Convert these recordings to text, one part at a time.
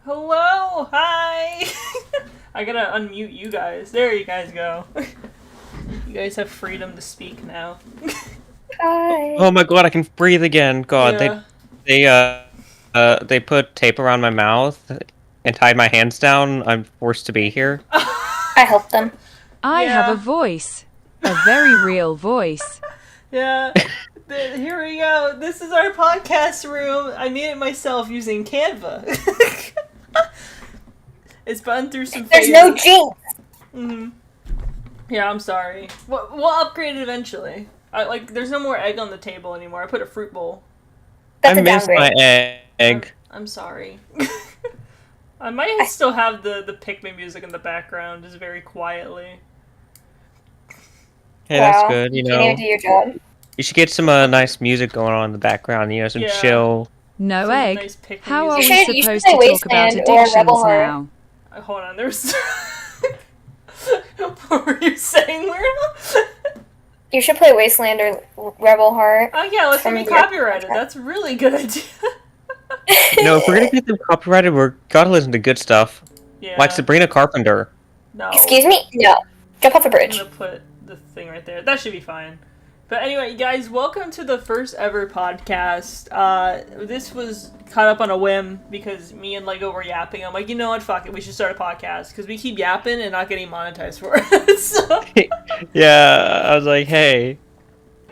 Hello! Hi! I gotta unmute you guys. There you guys go. You guys have freedom to speak now. Hi. Oh my god, I can breathe again. God, Yeah. they put tape around my mouth and tied my hands down. I'm forced to be here. I helped them. I have a voice. A very real voice. Yeah. Here we go. This is our podcast room. I made it myself using Canva. It's been through some There's phases. no jinx. Mm-hmm. Yeah, I'm sorry. We'll upgrade it eventually. There's no more egg on the table anymore. I put a fruit bowl. That's I a missed my downgrade. egg. I'm sorry. I might still have the Pikmin music in the background, just very quietly. Hey, Wow. that's good, you You know. need to do your job. You should get some nice music going on in the background, you know, some Yeah. chill. No Some egg. nice Pikmin How are music. we You should supposed play to talk about Wasteland or Rebel addictions Heart. now? Hold on, there's... What were you saying, Weirdo? You should play Wasteland or Rebel Heart. Oh yeah, let's get From me the- copyrighted. That's a really good idea. No, if we're gonna get them copyrighted, we're gotta listen to good stuff. Yeah. Like Sabrina Carpenter. No. Excuse me? No. Jump off a I'm bridge. gonna put the thing right there. That should be fine. But anyway, guys, welcome to the first ever podcast. This was caught up on a whim because me and Lego were yapping. I'm like, you know what, fuck it, we should start a podcast because we keep yapping and not getting monetized for it. So... Yeah, I was like, hey,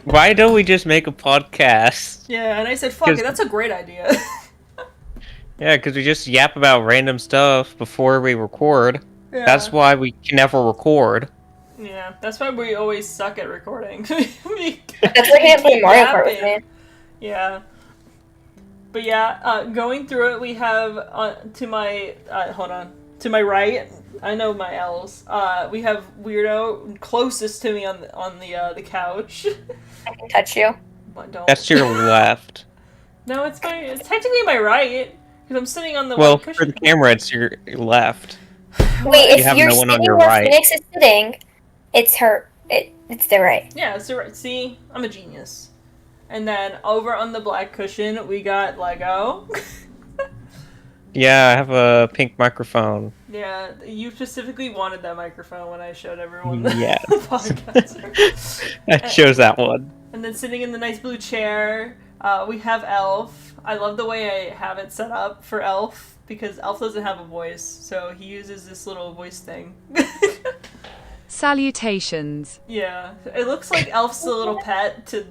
why don't we just make a podcast? Yeah, and I said, fuck it, that's a great idea. Yeah, because we just yap about random stuff before we record. Yeah. That's why we can never record. Yeah, that's why we always suck at recording. That's why you can't play Mario Kart with me. Yeah. But yeah, going through it, we have to my right. I know my L's. We have Weirdo closest to me on the couch. I can touch you. But don't. That's to your left. No, it's technically my right because I'm sitting on the Well, white for cushion. the camera, it's your left. Wait, if have you're no one on sitting your where right. Phoenix is sitting, it's her. It's the right. Yeah, it's the right. See, I'm a genius. And then over on the black cushion, we got Lego. Yeah, I have a pink microphone. Yeah, you specifically wanted that microphone when I showed everyone Yes. the podcast. I chose that one. And then sitting in the nice blue chair, we have Elf. I love the way I have it set up for Elf, because Elf doesn't have a voice, so he uses this little voice thing. Salutations. Yeah, it looks like Elf's the little pet to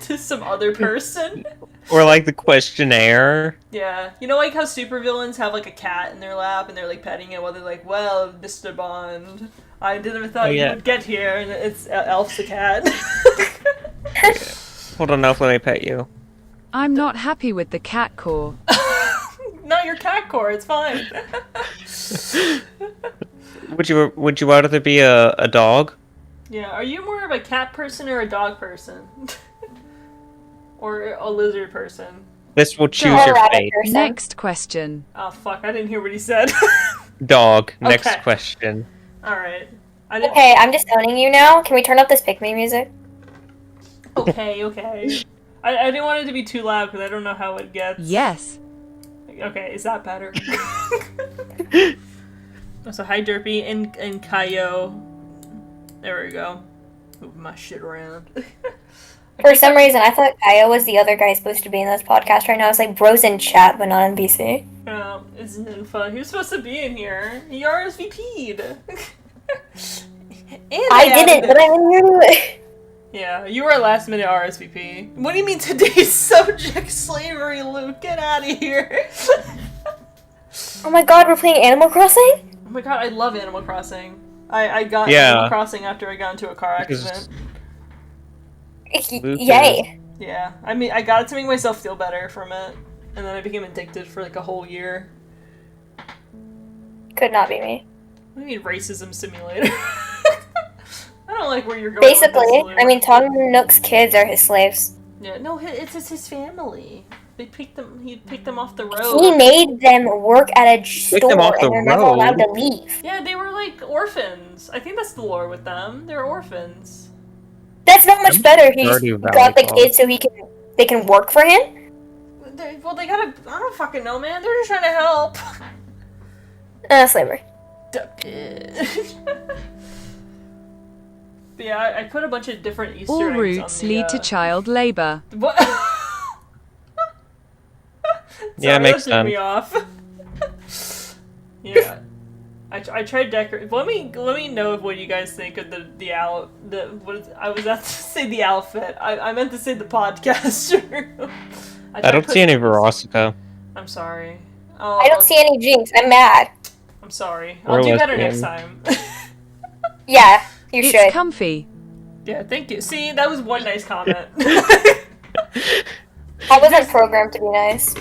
to some other person. Or like the questionnaire. Yeah, you know, like how supervillains have like a cat in their lap and they're like petting it while they're like, "Well, Mr. Bond, I didn't thought you would get here," and it's Elf's the cat. Hold on, Elf, let me pet you. I'm not happy with the cat core. No, you're cat core. It's fine. Would you rather be a dog? Yeah, are you more of a cat person or a dog person? Or a lizard person? This will choose Or a your rabbit fate. person. Next question. Oh fuck, I didn't hear what he said. Dog. Next Okay. question. Alright. I didn't... Okay, I'm just owning you now. Can we turn up this pick me music? Okay. I didn't want it to be too loud because I don't know how it gets. Yes. Okay, is that better? So hi Derpy and Kaio. There we go. Move my shit around. For some reason, I thought Kaya was the other guy supposed to be in this podcast right now. It's like bros in chat, but not in BC. It's Nenfot. He was supposed to be in here. He RSVP'd. I didn't, but I'm in here anyway. Yeah, you were a last minute RSVP. What do you mean today's subject slavery, Luke? Get out of here. Oh my god, we're playing Animal Crossing? Oh my god, I love Animal Crossing. I got Yeah. Animal Crossing after I got into a car Because- accident. Luke Yay. Yeah, I mean, I got it to make myself feel better from it, and then I became addicted for like a whole year. Could not be me. What do you mean racism simulator? I don't like where you're going with Basically, this, Luke. I mean, Tom Nook's kids are his slaves. Yeah, no, it's his family. They picked them. He picked them off the road. He made them work at a store, them off the and they're never road? allowed to leave. Yeah, they were like orphans. I think that's the lore with them. They're orphans. That's not much better. He just Stardew Valley got the Call. kids so they can work for him. Well, they gotta. I don't fucking know, man. They're just trying to help. Slavery. But yeah, I put a bunch of different Easter All eggs routes on the, lead to child labor. What? Yeah, Sorry, makes that threw me sense. off. Yeah, I tried decorate. Let me know what you guys think of I was about to say the outfit. I meant to say the podcaster. I don't see any Verosica. I'm sorry. I don't see any jinx. I'm mad. I'm sorry. Or I'll do better lesbian. next time. Yeah, you It's should. comfy. Yeah, thank you. See, that was one nice comment. I wasn't programmed to be nice.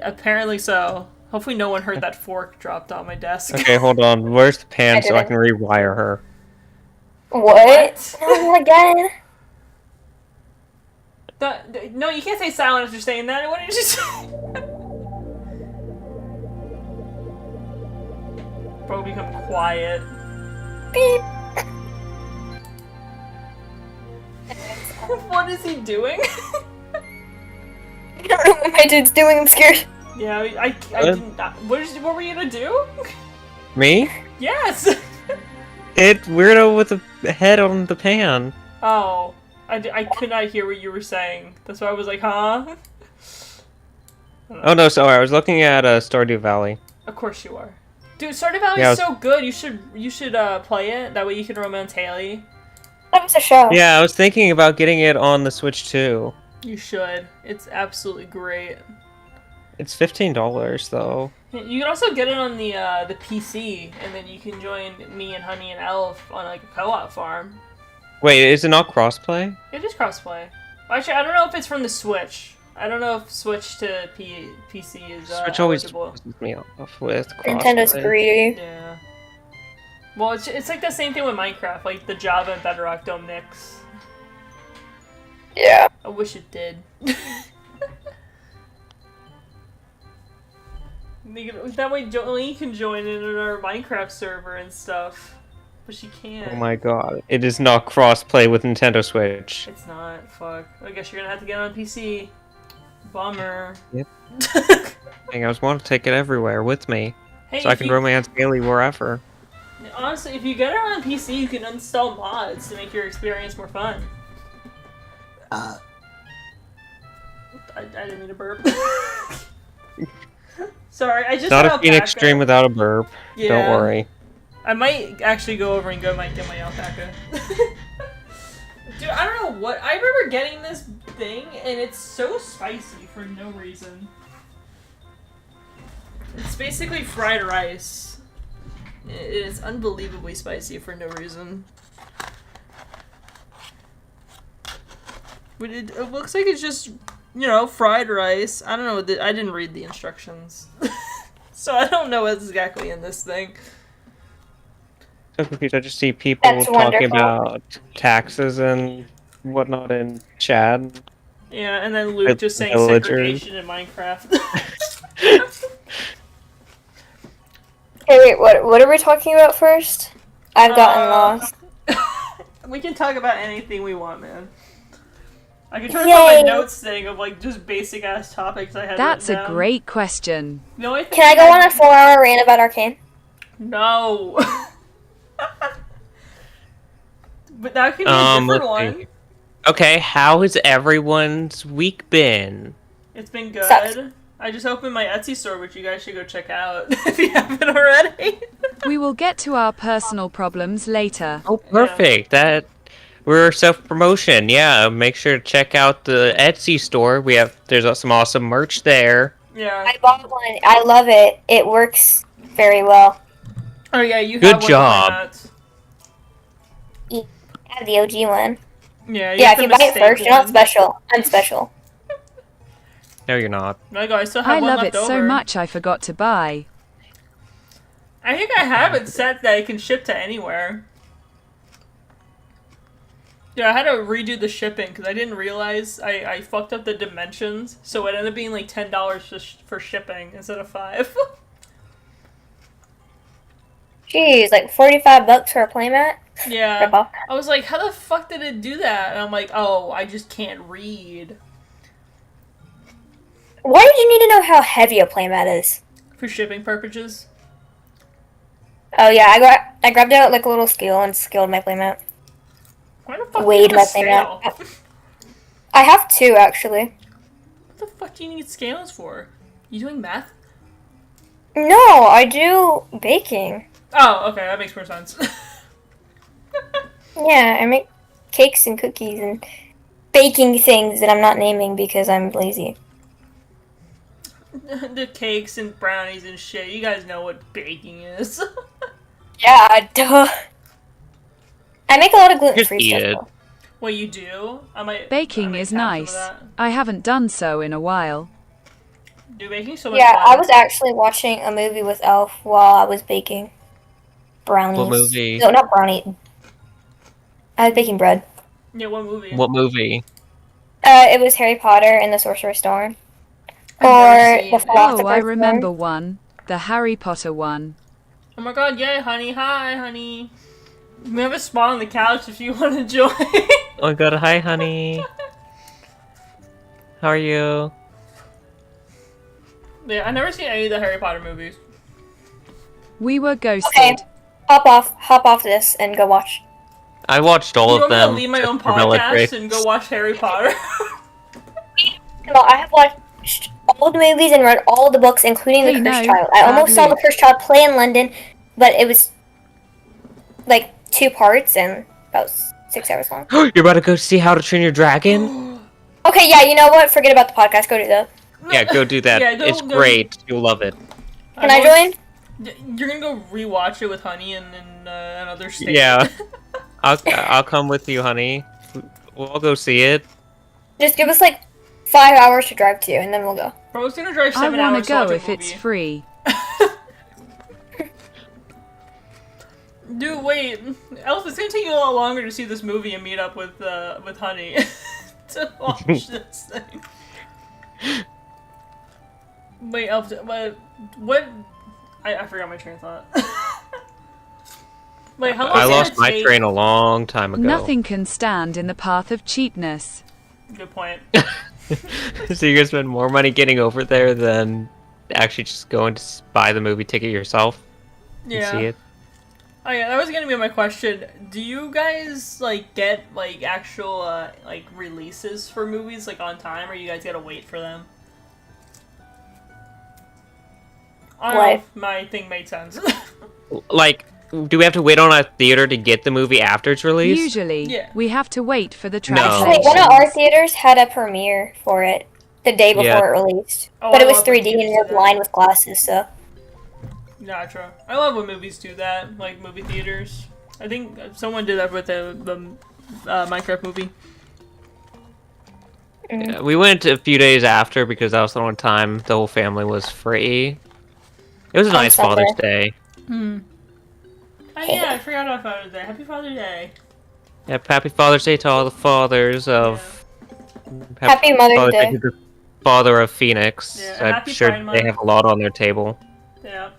Apparently so. Hopefully no one heard that fork dropped on my desk. Okay, hold on. Where's the pan I so I didn't. can rewire her? What? Oh, again? No, you can't say silent after saying that. What did you say? Bro, become quiet. Beep. What is he doing? I don't know what my dude's doing. I'm scared. Yeah, I didn't. What were you gonna do? Me? Yes. It Weirdo with a head on the pan. Oh. I could not hear what you were saying. That's why I was like, huh? Oh no, sorry. I was looking at Stardew Valley. Of course you are. Dude, Stardew Valley Yeah, is so good. You should play it. That way you can romance Haley. That was a show. Yeah, I was thinking about getting it on the Switch too. You should. It's absolutely great. It's $15 though. You can also get it on the PC, and then you can join me and Honey and Elf on like a co-op farm. Wait, is it not crossplay? It is crossplay. Actually, I don't know if it's from the Switch. I don't know if Switch to PC is Switch always eligible. pisses me off with Nintendo's crossplay. greedy. Yeah. Well, it's like the same thing with Minecraft. Like the Java and Bedrock don't mix. Yeah. I wish it did. That way, Jolene can join in on our Minecraft server and stuff, but she can't. Oh my god, it is not crossplay with Nintendo Switch. It's not. Fuck. I guess you're gonna have to get on PC. Bummer. Yep. Dang, I was wanting to take it everywhere with me, Hey, so I can romance Haley wherever. Honestly, if you get it on PC, you can install mods to make your experience more fun. I didn't mean to burp. Sorry, I just Not got a Phoenix alpaca. Dream without a burp. Yeah. Don't worry. I might actually go over and get my alpaca. Dude, I don't know what. I remember getting this thing, and it's so spicy for no reason. It's basically fried rice. It is unbelievably spicy for no reason. But it looks like it's just, you know, fried rice. I don't know. I didn't read the instructions. So I don't know what's exactly in this thing. So confused. I just see people That's talking wonderful. about taxes and whatnot in chat. Yeah, and then Luke With just saying villagers. segregation in Minecraft. Hey, wait, what are we talking about first? I've gotten lost. We can talk about anything we want, man. I can try to find my Yay. notes thing of like just basic ass topics I had. That's a written down. great question. The only thing Can I go on a 4-hour rant about Arcane? No. But that could be a different let's one. see. Okay, how has everyone's week been? It's been good. Sucks. I just opened my Etsy store, which you guys should go check out if you haven't already. We will get to our personal problems later. Oh, perfect. That we're self-promotion. Yeah, make sure to check out the Etsy store. There's some awesome merch there. Yeah. I bought one. I love it. It works very well. Oh yeah, you Good have one job. of that. I have the OG one. Yeah, Yeah, if have you the buy it mistake first, you're not one. special. I'm special. No, you're not. Lego, I still have I one love left it so over. much I forgot to buy. I think I have it set that it can ship to anywhere. Yeah, I had to redo the shipping because I didn't realize I fucked up the dimensions, so it ended up being like $10 for shipping instead of $5. Jeez, like $45 for a playmat? Yeah, Rip off. I was like, how the fuck did it do that? And I'm like, oh, I just can't read. Why did you need to know how heavy a playmat is? For shipping purposes. Oh yeah, I grabbed out like a little scale and scaled my playmat. Why the fuck Weighed do you my have a scale? playmat. I have 2 actually. What the fuck do you need scales for? You doing math? No, I do baking. Oh, okay, that makes more sense. Yeah, I make cakes and cookies and baking things that I'm not naming because I'm lazy. The cakes and brownies and shit. You guys know what baking is. Yeah, duh. I make a lot of gluten-free Just eat stuff. it. though. What you do? I might. Baking is nice. I haven't done so in a while. Do baking so much Yeah, fun. I was actually watching a movie with Elf while I was baking brownies. What movie? No, not brownie. I was baking bread. Yeah, what movie? What movie? It was Harry Potter and the Sorcerer's Stone. I've never Or seen the it. Philosopher's Oh, I Stone. remember one. The Harry Potter one. Oh my god, yay, honey. Hi, honey. We have a spot on the couch if you want to join. Oh my god, hi honey. How are you? Yeah, I've never seen any of the Harry Potter movies. We were ghosted. Okay, hop off this and go watch. I watched all You of want me to them. leave my own except for Bellatrix. podcast and go watch Harry Potter? Well, I have watched all the movies and read all the books, including Hey, The Cursed no, Child. I bad almost saw The loop. Cursed Child play in London, but it was like 2 parts and about 6 hours long. You're about to go see How to Train Your Dragon? Okay, yeah, you know what? Forget about the podcast. Go do that. Yeah, go do that. Yeah, it's go- great. You'll love it. Can I join? You're gonna go rewatch it with Honey in another state. Yeah. I'll come with you, honey. We'll all go see it. Just give us like 5 hours to drive to, and then we'll go. Bro's gonna drive I 7 wanna hours to go watch a if it's movie. free. Dude, wait. Elf, it's gonna take you a lot longer to see this movie and meet up with Honey to watch this thing. Wait, Elf, what? I forgot my train of thought. Wait, how long I is it lost gonna my take? train a long time ago. Nothing can stand in the path of cheapness. Good point. So you're gonna spend more money getting over there than actually just going to buy the movie ticket yourself and Yeah. see it? Oh yeah, that was gonna be my question. Do you guys like get like actual like releases for movies like on time, or you guys gotta wait for them? I don't know if my thing made sense. Like, do we have to wait on a theater to get the movie after it's released? Usually, Yeah. we have to wait for the No. translation. Wait, one of our theaters had a premiere for it the day before Yeah. it released. Oh, But I it was love when 3D and movies you're do that. blind with glasses, so. Gotcha. I love when movies do that, like movie theaters. I think someone did that with the Minecraft movie. Yeah, we went a few days after because that was the only time the whole family was free. It was a nice Sunday. Father's Day. Oh yeah, I forgot about Father's Day. Happy Father's Day. Yep, happy Father's Day to all the fathers of... Happy Mother's Father's Day. to the father of Phoenix. Yeah, I'm happy sure Pride they Month. have a lot on their table. Yeah.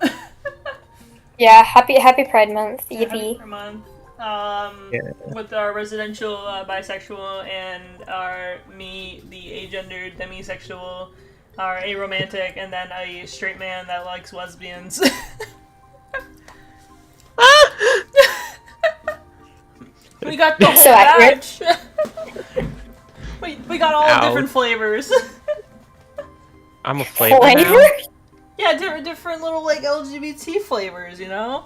Yeah, happy Pride Month, Happy Yippee. Pride Month. Yeah. With our residential bisexual and our the agendered demisexual, our aromantic, and then a straight man that likes lesbians. We got the whole So accurate. batch. we got all Ow. different flavors. I'm a flavor now. Flavor? Yeah, different little like LGBT flavors, you know,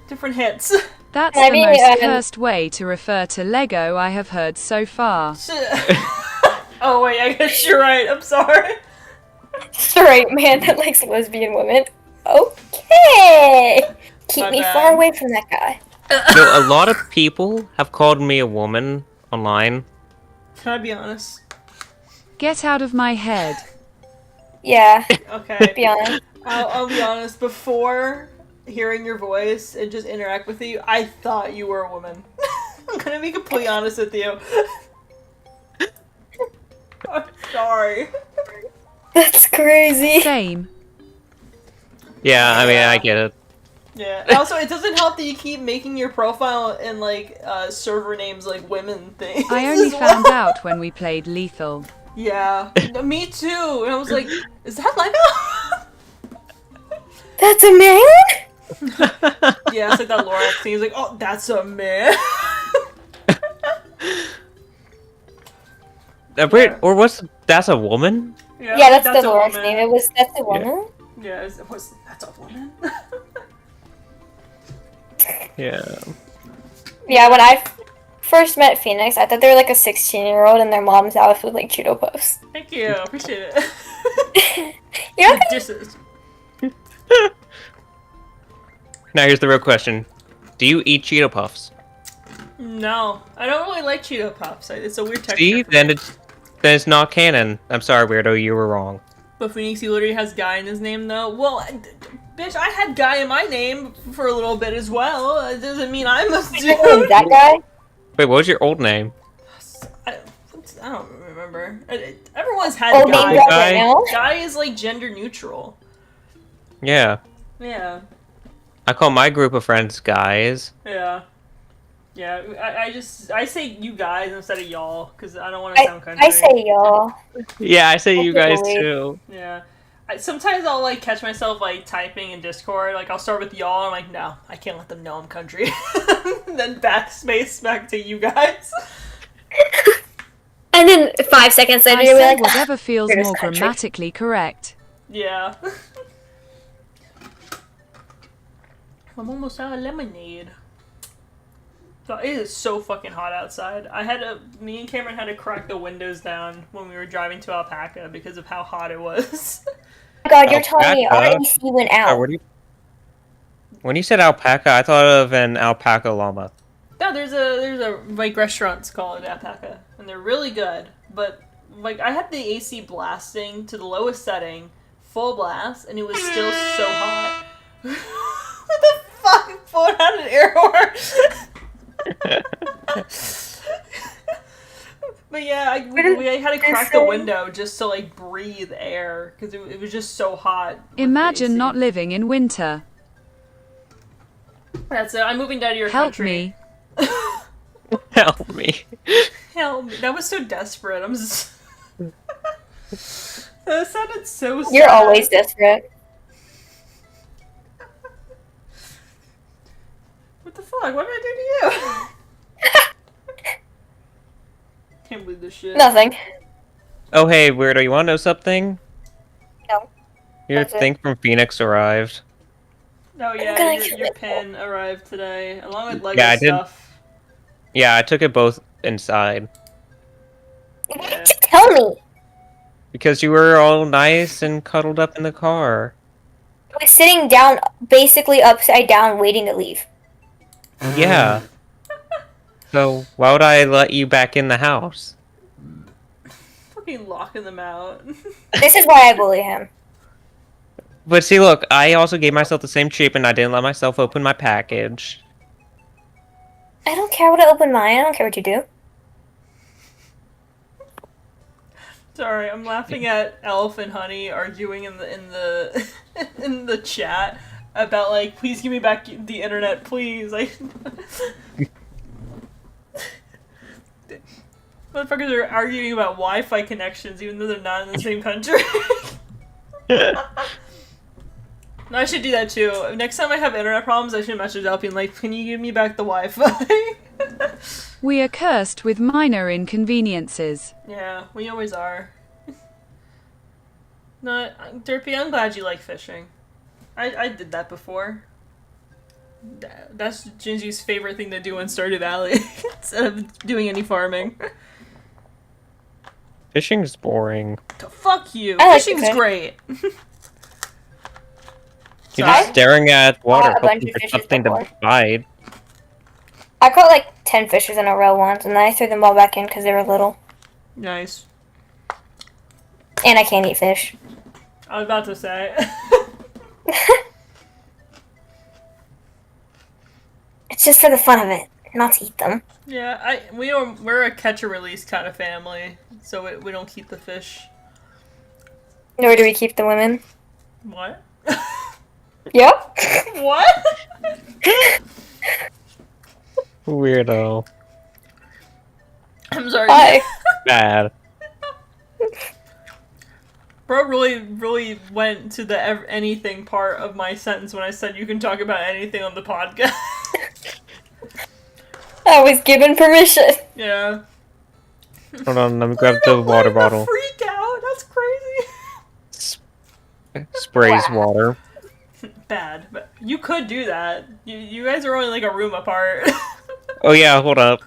different hits. That's I the mean, most cursed way to refer to Lego I have heard so far. Oh wait, I guess you're right. I'm sorry. Straight man that likes lesbian women. Okay. Keep My me bad. far away from that guy. No, a lot of people have called me a woman online. Can I be honest? Get out of my head. Yeah, Okay. be honest. I'll be honest. Before hearing your voice and just interact with you, I thought you were a woman. I'm gonna be completely honest with you. I'm sorry. That's crazy. Same. Yeah, I mean, I get it. Yeah. Also, it doesn't help that you keep making your profile and like server names like women things. I only as well. found out when we played Lethal. Yeah. Me too. And I was like, is that Lego? That's a man? Yeah, it's like that Lorax thing. He's like, oh, that's a man. Or what's... That's a woman? Yeah, that's the a Lorax woman. name. That's a woman? Yeah, that's a woman. Yeah. Yeah, when I first met Phoenix, I thought they were like a 16-year-old and their mom's house with like Cheeto Puffs. Thank you. Appreciate it. You know, Disses. Now here's the real question. Do you eat Cheeto Puffs? No, I don't really like Cheeto Puffs. It's a weird texture. See? for Then me. it's not canon. I'm sorry, Weirdo, you were wrong. But Phoenix, he literally has Guy in his name, though. Well, bitch, I had Guy in my name for a little bit as well. It doesn't mean I'm a dude. that guy? Wait, what was your old name? I don't remember. Everyone's had Oh, Guy. name drop Guy. right now? Guy is like gender neutral. Yeah. Yeah. I call my group of friends guys. Yeah. Yeah, I say you guys instead of y'all, because I don't want to sound country. I say y'all. Yeah, I say you guys Totally. too. Yeah. sometimes I'll like catch myself like typing in Discord. Like I'll start with y'all. I'm like, no, I can't let them know I'm country. Then backspace back to you guys. And then 5 seconds later, I you'll be say like, whatever feels you're more just country. grammatically correct. Yeah. I'm almost out of lemonade. So it is so fucking hot outside. Me and Cameron had to crack the windows down when we were driving to Alpaca because of how hot it was. Oh my god, you're telling me our Alpaca? AC went Oh, out. when you said alpaca, I thought of an alpaca llama. No, there's a like restaurants called Alpaca, and they're really good. But like I had the AC blasting to the lowest setting, full blast, and it was still so hot. What the fuck? Phone had an air horn. But yeah, we had to crack the window just to like breathe air because it was just so hot. with the Imagine AC. not living in winter. That's it. I'm moving down to your Help country. me. Help me. Help me. That was so desperate. That sounded so sad. You're always desperate. What the fuck? What did I do to you? Can't believe this shit. Nothing. Oh, hey, Weirdo, you want to know something? No. Your What's it? thing from Phoenix arrived. Oh yeah, gonna your kill it. pen arrived today, along with Lego Yeah, I did. stuff. Yeah, I took it both inside. Why didn't you tell me? Because you were all nice and cuddled up in the car. I was sitting down, basically upside down, waiting to leave. Yeah. So, why would I let you back in the house? Fucking locking them out. This is why I bully him. But see, look, I also gave myself the same treatment. I didn't let myself open my package. I don't care what I open mine. I don't care what you do. Sorry, I'm laughing at Elf and Honey arguing in the in the chat about like, please give me back the internet, please. Like, motherfuckers are arguing about Wi-Fi connections even though they're not in the same country. No, I should do that too. Next time I have internet problems, I should message Elf being like, can you give me back the Wi-Fi? We are cursed with minor inconveniences. Yeah, we always are. No, Derpy, I'm glad you like fishing. I did that before. That's Gingy's favorite thing to do in Stardew Valley, instead of doing any farming. Fishing's boring. Fuck you! I like Fishing's fishing. great! You're Sorry? just staring at water, Caught a bunch hoping of for fishes something to before. bite. I caught like 10 fishes in a row once, and then I threw them all back in because they were little. Nice. And I can't eat fish. I was about to say. It's just for the fun of it, not to eat them. Yeah, we're a catch and release kind of family, so we don't keep the fish. Nor do we keep the women. What? Yep. What? Weirdo. I'm sorry. Why? Bad. Bro really went to the anything part of my sentence when I said you can talk about anything on the podcast. I was given permission. Yeah. Hold on, let me grab the water bottle. Freak out. That's crazy. Sprays Wow. water. Bad, but you could do that. You guys are only like a room apart. Oh yeah, hold up.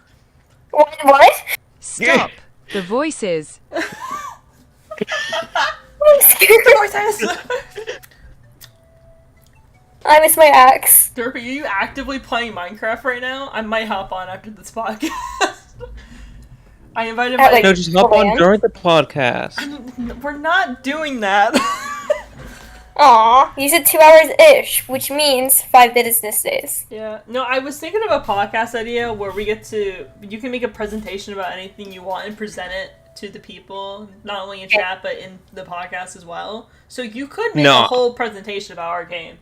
What? Stop. The voices. I'm scared. I miss my axe. Derpy, are you actively playing Minecraft right now? I might hop on after this podcast. I invited my. Like, No, just hop on during the podcast. We're not doing that. Aw, you said 2 hours-ish, which means 5 business days. Yeah. No, I was thinking of a podcast idea where you can make a presentation about anything you want and present it to the people, not only in chat, but in the podcast as well. So you could make a whole presentation about Arcane.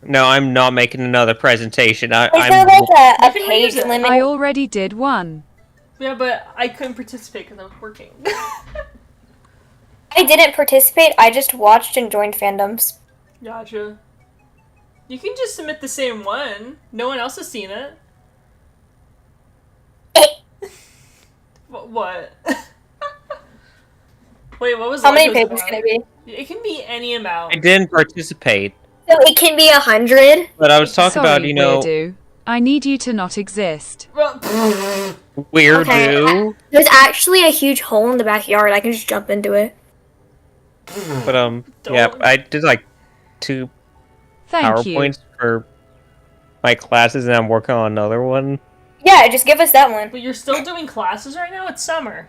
No, I'm not making another presentation. Is there I'm like a You can page reuse it. limit? I already did one. Yeah, but I couldn't participate because I was working. I I didn't participate. I just watched and joined fandoms. Gotcha. You can just submit the same one. No one else has seen it. What? Wait, what was How many Lego's papers about? can it be? It can be any amount. I didn't participate, So it can be 100. but I was talking Sorry, about, Weirdo. I need you to not exist. Well, Weirdo. Okay. There's actually a huge hole in the backyard. I can just jump into it. But yeah, Don't- I did like 2 Thank you. PowerPoints for my classes, and I'm working on another one. Yeah, just give us that one. but you're still doing classes right now? It's summer.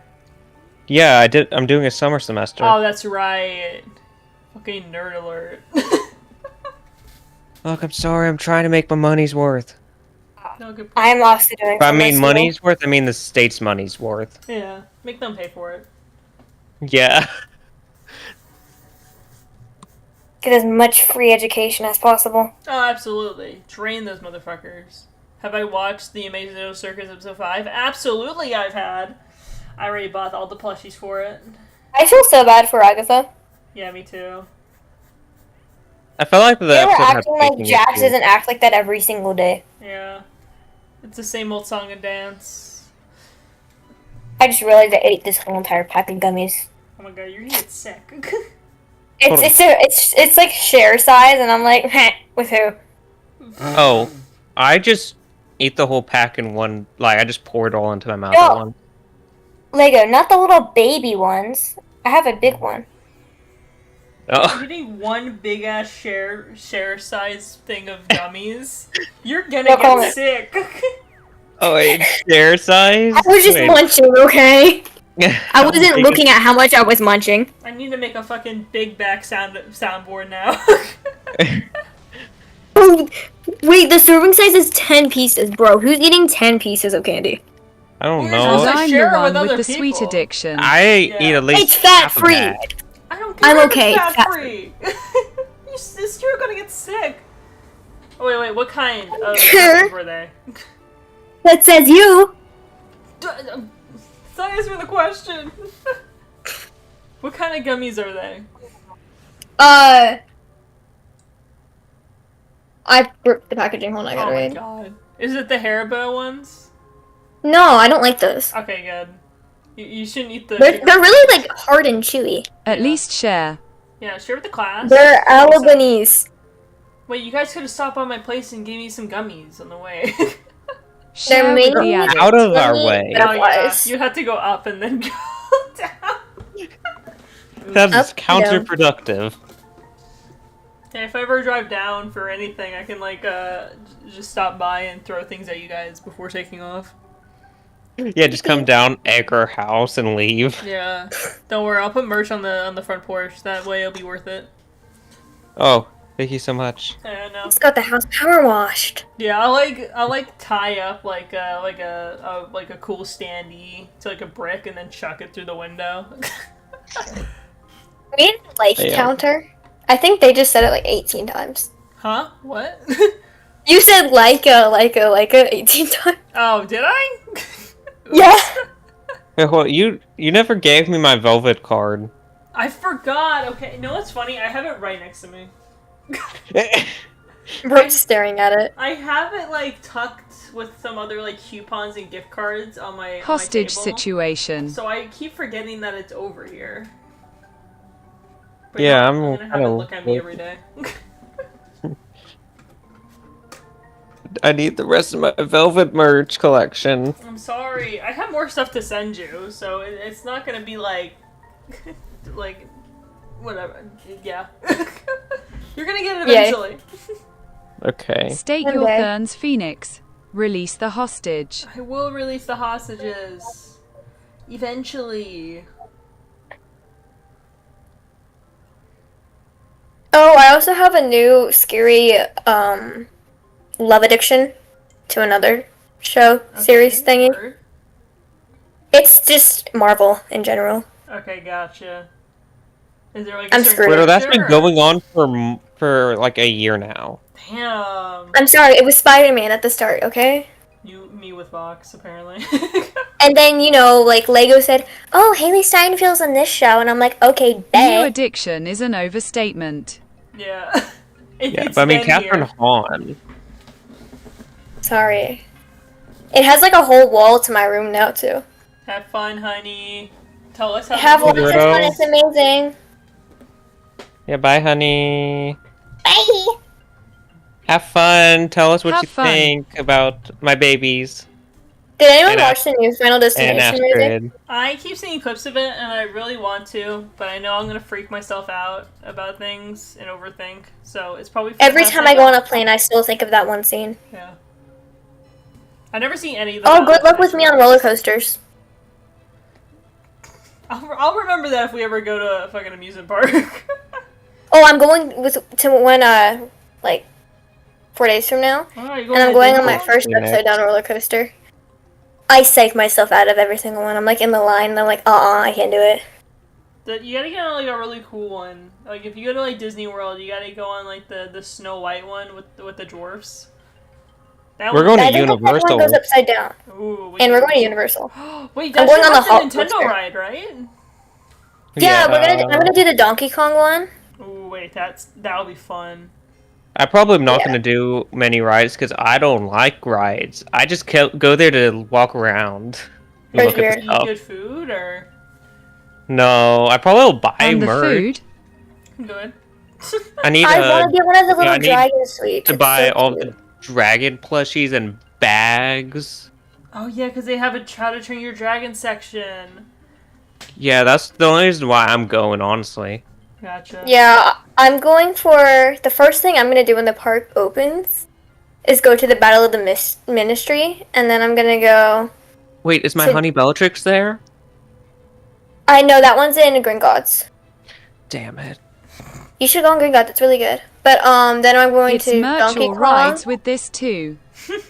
Yeah, I'm doing a summer semester. Oh, that's right. Fucking nerd alert. Look, I'm sorry. I'm trying to make my money's worth. No, good point. I am also doing. If I summer mean school. money's worth, I mean the state's money's worth. Yeah, make them pay for it. Yeah. Get as much free education as possible. Oh, absolutely. Drain those motherfuckers. Have I watched The Amazing Little Circus episode 5? Absolutely, I've had. I already bought all the plushies for it. I feel so bad for Agatha. Yeah, me too. I felt like the They were episode had acting like pacing Jax issues. doesn't act like that every single day. Yeah. It's the same old song and dance. I just realized I ate this whole entire pack of gummies. Oh my god, you're gonna get sick. Hold on. It's like share size, and I'm like, heh, with who? Oh, I just ate the whole pack in one. Like I just poured it all into my mouth No. at once. Lego, not the little baby ones. I have a big one. Oh, Eating one big ass share size thing of gummies, you're gonna No get comment. sick. oh, wait, share size. I was just Wait. munching, okay? I How wasn't big looking at how much I was munching. I need to make a fucking big back soundboard now. Oh, wait, the serving size is 10 pieces, bro. Who's eating 10 pieces of candy? I don't Yeah, know. Also Because I'm share the it with one with other the sweet people. addiction. I Yeah. eat at least It's fat half of free. that. I don't care I'm if okay, it's it's fat free. You're still gonna get sick. Oh, wait, what kind of gummies were they? That says you. Don't answer the question. What kind of gummies are they? I ripped the packaging. Hold on, I Oh gotta my read. god. Is it the Haribo ones? No, I don't like those. Okay, good. You shouldn't eat the... They're really like hard and chewy. At Yeah. least share. Yeah, share with the class. They're Albanese. Wait, you guys could have stopped by my place and gave me some gummies on the way. Share with mainly the addict. Out of our Let me- way. But- Oh, yeah. was. You had to go up and then go down. That's Up, counterproductive. Hey, if I ever drive down for anything, I can just stop by and throw things at you guys before taking off. Yeah, just come down, egg our house, and leave. Yeah. Don't worry, I'll put merch on the front porch. That way it'll be worth it. Oh, thank you so much. Yeah, no. It's got the house power washed. Yeah, I tie up like a cool standee to like a brick and then chuck it through the window. We need a like Yeah. counter. I think they just said it like 18 times. Huh? What? You said like a 18 times. Oh, did I? Yeah. Wait, hold, you never gave me my velvet card. I forgot. Okay, you know what's funny? I have it right next to me. Bro's staring at it. I have it like tucked with some other like coupons and gift cards on my Hostage on my table. situation. So I keep forgetting that it's over here. But Yeah, now I'm gonna have it kinda look at me every day. I need the rest of my velvet merch collection. I'm sorry. I have more stuff to send you, so it's not gonna be like, like, whatever. Yeah. You're gonna get it Yay. eventually. Okay. State One your day. Therns Phoenix. Release the hostage. I will release the hostages. Eventually. Oh, I also have a new scary love addiction to another show series Okay, thingy. word. It's just Marvel in general. Okay, gotcha. Is there like a I'm certain screwed. Widow, that's been character, or- going on for like a year now. Damn. I'm sorry, it was Spider-Man at the start, okay? Me with Vox, apparently. And then, like Lego said, oh, Haley Steinfeld's on this show. And I'm like, okay, New bet. addiction is an overstatement. Yeah. Yeah, It's but I mean, been Catherine here. Hahn. Sorry. It has like a whole wall to my room now, too. Have fun, honey. Tell us how Have the lots of movie Weirdo. fun. It's amazing. Yeah, bye, honey. Bye. Have fun. Tell us what Have you fun. think about my babies Did anyone And watch the new Final and Destination movie? Astrid. I keep seeing clips of it, and I really want to, but I know I'm gonna freak myself out about things and overthink. So it's probably Every best time I go on a plane, I still think of that one scene. Yeah. I've never seen any of the. Oh, Final good luck with me on Destination roller movies. coasters. I'll remember that if we ever go to a fucking amusement park. Oh, I'm going to one, like, 4 days from now. Oh, you're And I'm to going on Disney my World? first Phoenix. upside down roller coaster. I psych myself out of every single one. I'm like in the line and I'm like, I can't do it. You gotta get on like a really cool one. Like if you go to like Disney World, you gotta go on like the Snow White one with the dwarfs. That We're one- going I to think the second Universal. one goes upside down. Ooh, wait. And we're going to Universal. Wait, I'm that's going on the the Hot Nintendo Coaster. ride, right? Yeah, I'm gonna do the Donkey Kong one. Ooh, wait, that'll be fun. I probably am not Yeah. going to do many rides because I don't like rides. I just go there to walk around and Or look at weird. the Eat stuff. good food or No, I probably will buy And the merch. food? good. I need I want to get one of the I little need dragon suites. to It's buy so all cute. the dragon plushies and bags. Oh yeah, because they have a How to Train Your Dragon section. Yeah, that's the only reason why I'm going, honestly. Gotcha. Yeah, I'm going for the first thing I'm gonna do when the park opens is go to the Battle of the Ministry, and then I'm gonna go. Wait, is my So- honey Bellatrix there? I know that one's in Gringotts. Damn it. You should go on Gringotts. It's really good. But then I'm going It's to merch Donkey or Kong. rides with this too.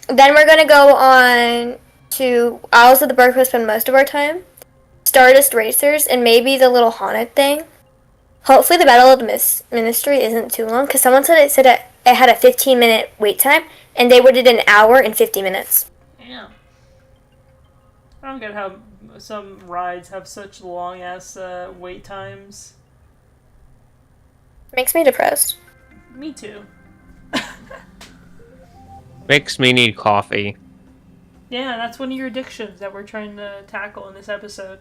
Then we're gonna go on to Isles of the Park. We'll spend most of our time. Stardust Racers and maybe the little haunted thing. Hopefully the Battle of the Ministry isn't too long because someone said it had a 15-minute wait time and they waited an hour and 50 minutes. Damn. I don't get how some rides have such long ass wait times. Makes me depressed. Me too. Makes me need coffee. Yeah, that's one of your addictions that we're trying to tackle in this episode.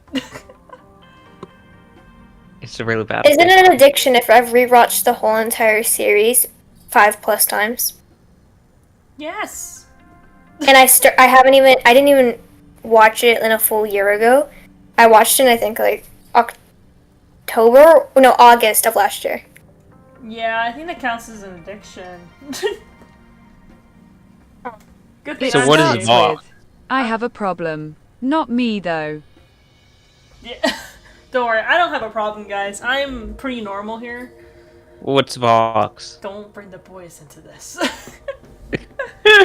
It's a really bad Isn't it an addiction if I've rewatched the whole entire series 5+ times? Yes. And I didn't even watch it in a full year ago. I watched it I think like August of last year. Yeah, I think that counts as an addiction. Good thing So I'm what is not. it about? I have a problem. Not me though. Yeah. Don't worry, I don't have a problem, guys. I'm pretty normal here. What's Vox? Don't bring the boys into this.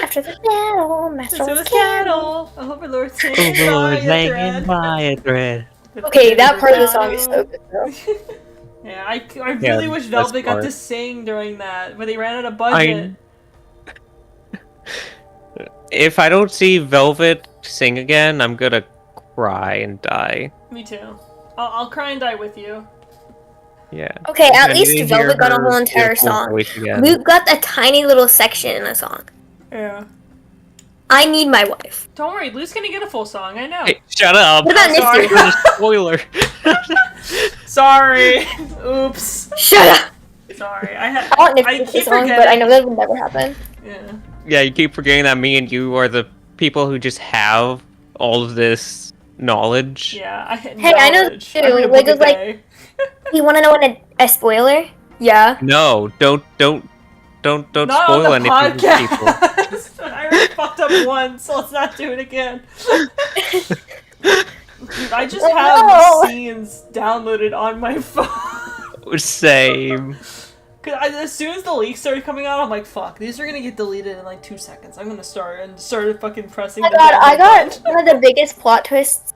After the battle, Master So was it's cattle. cattle. Overlord singing by a thread. thread. Okay, that part of the song is so good though. Yeah, I really wish best Velvet got part. to sing during that, but they ran out of budget. If I don't see Velvet sing again, I'm gonna cry and die. Me too. I'll cry and die with you. Yeah. Okay, at I least need to hear Velvet got a her whole entire beautiful song. voice again. Luke got a tiny little section in a song. Yeah. I need my wife. Don't worry, Lou's gonna get a full song. I know. Hey, shut up! What about sorry. Nifty? There's a spoiler. Sorry. Oops. Shut up! Sorry. I want Nifty I to sing keep a song, but I forgetting. know that would never happen. Yeah. Yeah, you keep forgetting that me and you are the people who just have all of this knowledge. Yeah. I had Hey, I know knowledge. too. I read a Like, book a it's like- day. You want to know a spoiler? Yeah. No, don't Not spoil on the anything for people. podcast. I already fucked up once, so let's not do it again. Dude, I just have No. scenes downloaded on my phone. Same. Cause as soon as the leaks started coming out, I'm like, "Fuck, these are gonna get deleted in like 2 seconds." I'm gonna started fucking pressing. Oh the my god, I download got button. one of the biggest plot twists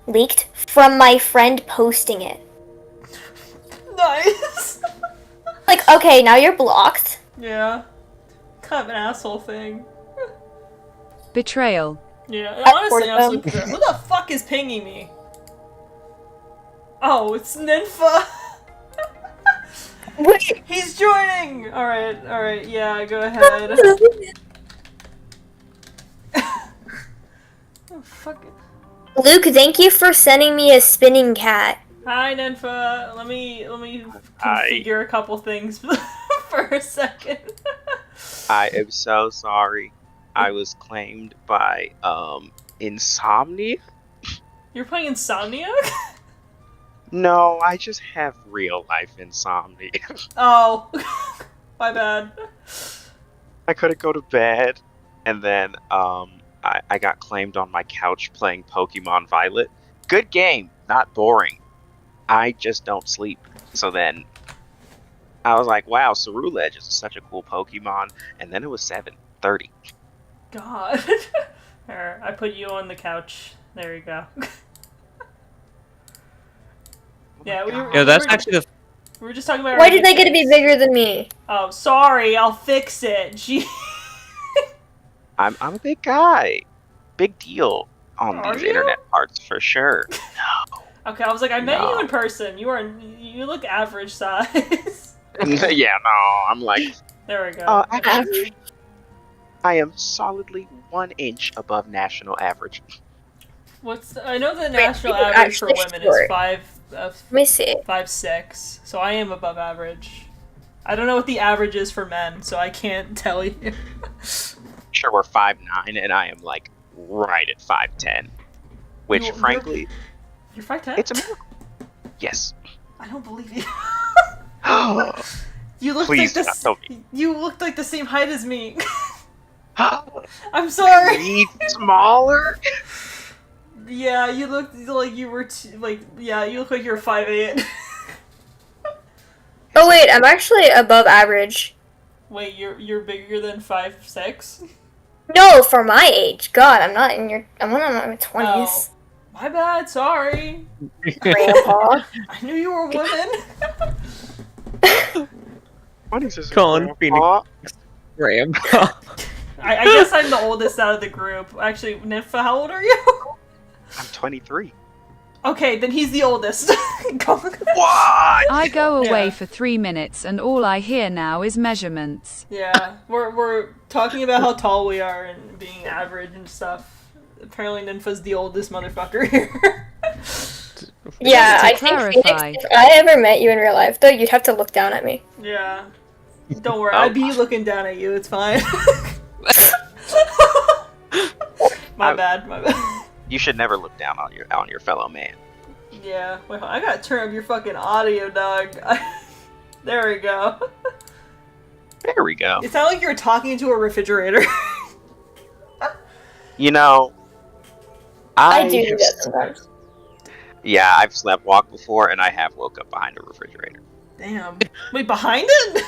leaked from my friend posting it. Nice. Like, okay, now you're blocked. Yeah. Kind of an asshole thing. Betrayal. Yeah, That's honestly, for I'm them. sleeping. Who the fuck is pinging me? Oh, it's Nenfot. Wait. He's joining! Alright, yeah, go ahead. Oh, fuck it. Luke, thank you for sending me a spinning cat. Hi, Nenfot. Let me Hi. configure a couple things for a second. I am so sorry. I was claimed by Insomnia. You're playing Insomnia? No, I just have real life insomnia. Oh, my bad. I couldn't go to bed, and then I got claimed on my couch playing Pokemon Violet. Good game, not boring. I just don't sleep. So then I was like, wow, Ceruledge is such a cool Pokemon, and then it was 7:30. God. Here, I put you on the couch. There you go. Yeah, we were. Yo, that's we were, actually the. we were just talking about. Why did they get to be bigger than me? Oh, sorry. I'll fix it. Gee. I'm a big guy. Big deal on Are these you? internet parts for sure. Okay, I was like, I met you No. in person. You look average size. Yeah, no, I'm like, There we go. actually, I am solidly 1 inch above national average. I know the national you're average for actually women short. is 5. Let me see. 5'6", so I am above average. I don't know what the average is for men, so I can't tell you. Sure, we're 5'9", and I am like right at 5'10", which You're- frankly, You're 5'10"? it's a miracle. Yes. I don't believe you. Please You look do like not this. tell me. You look like the same height as me. I'm sorry. Need smaller? Yeah, you look like you were you look like you're 5'8". Oh wait, I'm actually above average. Wait, you're bigger than 5'6"? No, for my age. God, I'm not in your. I'm not in my 20s. My bad. Sorry. Grandpa. I knew you were a woman. What is this? Colin Grandpa? Grandpa. I guess I'm the oldest out of the group. Actually, Nenfot, how old are you? I'm 23. Okay, then he's the oldest. What? I go away Yeah. for 3 minutes and all I hear now is measurements. Yeah, we're talking about how tall we are and being average and stuff. Apparently, Nenfot's the oldest motherfucker here. Yeah, To I think clarify. Phoenix, if I ever met you in real life, though, you'd have to look down at me. Yeah. Don't worry, Oh. I'd be looking down at you. It's fine. My bad. You should never look down on your fellow man. Yeah. Wait, I gotta turn up your fucking audio, dog. There we go. There we go. It sounded like you were talking into a refrigerator. You know, I do do that sometimes. Yeah, I've sleepwalked before, and I have woke up behind a refrigerator. Damn. Wait, behind it?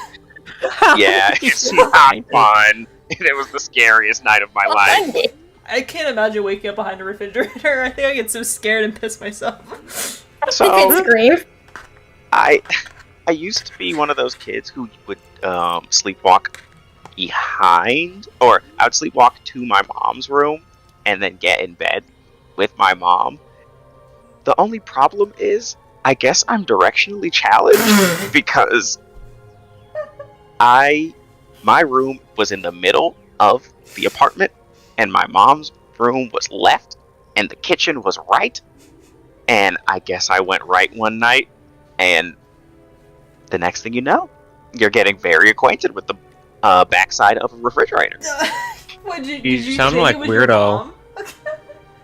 Yeah, it's not fun. It was the scariest night of my life. I can't imagine waking up behind a refrigerator. I think I get so scared and piss myself. You So could scream. I used to be one of those kids who would sleepwalk behind, or I would sleepwalk to my mom's room and then get in bed with my mom. The only problem is, I guess I'm directionally challenged because my room was in the middle of the apartment and my mom's room was left and the kitchen was right. And I guess I went right one night, and the next thing you know, you're getting very acquainted with the backside of a refrigerator. What, did You you sound think like it was your Weirdo. mom?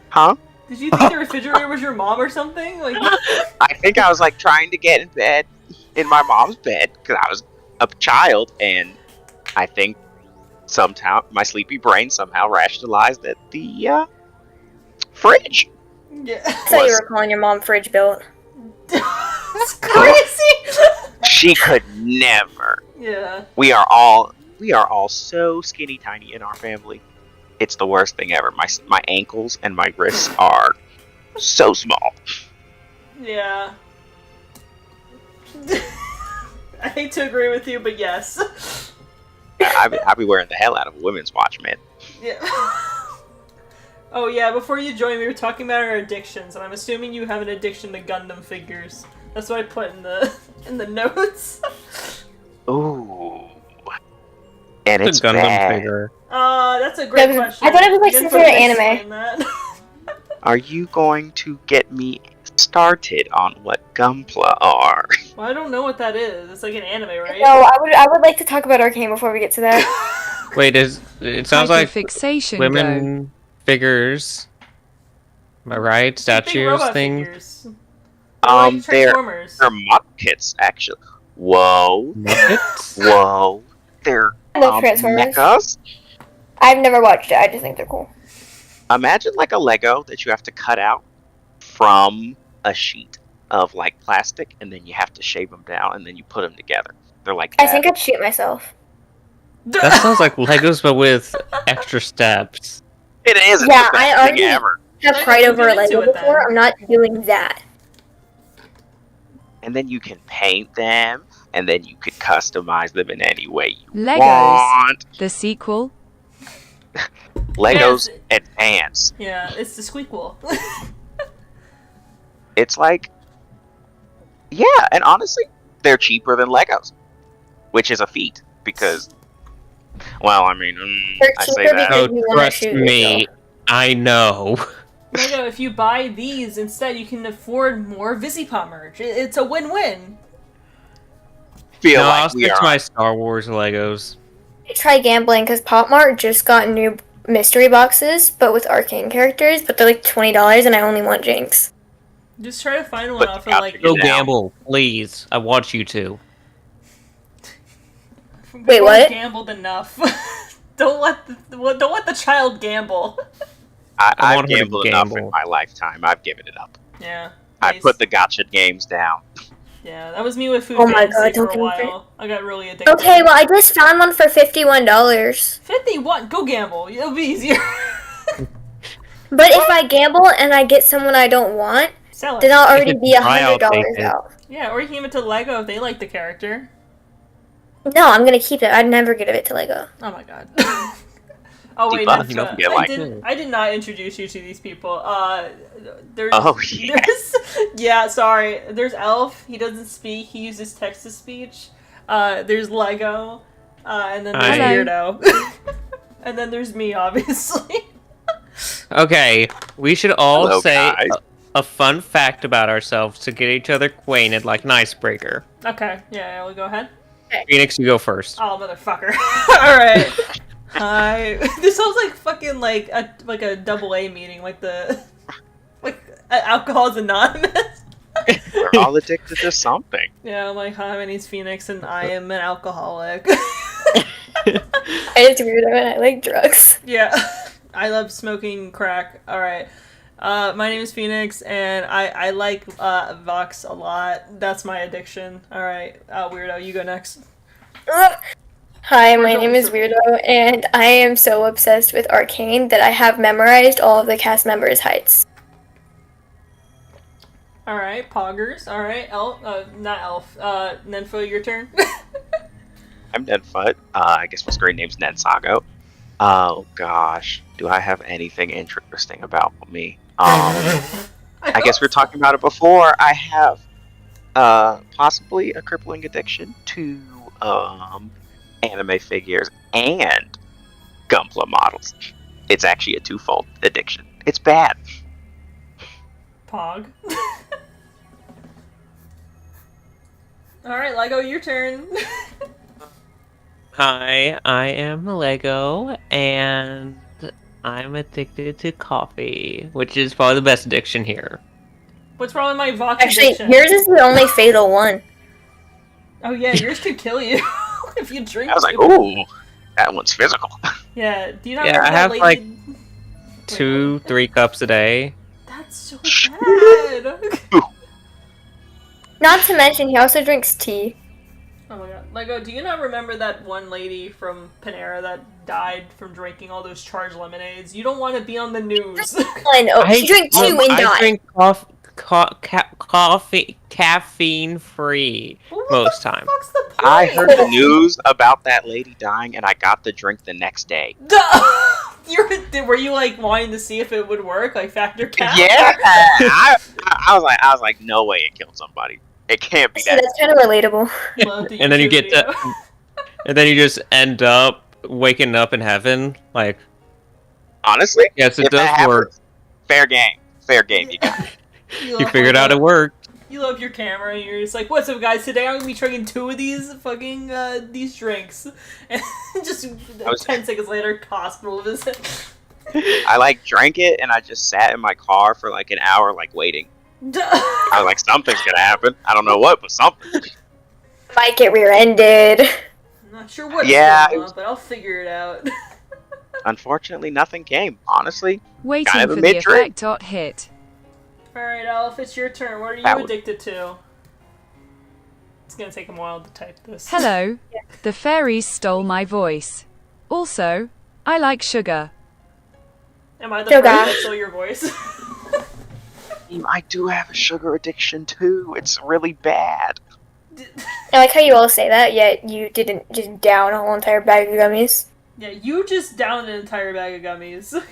Huh? Did you think the refrigerator was your mom or something? Like, I think I was like trying to get in bed, in my mom's bed, because I was a child, and I think somehow my sleepy brain somehow rationalized that the fridge. yeah. I thought you were calling your mom fridge built. That's crazy. She could never. Yeah. We are all so skinny tiny in our family. It's the worst thing ever. My ankles and my wrists are so small. Yeah. I hate to agree with you, but yes. I'd be wearing the hell out of a women's watch, man. Yeah. Oh yeah, before you joined, we were talking about our addictions, and I'm assuming you have an addiction to Gundam figures. That's what I put in the notes. Ooh. And The it's Gundam bad. figure. That's a great question. I thought it was like some Nenfot sort of can anime. explain that. Are you going to get me started on what Gunpla are? Well, I don't know what that is. It's like an anime, right? No, I would like to talk about Arcane before we get to that. Wait, it sounds like Hyperfixation go. women figures. Am I right? Big Statues, robot things. figures. They're like They're Transformers. model kits, actually. Whoa. Muppets? Whoa. They're I love Transformers. mechas. I've never watched it. I just think they're cool. Imagine like a Lego that you have to cut out from a sheet of like plastic, and then you have to shape them down, and then you put them together. They're like I that. think I'd shoot myself. That sounds like Legos, but with extra steps. It is. It's Yeah, the best I thing already- ever. I've Like, cried we'll over a get into Lego it then. before. I'm not doing that. And then you can paint them, and then you could customize them in any way you Legos. want. The sequel. Legos Yes. Advance. Yeah, it's the squeakquel. It's like, yeah, and honestly, they're cheaper than Legos, which is a feat because, well, I mean, They're I say cheaper that. because Oh, you wanna trust shoot me. yourself. I know. Lego, if you buy these instead, you can afford more Visipop merch. It's a win-win. Feel No, I'll like we stick to are. my Star Wars Legos. Try gambling because Pop Mart just got new mystery boxes, but with Arcane characters. But they're like $20, and I only want Jinx. Just try to find one But off you of have like. to Go Get down. gamble, please. I want you to. We've Wait, already what? Gambled enough. don't let the child gamble. I I've want her to gambled enough in gamble. my lifetime. I've given it up. Yeah. I nice. put the gotcha games down. Yeah, that was me with Food Oh my Fantasy God, for don't a get me while. I got really addicted. Okay, well I just found one for $51. 51. Go gamble. It'll be easier. But if I gamble and I get someone I don't want, Sell it. then I'll already it's be dry, I'll $100 take it. out. Yeah, or you can give it to Lego if they like the character. No, I'm gonna keep it. I'd never give it to Lego. Oh my god. Oh wait, Debuff, Nenfot, you don't get like I did not introduce you to these people. There's, Oh, yeah. yeah, sorry. There's Elf. He doesn't speak. He uses text to speech. There's Lego, and then there's Hi. Weirdo, and then there's me, obviously. Okay, we should all Hello, say guys. a fun fact about ourselves to get each other acquainted, like an icebreaker. Okay, yeah, we'll go ahead. Phoenix, you go first. Oh, motherfucker! All right. Hi. This sounds like fucking like a double A meeting, like Alcohol's Anonymous. We're all addicted to something. Yeah, I'm like, hi, my name's Phoenix, and I am an alcoholic. I just weirdo and I like drugs. Yeah, I love smoking crack. All right. My name is Phoenix, and I like Vox a lot. That's my addiction. All right, Weirdo, you go next. Hi, my name is Weirdo, and I am so obsessed with Arcane that I have memorized all of the cast members' heights. All right, Poggers. All right, not Elf. Nenfo, your turn. I'm Nenfot. I guess my screen name's Nensago. Oh gosh, do I have anything interesting about me? I guess we were talking about it before. I have possibly a crippling addiction to anime figures and Gunpla models. It's actually a twofold addiction. It's bad. Pog. All right, Lego, your turn. Hi, I am Lego, and I'm addicted to coffee, which is probably the best addiction here. What's wrong with my Vox Actually, addiction? yours is the only fatal one. Oh yeah, yours could kill you if you drink. I was like, too much. ooh, that one's physical. Yeah. Do you not Yeah, remember I that have, lady? like, Wait, 2-3 cups a day. That's so bad. Not to mention, he also drinks tea. Oh my god. Lego, do you not remember that one lady from Panera that died from drinking all those charged lemonades? You don't want to be on the news. I know. She drank two and I died. drink coffee caffeine-free most time. What's the point? I heard the news about that lady dying, and I got the drink the next day. Were you like wanting to see if it would work, like factor count? Yeah, I was like, no way it killed somebody. It can't be See, that. that's kind of relatable. And then you get video. to, and then you just end up waking up in heaven. Like, Honestly, yes, it if that does work. happens, fair game. Fair game. You got it. You figured out it worked. You love your camera, and you're just like, "What's up, guys? Today I'm gonna be drinking 2 of these fucking these drinks," and just 10 seconds later, hospital visit. I like drank it and I just sat in my car for like an hour, like waiting. I was like, something's gonna happen. I don't know what, but something. Might get rear-ended. I'm not sure what. Yeah, going on, but I'll figure it out. Unfortunately, nothing came. Honestly, Waiting Kind of a for the mid-drink. effect. Hit. All right, Elef, it's your turn. What are you That would- addicted to? It's gonna take a while to type this. Hello. The fairies stole my voice. Also, I like sugar. Am I the Sugar. person that stole your voice? I do have a sugar addiction too. It's really bad. I like how you all say that, yet you didn't just down a whole entire bag of gummies. Yeah, you just downed an entire bag of gummies. What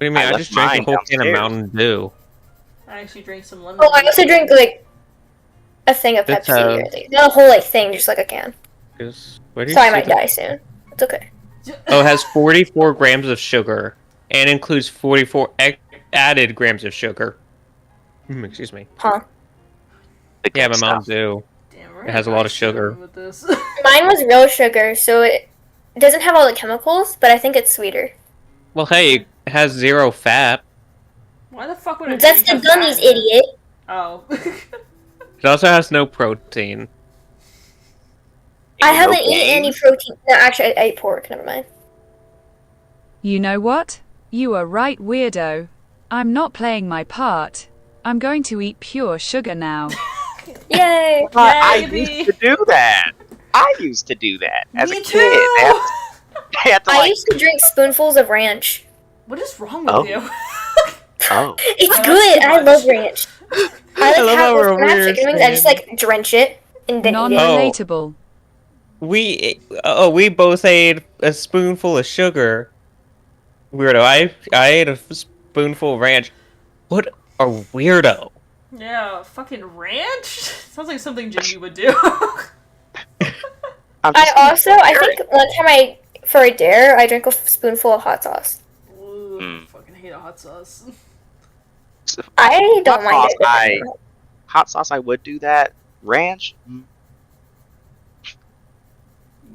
do you mean? I I left just drank a mine whole can of downstairs. Mountain Dew. I actually drank some lemon. Oh, I also drink like a thing of That's, Pepsi. Or like, not a whole like thing, just like a can. Where do you So I see might the- die soon. It's okay. Oh, it has 44 grams of sugar and includes 44 added grams of sugar. Excuse me. Huh. The Yeah, good but Mountain stuff. Dew. Damn, It has a lot of sugar. With this. Mine was real sugar, so it doesn't have all the chemicals, but I think it's sweeter. Well, hey, it has 0 fat. Why the fuck would I? That's the drink that gummies, fat? idiot. Oh. It also has no protein. I No haven't eaten any games. protein. No, actually, I ate pork. Never mind. You know what? You are right, weirdo. I'm not playing my part. I'm going to eat pure sugar now. Yay! I Maybe. used to do that. I used to do that as Me a kid. too. They had to I like, used to drink spoonfuls of ranch. What is wrong with Oh. you? oh, It's that's good. too I much. love ranch. I love like how how we're when I have weird chicken wings, I just like drench it and then eat it. Non-relatable. We both ate a spoonful of sugar. Weirdo. I ate a spoonful of ranch. What a weirdo. Yeah, fucking ranch? Sounds like something Jimmy would do. I'm I just also, I think one time for a dare, I drank a spoonful of hot sauce. Ooh, Mm. fucking hate hot sauce. I don't Hot mind sauce, it. hot sauce. I would do that. Ranch.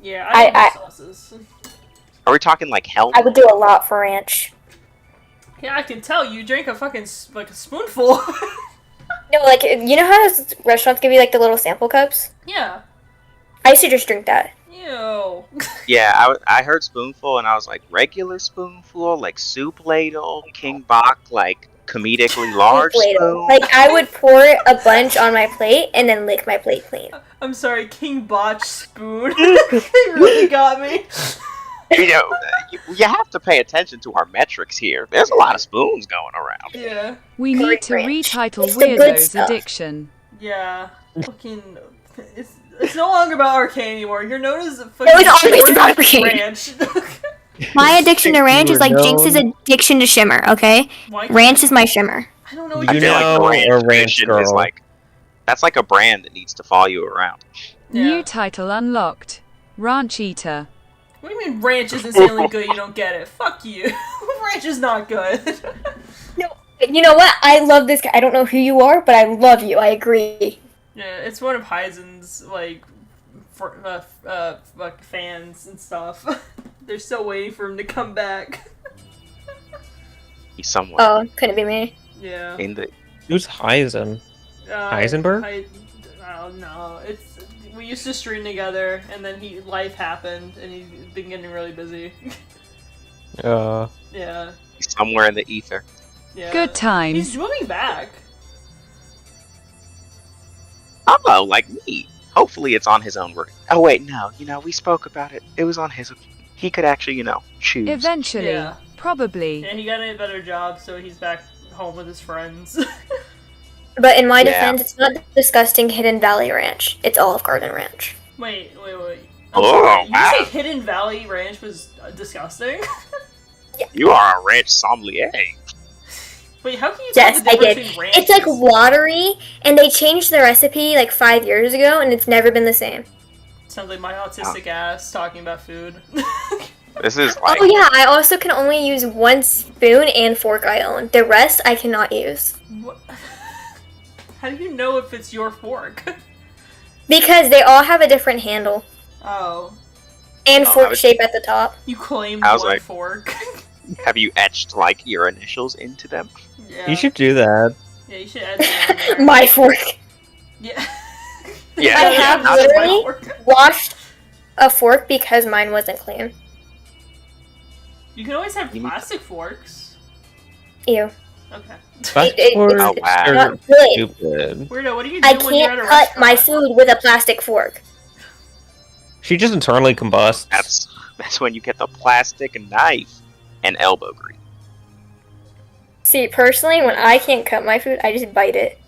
Yeah, I I- love sauces. Are we talking like health? I would do a lot for ranch. Yeah, I can tell you drank a fucking like a spoonful. No, like, you know how restaurants give you like the little sample cups? Yeah. I used to just drink that. Ew. Yeah, I heard spoonful and I was like regular spoonful, like soup ladle, king bok, like comedically large spoon. Like, I would pour a bunch on my plate and then lick my plate clean. I'm sorry, King Botch spoon. It really got me. You know, you have to pay attention to our metrics here. There's a lot of spoons going around. Yeah. We need to Ranch. retitle It's the good Weirdo's stuff. addiction. Yeah. Fucking. It's no longer about arcane anymore. You're known as a fucking. It was always about ranch. My addiction to ranch is like Weirdo. Jinx's addiction to shimmer, okay? Why- Ranch is my shimmer. I don't know. You What I you're feel like know, the ranch a ranch edition is girl. like that's like a brand that needs to follow you around. Yeah. New title unlocked. Ranch Eater. What do you mean ranch is insanely good? You don't get it. Fuck you. Ranch is not good. No, you know what? I love this guy. I don't know who you are, but I love you. I agree. Yeah, it's one of Heisen's like fans and stuff. They're still waiting for him to come back. He's somewhere Oh, couldn't be me. Yeah. in the. Who's Heisen? Heisenberg? I don't know. It's we used to stream together, and then life happened, and he's been getting really busy. Yeah. He's somewhere in the ether. Yeah. Good times. He's moving back. Oh, like me. Hopefully, it's on his own work. Oh wait, no. You know, we spoke about it. It was on his. He could actually, you know, choose. Eventually. Yeah. Probably. Yeah, he got a better job, so he's back home with his friends. But in my Yeah. defense, it's not disgusting Hidden Valley Ranch. It's Olive Garden Ranch. Wait. Oh, sorry. wow. You say Hidden Valley Ranch was disgusting? You are a ranch sommelier. Wait, how can you tell Yes, the I difference did. between ranches? It's like watery, and they changed the recipe like 5 years ago, and it's never been the same. Sounds like my autistic ass talking about food. This is like Oh yeah, I also can only use one spoon and fork I own. The rest I cannot use. What? How do you know if it's your fork? Because they all have a different handle. Oh, And Oh, I fork was- shape at the top. you claimed I was one like- fork. have you etched like your initials into them? Yeah. You should do that. Yeah, you should add that on there. My fork. Yeah. Yeah, I yeah, have not just my literally fork. washed a fork because mine wasn't clean. You can always have You need- plastic forks. Ew. Okay. Plastic It- forks Oh, wow. are Not good. stupid. Weirdo, what do you do I when you're at can't a cut my restaurant? food with a plastic fork. She just internally combusts. That's when you get the plastic knife and elbow grease. See, personally, when I can't cut my food, I just bite it.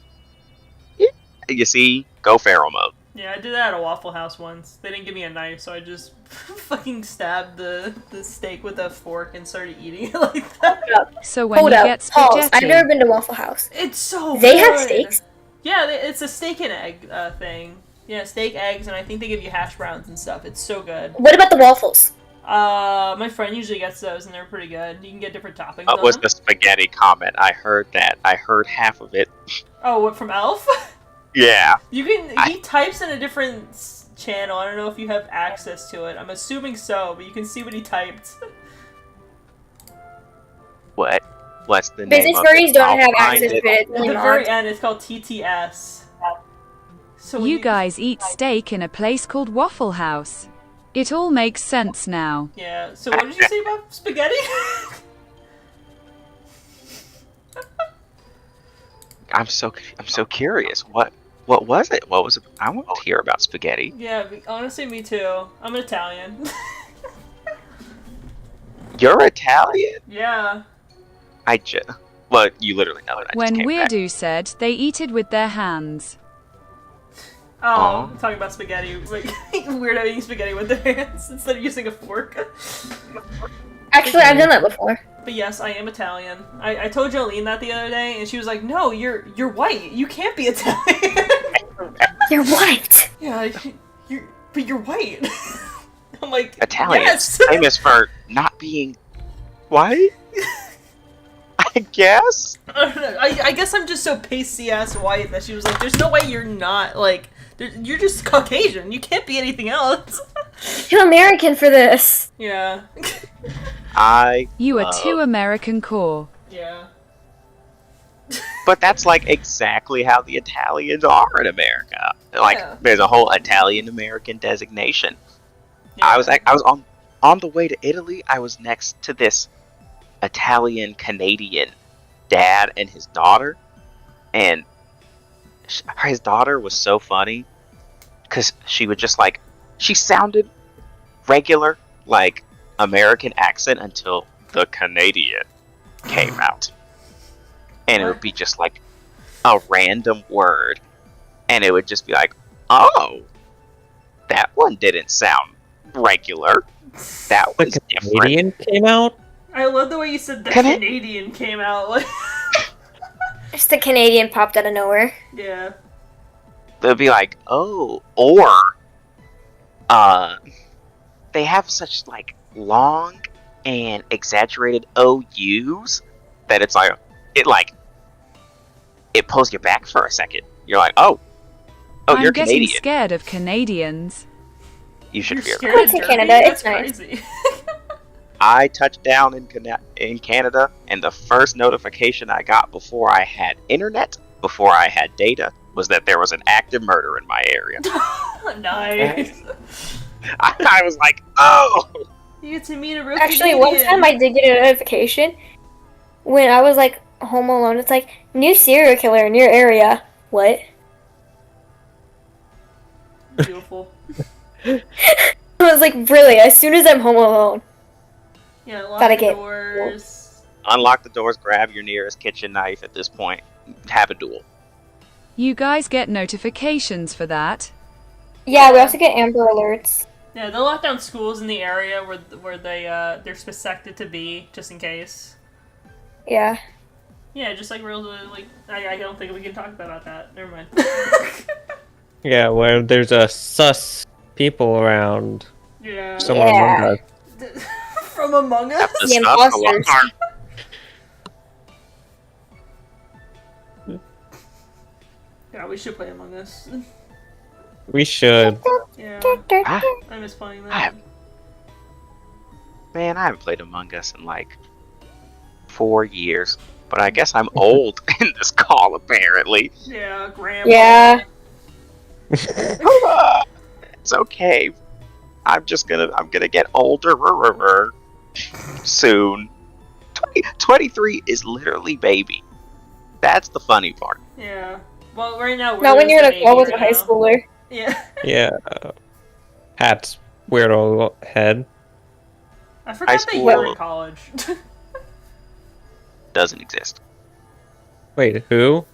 You see, go feral mode. Yeah, I did that at a Waffle House once. They didn't give me a knife, so I just fucking stabbed the steak with a fork and started eating it like that. So when Hold you up, get pause. I've spaghetti, never been to Waffle House. It's so They good. have steaks? Yeah, it's a steak and egg thing. Yeah, steak, eggs, and I think they give you hash browns and stuff. It's so good. What about the waffles? My friend usually gets those, and they're pretty good. You can get different toppings What on was them. the spaghetti comment? I heard that. I heard half of it. Oh, what, from Elf? Yeah. You can. He types in a different channel. I don't know if you have access to it. I'm assuming so, but you can see what he typed. What? What's the name Business of furries it? don't I'll have find access to it. it. It's At really the very not. end, it's called TTS. So when you guys eat steak in a place called Waffle House. It all makes sense now. Yeah. So what did you say about spaghetti? I'm so curious. What was it? What was it? I want to hear about spaghetti. Yeah. Honestly, me too. I'm an Italian. You're Italian? Yeah. Well, you literally know it. I When just came back. Weirdo said they eat it with their hands. Oh, Aw. I'm talking about spaghetti. Like, weirdo eating spaghetti with their hands instead of using a fork. Actually, I've done that before. But yes, I am Italian. I told Jolene that the other day, and she was like, "No, you're white. You can't be Italian." You're white. Yeah, but you're white. I'm like, Italians yes. famous for not being white. I guess. I don't know. I guess I'm just so pasty ass white that she was like, "There's no way you're not like. You're just Caucasian. You can't be anything else." Too American for this. Yeah. You are love- too American core. Yeah. But that's like exactly how the Italians are in America. Like, Yeah. there's a whole Italian American designation. Yeah. I was on the way to Italy. I was next to this Italian Canadian dad and his daughter, and his daughter was so funny because she would just like she sounded regular like American accent until the Canadian came out, and it would be just like a random word, and it would just be like, oh, that one didn't sound regular. That The was different. Canadian came out? I love the way you said the Cana- Canadian came out. Like, Just the Canadian popped out of nowhere. yeah. They'll be like, oh, or they have such like long and exaggerated OUs that it's like it pulls you back for a second. You're like, oh, I'm you're getting Canadian. scared of Canadians. You should You're fear. scared I of went to Derby? Canada, That's it's nice. crazy. I touched down in Canada, and the first notification I got before I had internet, before I had data, was that there was an active murder in my area. Nice. I was like, oh. You get to meet a real Actually, one Canadian. time I did get a notification when I was like home alone. It's like, new serial killer in your area. What? Beautiful. I was like, really? As soon as I'm home alone. Yeah, lock Gotta the get- doors. Unlock the doors, grab your nearest kitchen knife at this point, have a duel. You guys get notifications for that? Yeah, we also get Amber Alerts. Yeah, they'll lock down schools in the area where they're suspected to be, just in case. Yeah. Yeah, just like real like I don't think we can talk about that. Never mind. Yeah, where there's a sus people around. Yeah. Someone Yeah. among us. From Among Us. The imposters. Yeah, we should play Among Us. We should. Yeah, I miss playing that. Man, I haven't played Among Us in like 4 years. But I guess I'm old in this call, apparently. Yeah, Grandma. Yeah. It's okay. I'm gonna get older soon. 23 is literally baby. That's the funny part. Yeah. Well, right now we're Not when you're in a call with a right high now. schooler. Yeah. Yeah. Hat's weirdo head. I forgot that you school. were in college. Doesn't exist. Wait, who?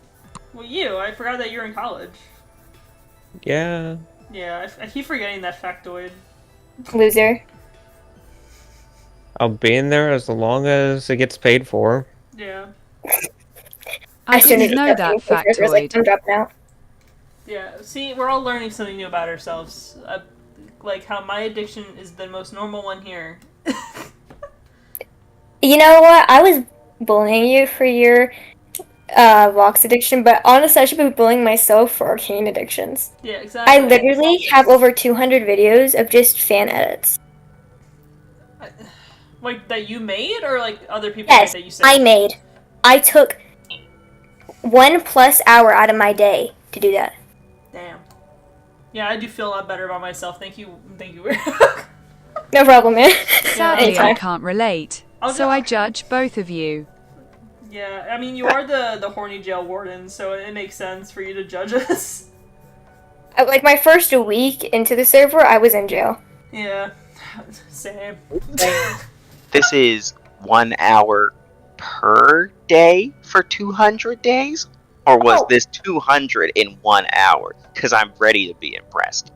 Well, you. I forgot that you're in college. Yeah. Yeah, I keep forgetting that factoid. Loser. I'll be in there as long as it gets paid for. Yeah. I soon as didn't know it's that up, I was like, factoid. I'm dropping out. Yeah. See, we're all learning something new about ourselves. Like how my addiction is the most normal one here. You know what? I was bullying you for your Vox addiction, but honestly, I should be bullying myself for arcane addictions. Yeah, exactly. I literally have over 200 videos of just fan edits. Like that you made, or like other people Yes, made that you said? I made. I took 1+ hour out of my day to do that. Damn. Yeah, I do feel a lot better about myself. Thank you. No problem, man. Sadly, I Anytime. can't relate. I'll So go- I judge both of you. Yeah, I mean, you are the horny jail warden, so it makes sense for you to judge us. Like my first week into the server, I was in jail. Yeah, same. This is 1 hour per day for 200 days? Or was Oh. this 200 in 1 hour? Because I'm ready to be impressed.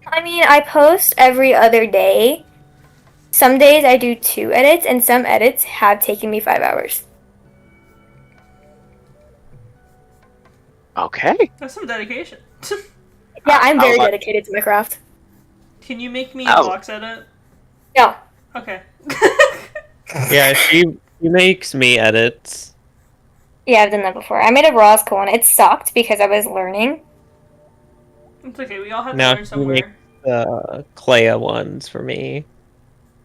I mean, I post every other day. Some days I do 2 edits, and some edits have taken me 5 hours. Okay. That's some dedication. Yeah, I'm very I'll let- dedicated to my craft. Can you make me a Oh. box edit? No. Okay. Yeah, she makes me edits. Yeah, I've done that before. I made a Roscoe one. It sucked because I was learning. It's okay, we all have Now to learn you make- somewhere. Clea ones for me.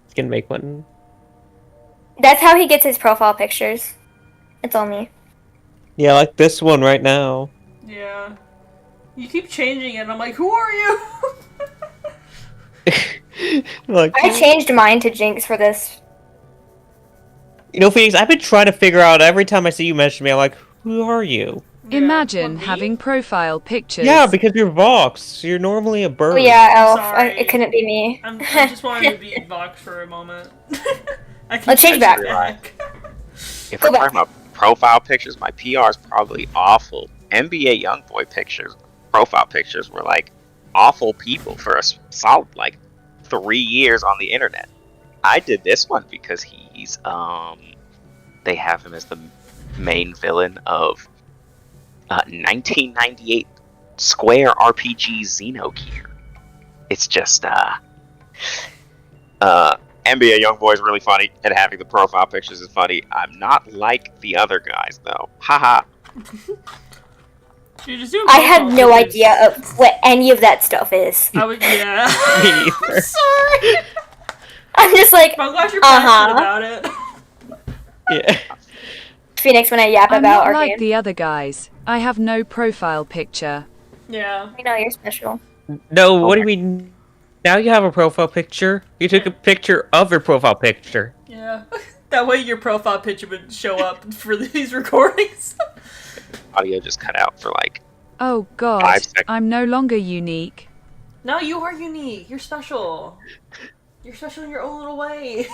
You can make one. That's how he gets his profile pictures. It's all me. Yeah, like this one right now. Yeah. You keep changing it, and I'm like, who are you? Like, I changed mine to Jinx for this. you know, Phoenix, I've been trying to figure out every time I see you mention me, I'm like, who are you? Yeah. Imagine What, me? having profile pictures. Yeah, because you're Vox. You're normally a bird. Oh yeah, Elf. sorry. It couldn't be me. I just wanted to be Vox for a moment. I can Let's change back. If Go we're back. talking about profile pictures, my PR is probably awful. NBA YoungBoy pictures, profile pictures were like awful people for a solid like 3 years on the internet. I did this one because he's they have him as the main villain of 1998 Square RPG Xenogear. It's just NBA YoungBoy is really funny, and having the profile pictures is funny. I'm not like the other guys though. Haha. You just do I had profile no pictures. idea of what any of that stuff is. I would, yeah. Me I'm either. sorry. I'm just like, But I'm glad you're passionate Uh-huh. about it. Yeah. Phoenix when I yap I'm about not Arcane. like the other guys. I have no profile picture. Yeah. I know, you're special. No, what do you mean? Now you have a profile picture? You took a picture of your profile picture. Yeah. That way your profile picture would show up for these recordings. Audio just cut out for like Oh god, 5 seconds. I'm no longer unique. No, you are unique. You're special. You're special in your own little way.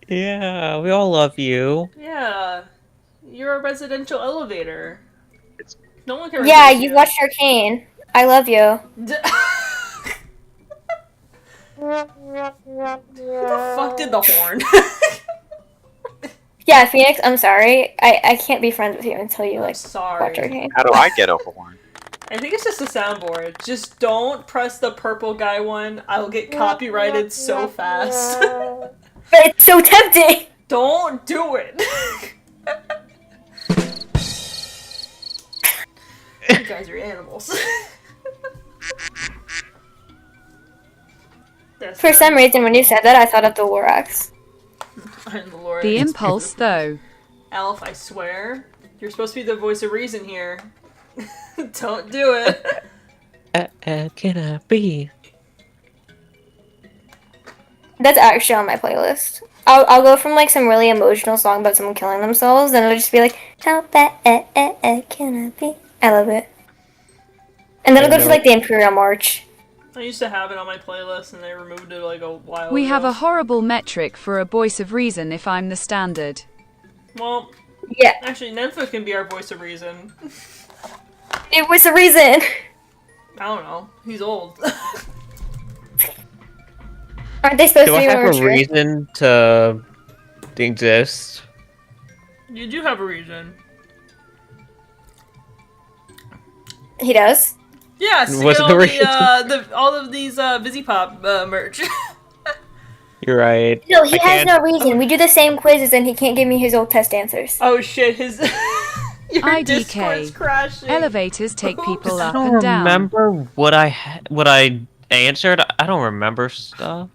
Yeah, we all love you. Yeah. You're a residential elevator. No one can Yeah, replace you watched Arcane. I love you. and the horn. Yeah, Phoenix, I'm sorry. I can't be friends with you until you, like, Sorry. watch our game. How do I get a horn? I think it's just a soundboard. Just don't press the purple guy one. I'll get copyrighted so fast. But it's so tempting! Don't do it. You guys are animals. That's For some reason, when you said that, I thought of the Lorax. I'm the Lord. The impulse, though. Elf, I swear, you're supposed to be the voice of reason here. Don't do it. Can I be? That's actually on my playlist. I'll go from, like, some really emotional song about someone killing themselves, and it'll just be like, how bad can I be? I love it. And then I'll go to, like, the Imperial March. I used to have it on my playlist, and they removed it like a while We ago. have a horrible metric for a voice of reason if I'm the standard. Well, Yeah, actually, Nenfot can be our voice of reason. it was a reason. I don't know. He's old. Aren't they supposed Do to I be have more a mature? reason to exist? You do have a reason. He does? Yeah, see What's all the the, reason? all of these Busy Pop merch. You're right. No, he I has can't- no reason. We do the same quizzes and he can't give me his old test answers. Oh shit, his your IDK. Discord's crashing. Elevators take people I up don't and down. remember what I answered. I don't remember stuff.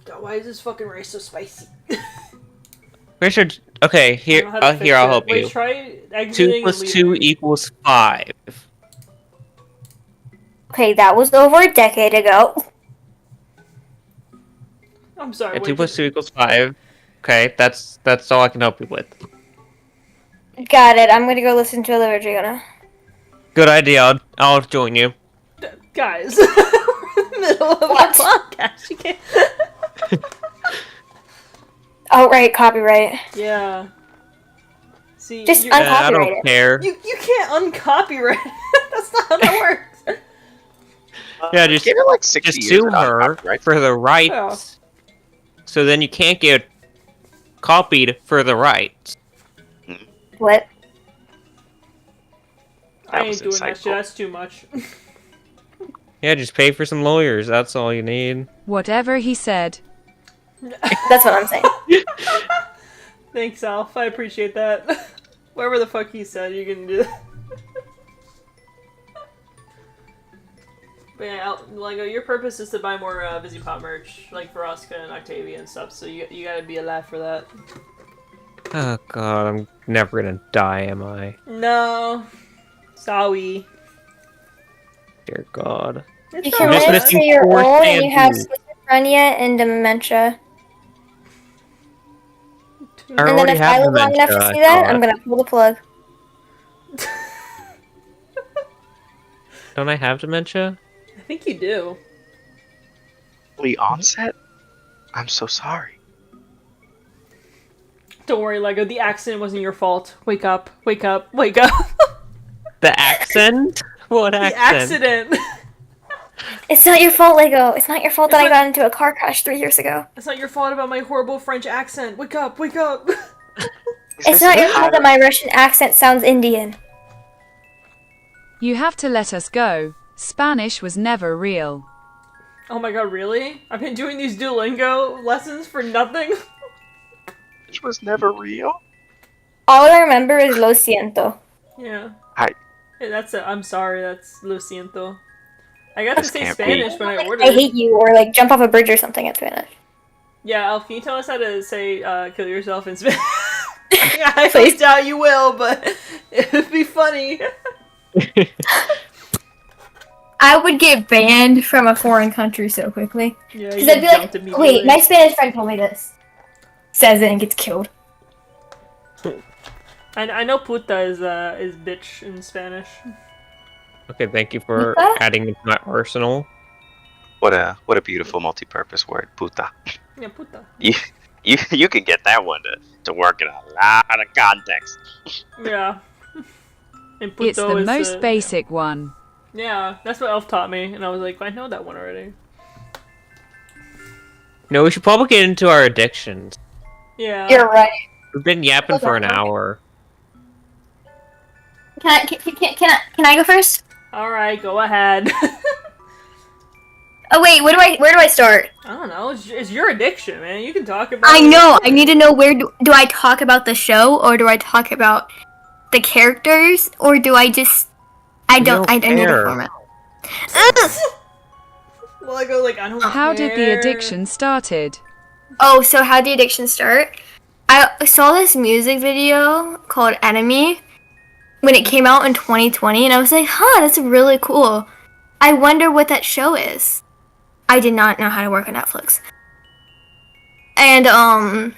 God, why is this fucking rice so spicy? Richard, okay, I here, don't know how to fix I'll it. help Wait, you. try 2 exiting plus and 2 leaving. equals 5. Okay, that was over a decade ago. I'm sorry. And wait, 2 plus 2 equals 5. Okay, that's all I can help you with. Got it. I'm gonna go listen to Olivia Dragona. Good idea. I'll join you. guys, we're in the middle of What? a podcast. You can't. Oh, right, copyright. Yeah. See, Just you, I Uncopyright don't it. care. you can't uncopyright. That's not how that works. Yeah, just give it like 60 Just years sue without her copyright. for the rights. Yeah. So then you can't get copied for the rights. What? I That ain't was doing that insightful. shit. That's too much. Yeah, just pay for some lawyers. That's all you need. Whatever he said. That's what I'm saying. Thanks, Alf. I appreciate that. Whatever the fuck he said, you can do. But yeah, Lego, your purpose is to buy more Busy Pop merch, like for Asuka and Octavia and stuff. So you gotta be alive for that. Oh god, I'm never gonna die, am I? No, sorry. Dear god. It's You can Just live missing to your 4 old and you have shampoos. schizophrenia and dementia. I And then already if I have live long enough to dementia, see I that, thought. I'm gonna pull the plug. Don't I have dementia? I think you do. Early onset? I'm so sorry. Don't worry, Lego. The accident wasn't your fault. Wake up! Wake up! Wake up! The accent? What The accent? accident. It's not your fault, Lego. It's not your fault that It's I not- got into a car crash 3 years ago. It's not your fault about my horrible French accent. Wake up! Wake up! It's not your fault that my Russian accent sounds Indian. You have to let us go. Spanish was never real. Oh my god, really? I've been doing these Duolingo lessons for nothing? Which was never real? All I remember is lo siento. Yeah. I- Hey, that's it. I'm sorry, that's lo siento. I got to This say can't be. Spanish when I ordered. I hate you, or like jump off a bridge or something in Spanish. Yeah, Alf, can you tell us how to say kill yourself in Spanish? Yeah, I highly doubt you will, but it would be funny. I would get banned from a foreign country so quickly. Yeah, Because you I'd be jumped like, immediately. wait, my Spanish friend told me this. Says it and gets killed. I know puta is bitch in Spanish. Okay, thank you for Puta? adding it to my arsenal. What a beautiful multi-purpose word, puta. Yeah, puta. You can get that one to work in a lot of context. Yeah. And puto It's the is most basic one. Yeah, that's what Elf taught me, and I was like, I know that one already. No, we should probably get into our addictions. Yeah. You're right. We've been yapping for an hour. Can I go first? All right, go ahead. Oh wait, where do I start? I don't know. It's your addiction, man. You can talk about. I it. know. I need to know where do I talk about the show or do I talk about the characters or do I just I need a care. format. Well, I go like I don't. How did the care. addiction started? Oh, so how did the addiction start? I saw this music video called Enemy when it came out in 2020 and I was like, huh, that's really cool. I wonder what that show is. I did not know how to work on Netflix. And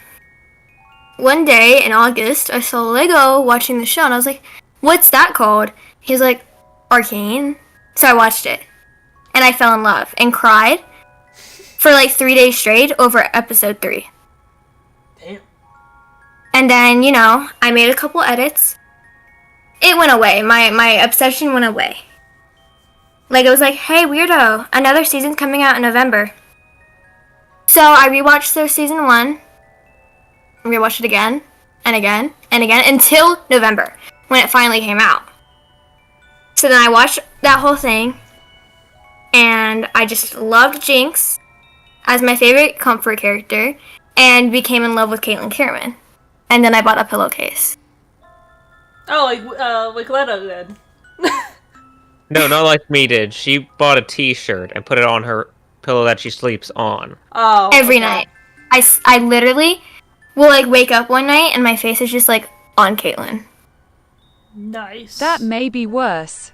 one day in August, I saw Lego watching the show and I was like, what's that called? He was like, Arcane. So I watched it. And I fell in love and cried for like 3 days straight over episode 3. Damn. And then, you know, I made a couple edits. It went away. My obsession went away. Like, it was like, hey, Weirdo, another season's coming out in November. So I rewatched their season 1. Rewatched it again, and again, and again, until November, when it finally came out. So then I watched that whole thing, and I just loved Jinx as my favorite comfort character, and became in love with Caitlyn Kierman. And then I bought a pillowcase. Oh, like Leto did. No, not like me did. She bought a t-shirt and put it on her pillow that she sleeps on. Oh. Every okay. night. I literally will, like, wake up one night, and my face is just, like, on Caitlyn. Nice. That may be worse.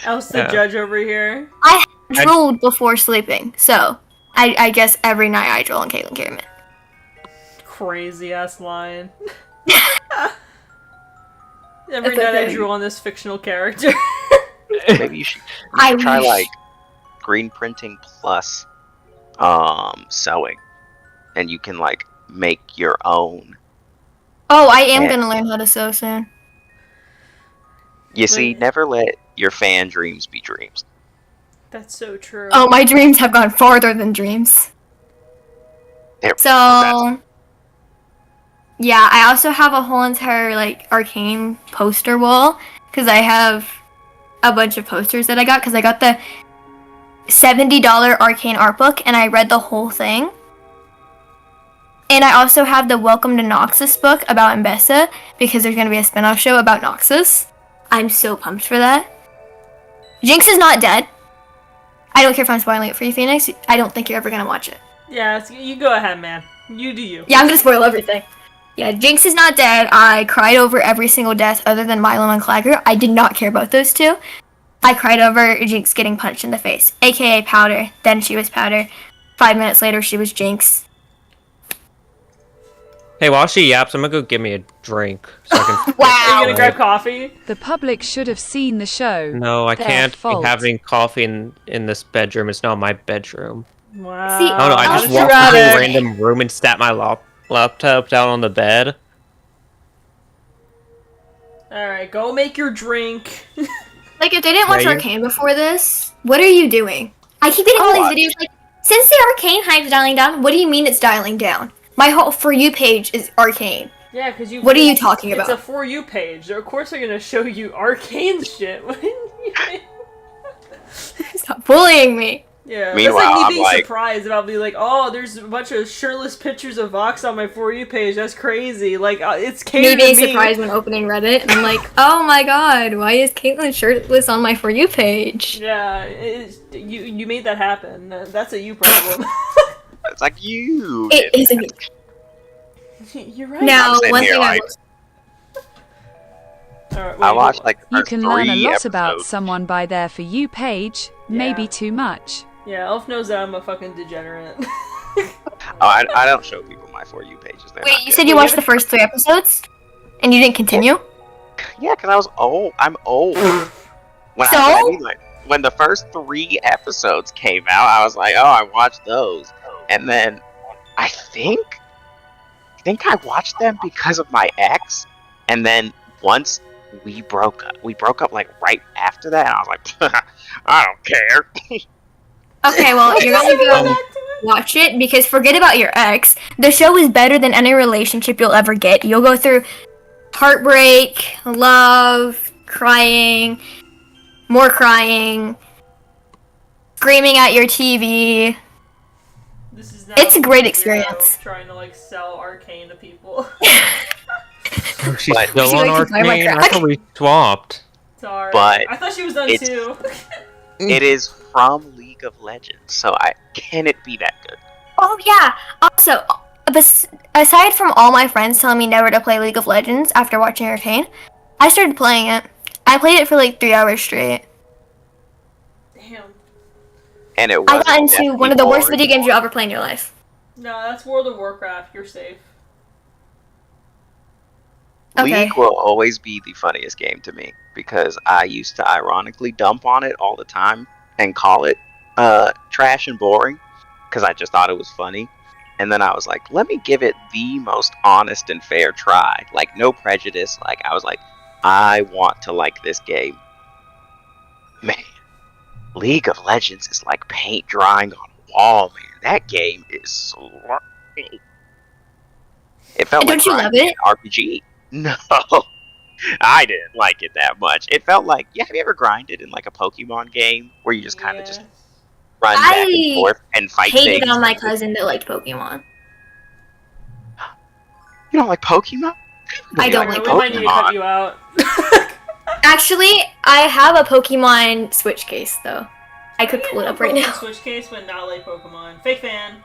Else the Yeah. judge over here. I drooled before sleeping, so I guess every night I drool on Caitlyn Kierman. Crazy ass line. Every It's night I okay. drew on this fictional character. Maybe you should I try wish. like green printing plus sewing, and you can like make your own. Oh, I am Yeah. gonna learn how to sew soon. You see, Wait. never let your fan dreams be dreams. That's so true. Oh, my dreams have gone farther than dreams. There- So, yeah, I also have a whole entire, like, Arcane poster wall, because I have a bunch of posters that I got, because I got the $70 Arcane art book, and I read the whole thing. And I also have the Welcome to Noxus book about Mbessa, because there's going to be a spin-off show about Noxus. I'm so pumped for that. Jinx is not dead. I don't care if I'm spoiling it for you, Phoenix. I don't think you're ever going to watch it. Yeah, you go ahead, man. You do you. Yeah, I'm gonna spoil everything. Yeah, Jinx is not dead. I cried over every single death other than Milo and Clagger. I did not care about those two. I cried over Jinx getting punched in the face, aka Powder. Then she was Powder. 5 minutes later, she was Jinx. Hey, while she yaps, I'm gonna go get me a drink so I can. Are you Wow. gonna grab coffee? The public should have seen the show. No, I Their can't fault. be having coffee in this bedroom. It's not my bedroom. Wow. See, Oh no, I just I'll walked try into a it. random room and sat my laptop down on the bed. Alright, go make your drink. Like, if they didn't watch Yeah, you- Arcane before this, what are you doing? I keep getting all these videos like, since the Arcane hype's dialing down, what do you mean it's dialing down? My whole For You page is Arcane. Yeah, because you. What are you talking It's about? a For You page. Of course they're gonna show you arcane shit. Stop bullying me. Yeah, Meanwhile, that's like me I'm being like- surprised about being like, oh, there's a bunch of shirtless pictures of Vox on my For You page. That's crazy. Like, it's Me catered being to me. surprised when opening Reddit, and I'm like, oh my god, why is Caitlyn shirtless on my For You page? Yeah, you made that happen. That's a you problem. It's like you. It did isn't. that. You're right. Now, sitting one here thing I like- will Alright, I wait, watched like the You first can learn a 3 lot about episodes. someone by their For You page. Maybe Yeah. too much. Yeah, Elf knows that I'm a fucking degenerate. Oh, I don't show people my For You pages. They're Wait, not you good. said you watched the first 3 episodes? And you didn't continue? Yeah, because I was old. I'm old. So? When the first 3 episodes came out, I was like, oh, I watched those. And then I think I watched them because of my ex. And then once we broke up like right after that, and I was like, I don't care. Okay, well, you're gonna go watch it because forget about your ex. The show is better than any relationship you'll ever get. You'll go through heartbreak, love, crying, more crying, screaming at your TV. This is It's a great Weirdo experience. Trying to like sell Arcane to people. She's But- still She on likes to buy my Arcane. I crack. thought we swapped. Sorry. But I thought she was done it's- too. It is from League of Legends, so can it be that good? Oh yeah. Also, aside from all my friends telling me never to play League of Legends after watching Arcane, I started playing it. I played it for like 3 hours straight. Damn. And it I was got into one of the worst video games you'll ever play in your life. No, that's World of Warcraft. You're safe. Okay. League will always be the funniest game to me because I used to ironically dump on it all the time and call it trash and boring because I just thought it was funny. And then I was like, let me give it the most honest and fair try. Like, no prejudice. Like, I was like, I want to like this game. Man, League of Legends is like paint drying on a wall, man. That game is slimy. It felt Don't like you love grinding it? an RPG. No, I didn't like it that much. It felt like, yeah, have you ever grinded in like a Pokemon game where you just kind of just run back and I forth and fight Hated things? on my cousin that liked Pokemon. You don't like Pokemon? I You don't We like might need to cut you out. Actually, I have a Pokemon Switch case though. I could pull it up right now. Switch case, but not like Pokemon. Fake fan.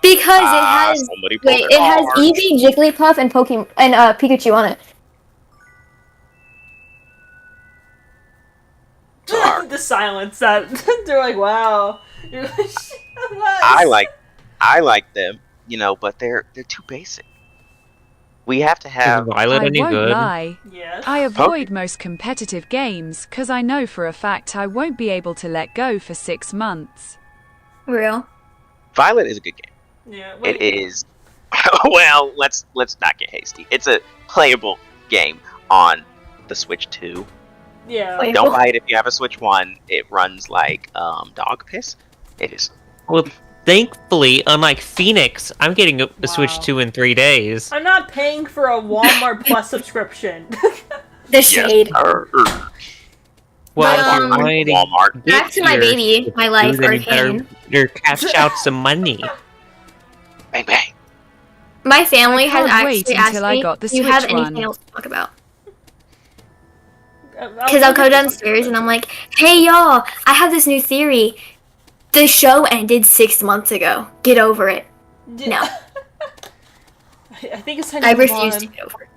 Because it has Somebody pulled wait, it has apart. Eevee, Jigglypuff, and Pikachu on it. The silence that they're like, wow. You're like, shit, what? I like them, you know, but they're too basic. We have to Is have Violet I any won't good? lie. Yes. I avoid most competitive games because I know for a fact I won't be able to let go for 6 months. Real. Violet is a good game. Yeah. It is. Well, let's not get hasty. It's a playable game on the Switch 2. Yeah. Wait. Don't buy it if you have a Switch 1. It runs like dog piss. It is. Well, thankfully, unlike Phoenix, I'm getting a Switch Wow. 2 in 3 days. I'm not paying for a Walmart Plus subscription. The shade. Well, Um, if you're going to Walmart. get Back to my your baby, Switch my 2, life, then you better- Arcane. better cash out some money. Bang bang. My family has can't wait actually asked until I me, got the do you have Switch anything one." else to talk about? Because I'll go downstairs and I'm like, hey y'all, I have this new theory. The show ended 6 months ago. Get over it. No. I think it's time to I move refuse on. to get over it.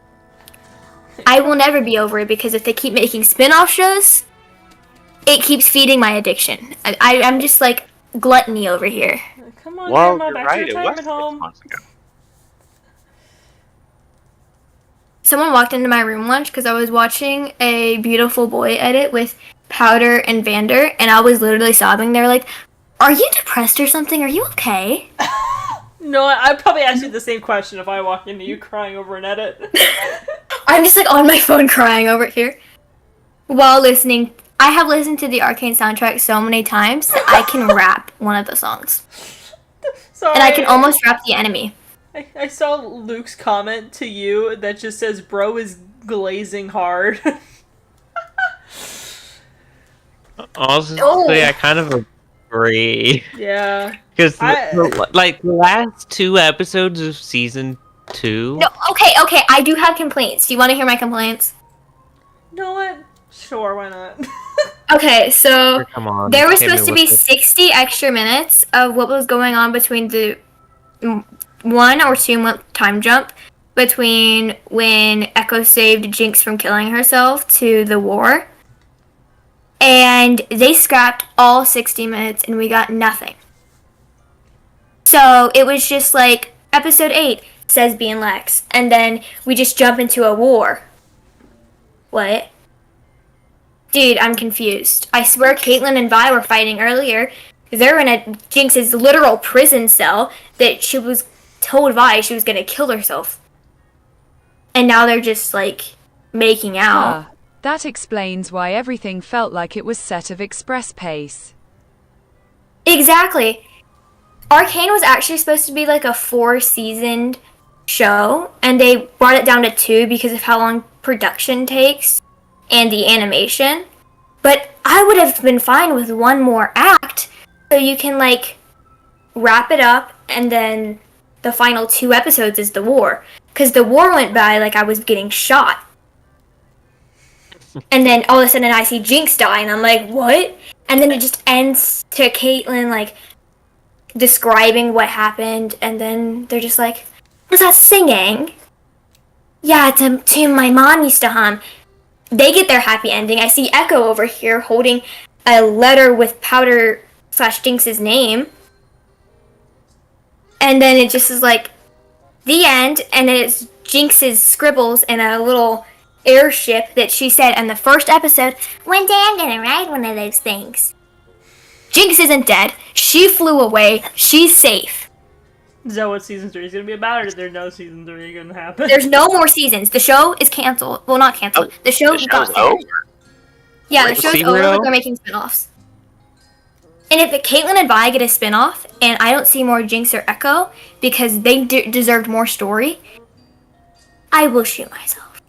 I will never be over it because if they keep making spin-off shows, it keeps feeding my addiction. I'm just like gluttony over here. Come on, Well, Grandma, you're back right. to It was retirement 6 home. months ago. Someone walked into my room once because I was watching a Beautiful Boy edit with Powder and Vander, and I was literally sobbing. They were like, are you depressed or something? Are you okay? No, I'd probably ask you the same question if I walk into you crying over an edit. I'm just like on my phone crying over here while listening. I have listened to the Arcane soundtrack so many times that I can rap one of the songs. Sorry. And I can almost rap the enemy. I saw Luke's comment to you that just says, bro is glazing hard. Honestly, Oh. I kind of agree. Yeah. Because, I- like, the last 2 episodes of season 2... No, okay, I do have complaints. Do you want to hear my complaints? You know what? Sure, why not? Okay, so Come on, there was hit me supposed to be with it. 60 extra minutes of what was going on between the 1 or 2 month time jump between when Echo saved Jinx from killing herself to the war. And they scrapped all 60 minutes and we got nothing. So it was just like episode 8 says being Lex, and then we just jump into a war. What? Dude, I'm confused. I swear Caitlyn and Vi were fighting earlier. They're in a Jinx's literal prison cell that she was told Vi she was gonna kill herself. And now they're just like making out. Ah, that explains why everything felt like it was set of express pace. Exactly. Arcane was actually supposed to be like a 4-seasoned show, and they brought it down to 2 because of how long production takes and the animation. But I would have been fine with one more act, so you can like wrap it up, and then the final 2 episodes is the war. Because the war went by like I was getting shot. And then all of a sudden I see Jinx die, and I'm like, what? And then it just ends to Caitlyn like describing what happened, and then they're just like, was that singing? Yeah, it's a tune my mom used to hum. They get their happy ending. I see Echo over here holding a letter with Powder/Jinx's name. And then it just is like, the end, and then it's Jinx's scribbles in a little airship that she said in the first episode, one day I'm gonna ride one of those things. Jinx isn't dead. She flew away. She's safe. Is that what season 3 is going to be about, or is there no season 3 going to happen? There's no more seasons. The show is canceled. Well, not canceled. The show got show's finished. over. Yeah, the Wait, show's see, over, Weirdo? but they're making spin-offs. And if Caitlyn and Vi get a spin-off, and I don't see more Jinx or Echo, because they deserved more story, I will shoot myself.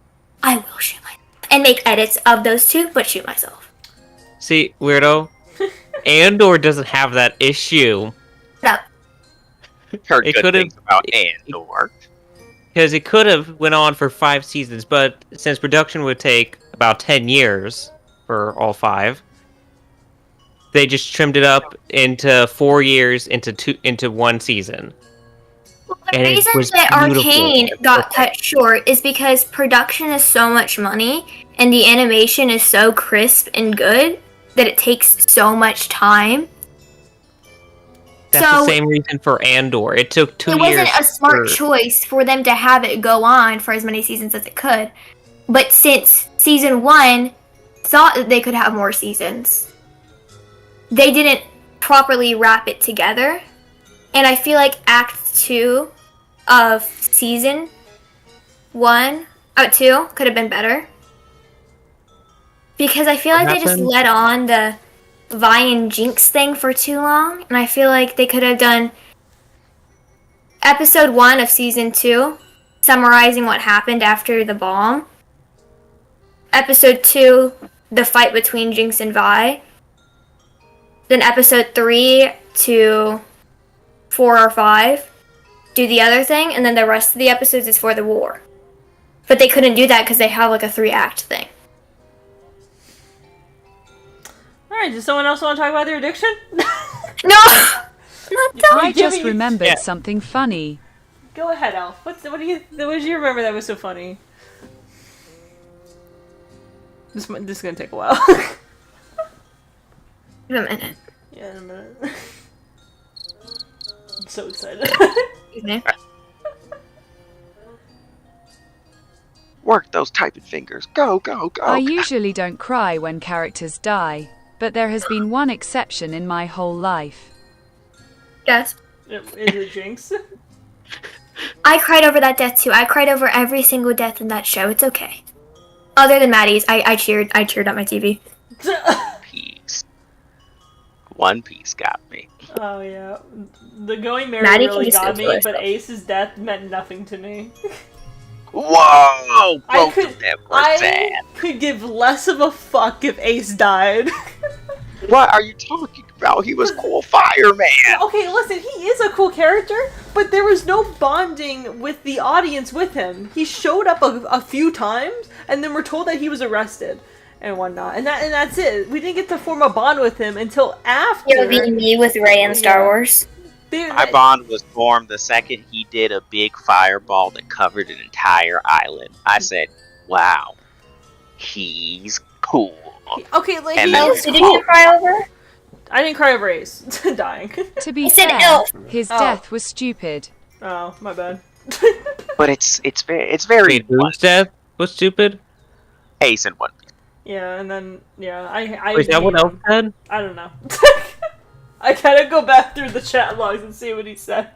I will shoot myself. And make edits of those 2, but shoot myself. See, Weirdo, Andor doesn't have that issue. Shut up. Heard It good could've- things about Andor. Because it could have went on for 5 seasons, but since production would take about 10 years for all 5, they just trimmed it up into 4 years into 1 season. Well, the And it reason was that beautiful. Arcane got cut short is because production is so much money, and the animation is so crisp and good, that it takes so much time. That's So- the same reason for Andor. It took 2 It years. wasn't a smart for- choice for them to have it go on for as many seasons as it could. But since season 1 thought that they could have more seasons, they didn't properly wrap it together. And I feel like Act 2 of season 2 could have been better. Because I feel like they just happened? let on the Vi and Jinx thing for too long. And I feel like they could have done episode 1 of season 2, summarizing what happened after the bomb. Episode 2, the fight between Jinx and Vi. Then episode 3 to 4 or 5, do the other thing, and then the rest of the episodes is for the war. But they couldn't do that because they have like a 3-act thing. Alright, does someone else want to talk about their addiction? No! Not that! I just giving- remembered Yeah. something funny. Go ahead, Elf. What did you remember that was so funny? This is gonna take a while. Give a minute. Yeah, in a minute. I'm so excited. Excuse me. Work those typing fingers. Go, go, go. I usually don't cry when characters die, but there has been one exception in my whole life. Yes. Is it Jinx? I cried over that death too. I cried over every single death in that show. It's okay. Other than Maddie's, I cheered at my TV. Piece. One Piece got me. Oh yeah, the going Mary Maddie can really just got go me, for but herself. Ace's death meant nothing to me. Whoa! I Both could, of them were I sad. could give less of a fuck if Ace died. What are you talking about? He was cool fireman. Okay, listen, he is a cool character, but there was no bonding with the audience with him. He showed up a few times, and then we're told that he was arrested and whatnot, and that's it. We didn't get to form a bond with him until after. You'll be me with Rey in Star Yeah. Wars. My bond was formed the second he did a big fireball that covered an entire island. I said, wow, he's cool. Okay, like And he then- Oh, is so did you cry over? I didn't cry over Ace dying. To be I said fair, elf. his Oh. death was stupid. Oh, my bad. But it's very Wait, whose death was stupid? Ace in One Piece. Yeah, and then I Wait, is that what hate Elf him. said? I don't know. I gotta go back through the chat logs and see what he said.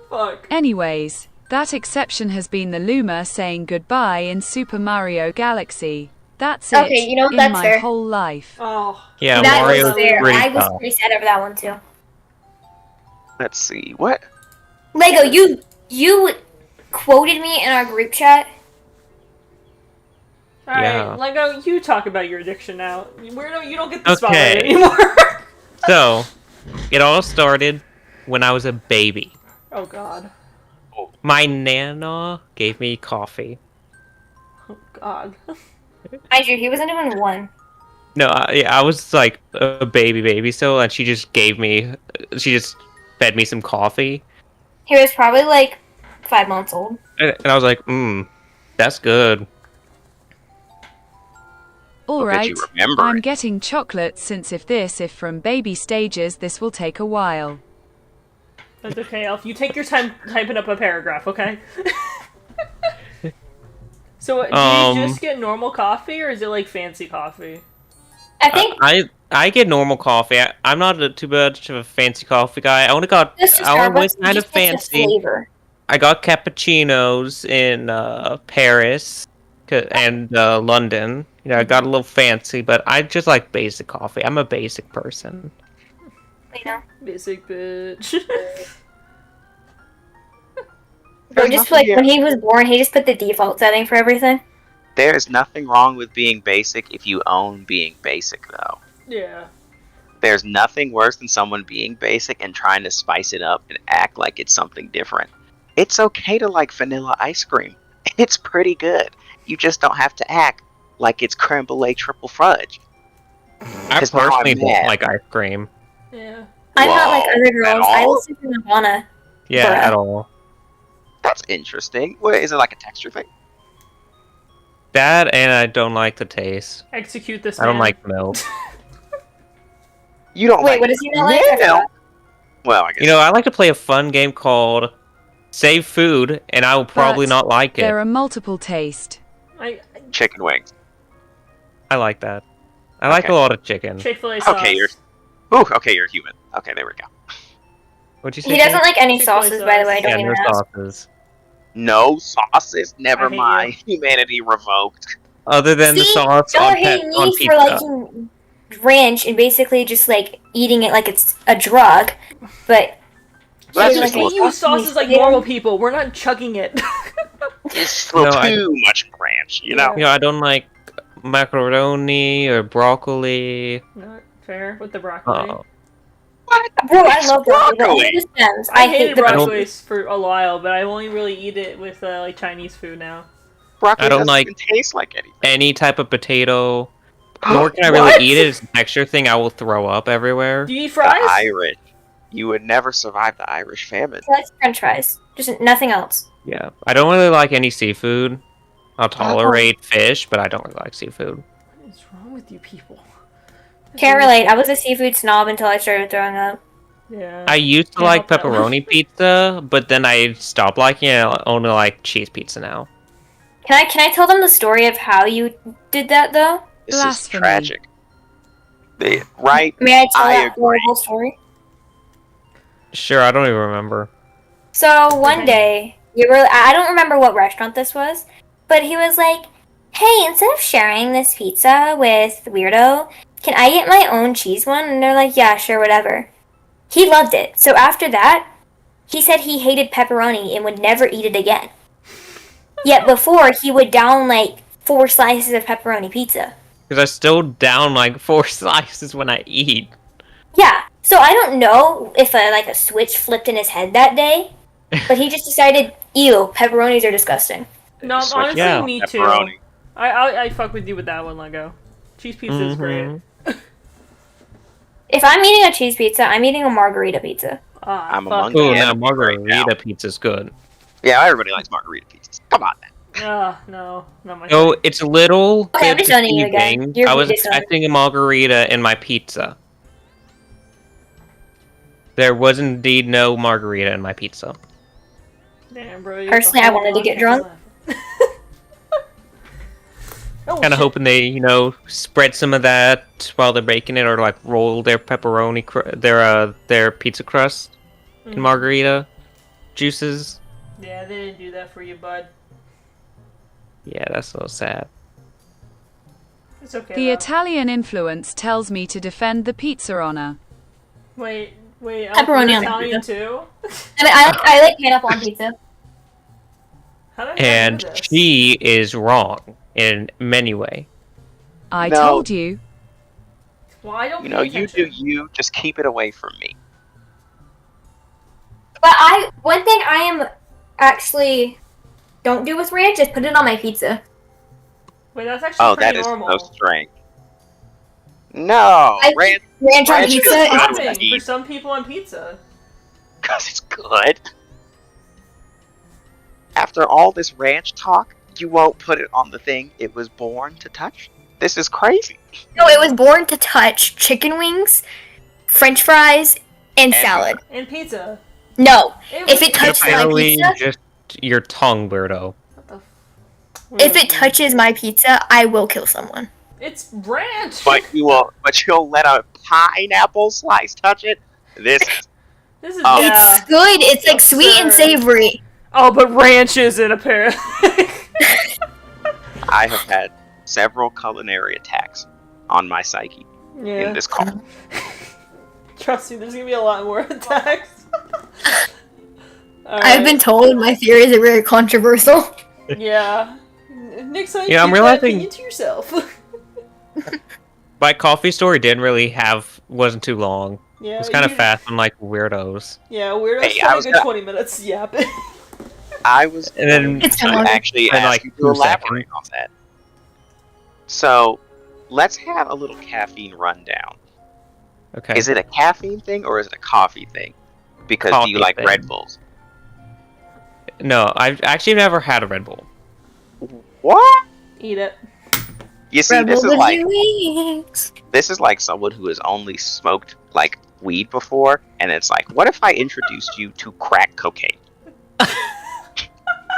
Fuck. Anyways, that exception has been the Luma saying goodbye in Super Mario Galaxy. That's it. Okay, you know what, in that's my fair. whole life. Oh. Yeah, That Mario's was fair. pretty I was tough. pretty sad over that one too. Let's see. What? Lego, you quoted me in our group chat. Alright, Yeah. Lego, you talk about your addiction now. Weirdo, you don't get the spotlight Okay. anymore. So, it all started when I was a baby. Oh god. My nana gave me coffee. Oh god. Mind you, he wasn't even one. No, I was like a baby still, and she just fed me some coffee. He was probably like 5 months old. And I was like, that's good. I bet you Alright, remember I'm it. getting chocolate since if from baby stages, this will take a while. That's okay, Elf. You take your time typing up a paragraph, okay? So, do you just get normal coffee, or is it like fancy coffee? I think I get normal coffee. I'm not too much of a fancy coffee guy. I only this is I only went Starbucks. kind You of just get the fancy. flavor. I got cappuccinos in Paris and London. You know, I got a little fancy, but I just like basic coffee. I'm a basic person. You know, Basic bitch. bro, There's just nothing like here. when he was born, he just put the default setting for everything. There's nothing wrong with being basic if you own being basic, though. Yeah. There's nothing worse than someone being basic and trying to spice it up and act like it's something different. It's okay to like vanilla ice cream. It's pretty good. You just don't have to act like it's creme brulee triple fudge. I 'Cause now I'm personally don't mad. like ice cream. Yeah. I'm not like Whoa, other at girls. I all? listen to Nirvana. Yeah, Bruh. at all. That's interesting. What, is it like a texture thing? That and I don't like the taste. Execute this I don't man. like milk. You don't Wait, like what does he not like? I milk? forgot. Well, I guess. You know, I like to play a fun game called Save Food, and I will probably But not like it. There are multiple tastes. Chicken wings. I like that. I like Okay. a lot of chicken. Chick-fil-A sauce. Okay, you're human. Okay, there we go. What'd you say? He doesn't Kate? like any Chick-fil-A sauces, by the way. sauce. Don't Yeah, even no ask. sauces. No sauces. Never I hate mind. Humanity revoked. Other than the See, sauce y'all on, hate on me pizza. for liking ranch and basically just like eating it like it's a drug, but That's he just We like use sauces like normal people. We're not chugging it. It's a little No, I- too much ranch, you know? You know, I don't like macaroni or broccoli. Not fair with the broccoli. What? Bro, I love broccoli. But Broccoli. it just depends. I I hate hated the broccoli for a while, but I only really eat it with like Chinese food now. Broccoli I don't doesn't like- even taste like anything. Any type of potato. Nor can I really What? eat it. It's a texture thing. I will throw up everywhere. Do you eat The fries? Irish. You would never survive the Irish famine. He likes French fries. Just nothing else. Yeah. I don't really like any seafood. I'll tolerate fish, but I don't really like seafood. What is wrong with you people? Can't relate. I was a seafood snob until I started throwing up. Yeah. I used to Can't like help that one. pepperoni pizza, but then I stopped liking it. I only like cheese pizza now. Can I tell them the story of how you did that though? This is Blasphemy. tragic. Right? May I tell I that agree. horrible story? Sure, I don't even remember. So one Okay. day, I don't remember what restaurant this was, but he was like, "Hey, instead of sharing this pizza with Weirdo, can I get my own cheese one?" And they're like, "Yeah, sure, whatever." He loved it. So after that, he said he hated pepperoni and would never eat it again. Yet before, he would down like 4 slices of pepperoni pizza. Because I still down like 4 slices when I eat. Yeah. So I don't know if a switch flipped in his head that day, but he just decided, "Ew, pepperonis are disgusting." No, Switch honestly, Yeah. me too. Pepperoni. I fuck with you with that one, Lego. Cheese pizza is great. Mhm. If I'm eating a cheese pizza, I'm eating a margarita pizza. Ah, I'm fuck among Ooh, Yeah, now that'd be great now. margarita pizza's good. Yeah, everybody likes margarita pizzas. Come on, man. No, not my So thing. it's a little Okay, I'm bit disowning you again. deceiving. You're I was disowning. expecting a margarita in my pizza. There was indeed no margarita in my pizza. Damn, bro. you Personally, have I the whole wanted to get podcast drunk. left. Oh, Kind of shit. hoping they, you know, spread some of that while they're baking it, or like roll their pepperoni, their pizza crust in Mhm. margarita juices. Yeah, they didn't do that for you, bud. Yeah, that's so sad. It's okay. The though. Italian influence tells me to defend the pizza honor. Wait. Pepperoni on Italian pizza. too? I mean, I like pineapple on pizza. How did I not And know this? she is wrong in many ways. I No. told you. Well, I don't You pay know, you do attention. you. Just keep it away from me. But one thing I am actually don't do with ranch is put it on my pizza. Wait, that's actually Oh, pretty that is normal. so strange. No, I- ranch Ranch on Ranch is pizza. good. Topping for some people on pizza. because it's good. After all this ranch talk, you won't put it on the thing it was born to touch? This is crazy. No, it was born to touch chicken wings, French fries, and salad. And pizza. No, if was- it touches my Apparently, pizza, just your tongue, weirdo. What the if it touches my pizza, I will kill someone. It's ranch! But you'll let a pineapple slice touch it? This This is, Oh. yeah. It's good. It's like sweet and Absurd. savory. Oh, but ranch isn't apparently. I have had several culinary attacks on my psyche Yeah. in this call. Trust me, there's gonna be a lot more attacks. I've been told my theories are very controversial. Yeah. Next time, Yeah, I'm keep that realizing- opinion to yourself. My coffee story wasn't too long. Yeah, It was kind of you- fast, unlike Weirdo's. Yeah, Weirdo's Hey, I spent a was good gonna- 20 minutes yapping. I was And then It's going fine. to actually And, ask like, you to 2 elaborate on that. So, let's have a little caffeine rundown. Okay. Is it a caffeine thing or is it a coffee thing? Because do Coffee you like thing. Red Bulls? No, I've actually never had a Red Bull. What? Eat it. You see, Rebel this is with like your wings. someone who has only smoked like weed before, and it's like, what if I introduced you to crack cocaine?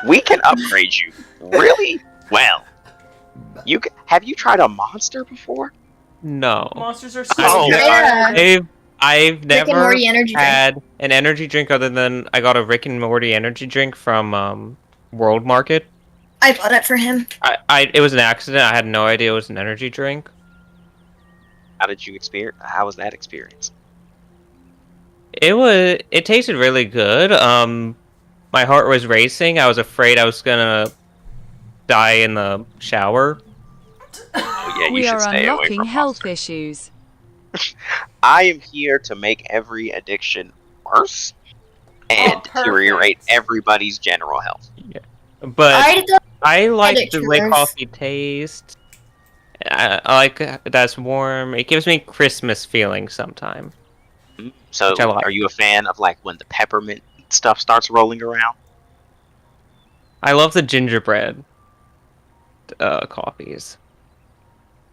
We can upgrade you really well. Have you tried a Monster before? No. Monsters are so Oh, good. yeah. I've Rick and never Morty energy drink. had an energy drink other than I got a Rick and Morty energy drink from World Market. I bought it for him. It was an accident. I had no idea it was an energy drink. How did you experience? How was that experience? It tasted really good. My heart was racing. I was afraid I was gonna die in the shower. Oh yeah, you We should are stay away unlocking from health Monster. issues. I am here to make every addiction worse and Oh, deteriorate perfect. everybody's general health. But I don't I like it the way triggers. coffee tastes. I like that's warm. It gives me Christmas feeling sometimes. So, Which I like. are you a fan of like when the peppermint stuff starts rolling around? I love the gingerbread coffees.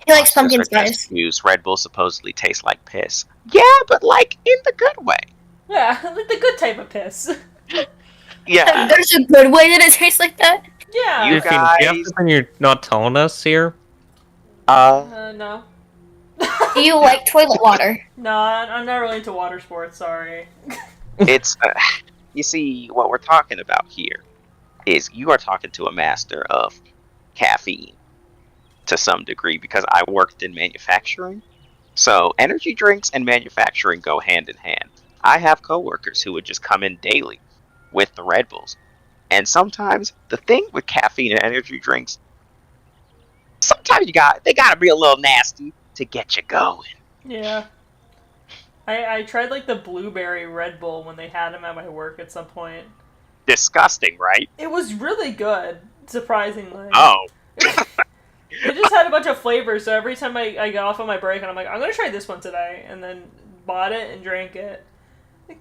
He likes Monsters pumpkin are just spice. juice. Red Bull supposedly tastes like piss. Yeah, but like in the good way. Yeah, like the good type of piss. Yeah. There's a good way that it tastes like that. Yeah. You Christine, do you have guys- something you're not telling us here? No. Do you like toilet water? No, I'm not really into water sports, sorry. It's you see what we're talking about here is you are talking to a master of caffeine to some degree because I worked in manufacturing. So energy drinks and manufacturing go hand in hand. I have coworkers who would just come in daily with the Red Bulls. And sometimes the thing with caffeine and energy drinks, sometimes they gotta be a little nasty to get you going. Yeah. I tried like the blueberry Red Bull when they had them at my work at some point. Disgusting, right? It was really good, surprisingly. Oh. It just had a bunch of flavors, so every time I got off on my break and I'm like, I'm gonna try this one today, and then bought it and drank it. It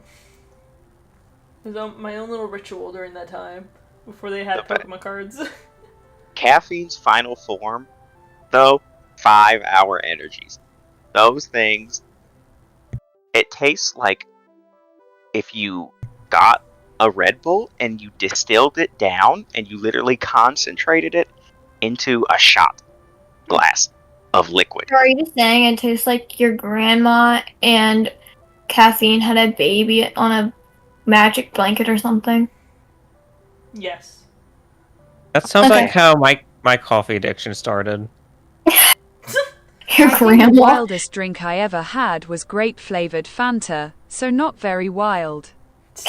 was my own little ritual during that time, before they had Okay. Pokemon cards. Caffeine's final form, though, 5-hour energies. Those things, it tastes like if you got a Red Bull and you distilled it down and you literally concentrated it into a shot glass of liquid. Are you just saying it tastes like your grandma and caffeine had a baby on a magic blanket or something? Yes. That sounds Okay. like how my coffee addiction started. Your I think the grandma? wildest drink I ever had was grape-flavored Fanta, so not very wild.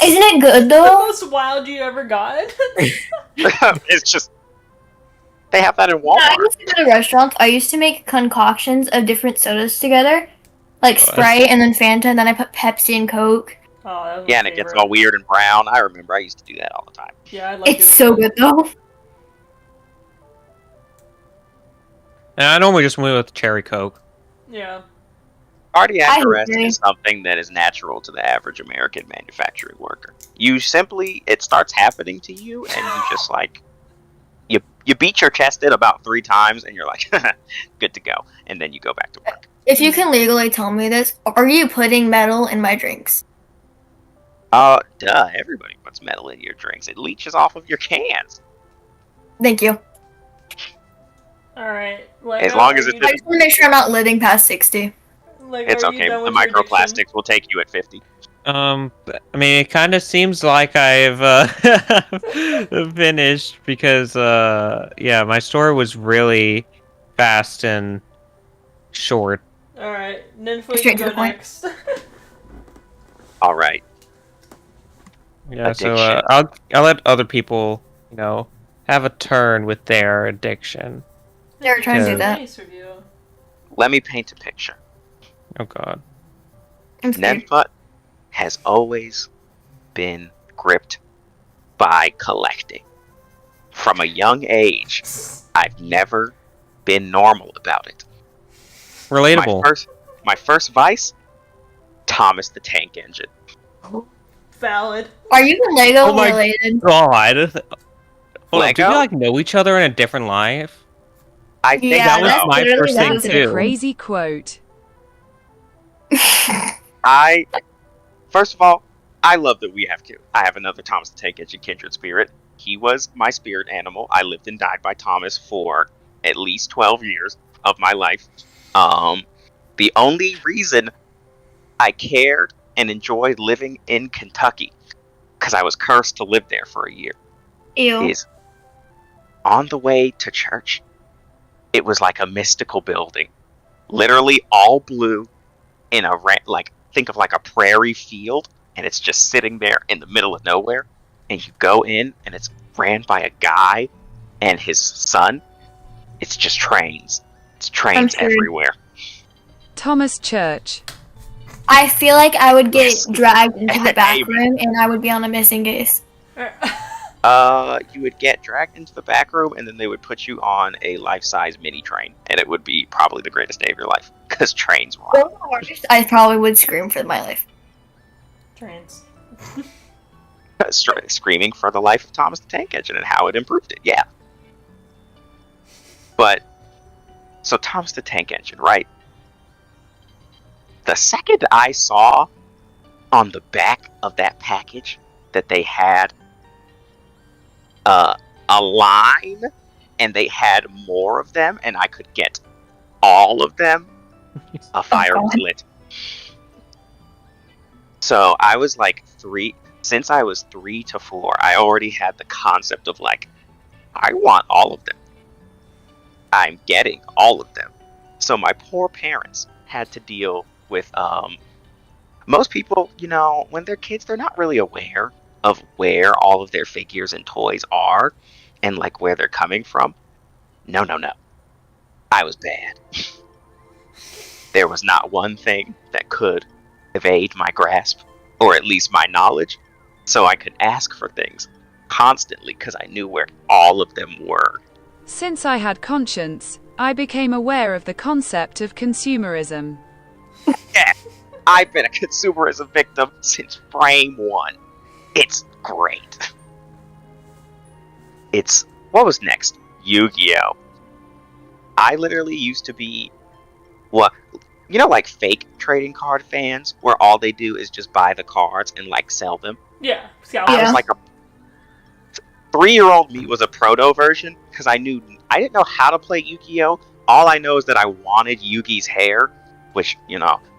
Isn't it good The though? most wild you ever got. It's just they have that in When I Walmart. used to go to restaurants, I used to make concoctions of different sodas together. Like God. Sprite and then Fanta, and then I put Pepsi and Coke. Oh, that was Yeah, my and it gets favorite. all weird and brown. I remember I used to do that all the time. Yeah, I love It's doing so that. good though. And I normally just went with cherry Coke. Yeah. Cardiac I arrest agree. is something that is natural to the average American manufacturing worker. It starts happening to you, and you just like, you beat your chest in about 3 times, and you're like, good to go, and then you go back to work. If you can legally tell me this, are you putting metal in my drinks? Duh, everybody puts metal in your drinks. It leaches off of your cans. Thank you. Alright. As long as it's I just want to make sure I'm not living past 60. It's okay, the microplastics will take you at 50. I mean, it kind of seems like I've finished because, yeah, my story was really fast and short. Alright, Nenfot, you Straight to go the point. next. Alright. Yeah, so Addiction. I'll let other people, have a turn with their addiction. Never trying to do that. Nice of you. Let me paint a picture. Oh God. I'm scared. Nenfot has always been gripped by collecting. From a young age, I've never been normal about it. Relatable. My first vice, Thomas the Tank Engine. Valid. Are you Lego Oh my related? God. Hold on, do we Lego? know each other in a different life? I think Yeah, that was that's my literally first thing what That's it a too. crazy quote. First of all, I love that we have two. I have another Thomas the Tank Engine kindred spirit. He was my spirit animal. I lived and died by Thomas for at least 12 years of my life. The only reason I cared and enjoyed living in Kentucky, because I was cursed to live there for a year, Ew. is on the way to church. It was like a mystical building, literally all blue, in a think of like a prairie field, and it's just sitting there in the middle of nowhere. And you go in, and it's ran by a guy and his son. It's just trains. It's trains I'm sure. everywhere. Thomas Church. I feel like I would get Yes. dragged into the back Amen. room and I would be on a missing case. You would get dragged into the back room, and then they would put you on a life-size mini train, and it would be probably the greatest day of your life, because trains rock. I probably would scream for my life. Trains. Screaming for the life of Thomas the Tank Engine and how it improved it, yeah. But, so Thomas the Tank Engine, right? The second I saw on the back of that package that they had a line, and they had more of them, and I could get all of them, a fire was lit. So I was like since I was 3 to 4, I already had the concept of like, I want all of them. I'm getting all of them. So my poor parents had to deal with, most people, when they're kids, they're not really aware of where all of their figures and toys are and like where they're coming from. No. I was bad. There was not one thing that could evade my grasp, or at least my knowledge, so I could ask for things constantly because I knew where all of them were. Since I had conscience, I became aware of the concept of consumerism. Yeah, I've been a consumerism victim since frame 1. It's great. What was next? Yu-Gi-Oh! I literally used to be, like fake trading card fans, where all they do is just buy the cards and like sell them. Yeah. I was like a 3-year-old me was a proto version because I didn't know how to play Yu-Gi-Oh! All I know is that I wanted Yugi's hair, which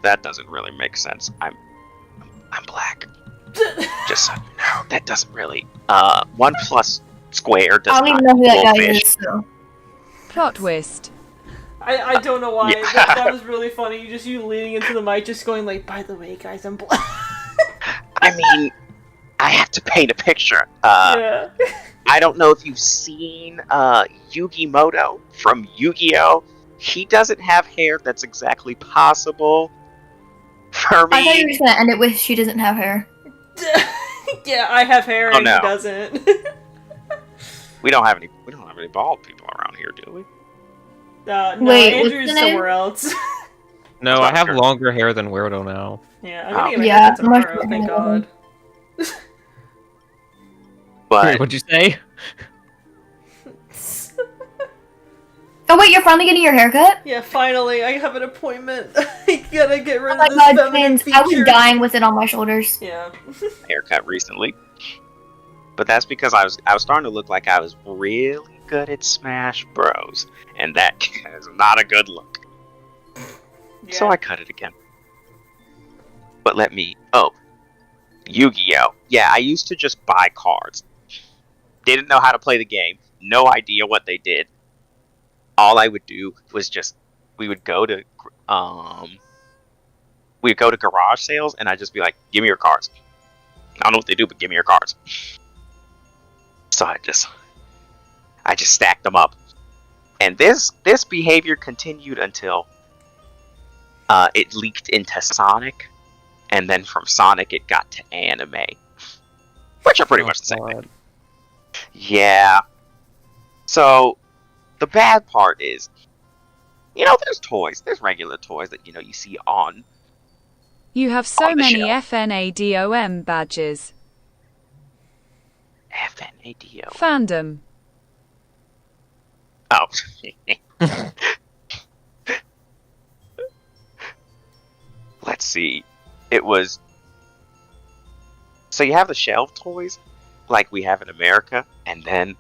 that doesn't really make sense. I'm black. Just so you know, that doesn't really. 1 plus square does I don't not even know who that equal guy fish. is, so. Plot twist. I don't know why. Yeah. That was really funny. Just you leaning into the mic, just going like, by the way, guys, I'm black. I mean, I have to paint a picture. Yeah. I don't know if you've seen Yugi Moto from Yu-Gi-Oh! He doesn't have hair that's exactly possible for I thought you were me. just gonna end it with she doesn't have hair. Yeah, I have hair Oh, and no. he doesn't. We don't have any bald people around here, do we? No, Wait, what's Andrew's the name? somewhere else. No, That's I not have true. longer hair than Weirdo now. Yeah, I'm gonna get my Yeah, haircut much tomorrow, more thank hair. God. But What'd you say? Oh wait, you're finally getting your haircut? Yeah, finally, I have an appointment. I gotta get rid Oh my of this god, feminine twins! I was feature. dying with it on my shoulders. Yeah. haircut recently. But that's because I was starting to look like I was really good at Smash Bros. And that is not a good look. Yeah. So I cut it again. But Yu-Gi-Oh! Yeah, I used to just buy cards. Didn't know how to play the game. No idea what they did. All I would do was we would go to garage sales and I'd just be like, give me your cards. I don't know what they do, but give me your cards. So I just stacked them up. And this behavior continued until it leaked into Sonic, and then from Sonic it got to anime, which are pretty much the same thing. Yeah. So the bad part is, there's toys. There's regular toys that you see on. You have so On the many shelf. FNADOM badges. FNADO. Fandom. Oh. Let's see. It was. So you have the shelf toys, like we have in America, and then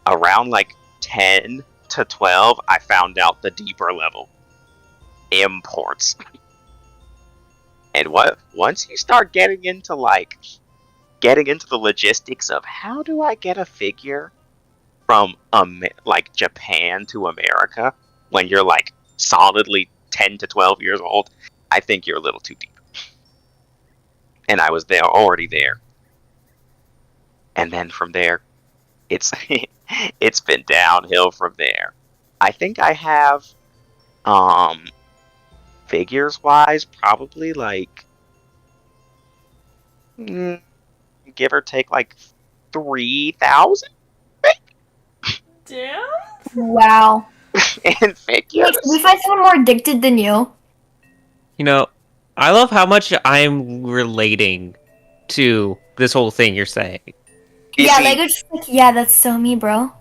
around like 10 to 12, I found out the deeper level imports. And once you start getting into the logistics of how do I get a figure from like Japan to America when you're like solidly 10 to 12 years old, I think you're a little too deep. And I was already there. And then from there, it's been downhill from there. I think I have figures wise probably like give or take like 3,000 Damn. Wow. in figures. Wait, can we find someone more addicted than you? I love how much I'm relating to this whole thing you're saying. You Yeah, see, Lego just like, yeah, that's so me, bro.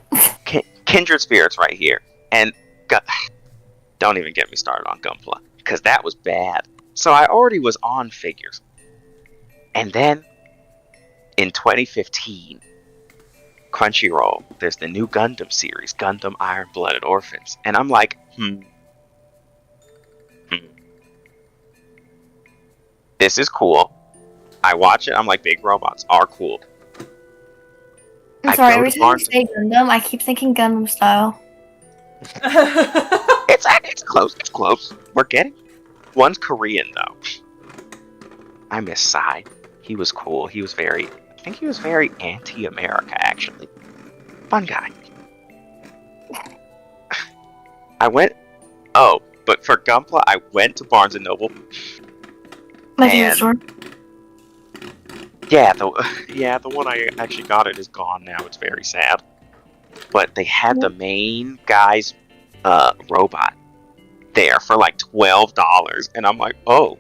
kindred spirits right here. And don't even get me started on Gunpla, because that was bad. So I already was on figures. And then in 2015, Crunchyroll, there's the new Gundam series, Gundam Iron Blooded Orphans. And I'm like, this is cool. I watch it, I'm like, big robots are cool. I'm I sorry, go every to time you Barnes- say Gundam, I keep thinking Gundam style. It's close. It's close. We're getting. One's Korean though. I miss Sai. He was cool. I think he was very anti-America actually. Fun guy. But for Gunpla, I went to Barnes and Noble. My favorite And- store. Yeah, the one I actually got it is gone now. It's very sad. But they had the main guy's robot there for like $12, and I'm like, oh,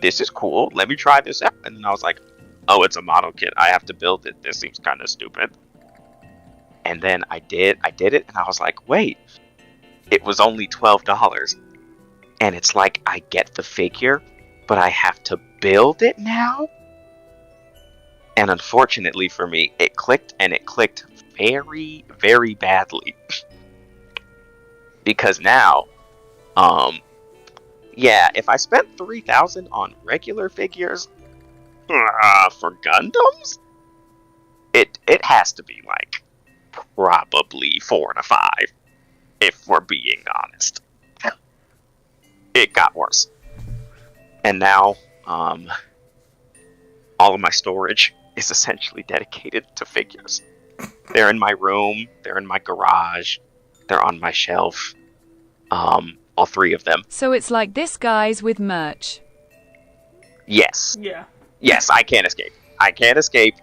this is cool. Let me try this out. And then I was like, oh, it's a model kit. I have to build it. This seems kind of stupid. And then I did it, and I was like, wait, it was only $12, and it's like I get the figure, but I have to build it now. And unfortunately for me, it clicked, and it clicked very, very badly. Because now, if I spent 3,000 on regular figures for Gundams, it has to be like probably 4 to 5. if we're being honest. It got worse. And now, all of my storage is essentially dedicated to figures. They're in my room, they're in my garage, they're on my shelf. All 3 of them. So it's like this guy's with merch. Yes. Yeah. Yes, I can't escape. I can't escape.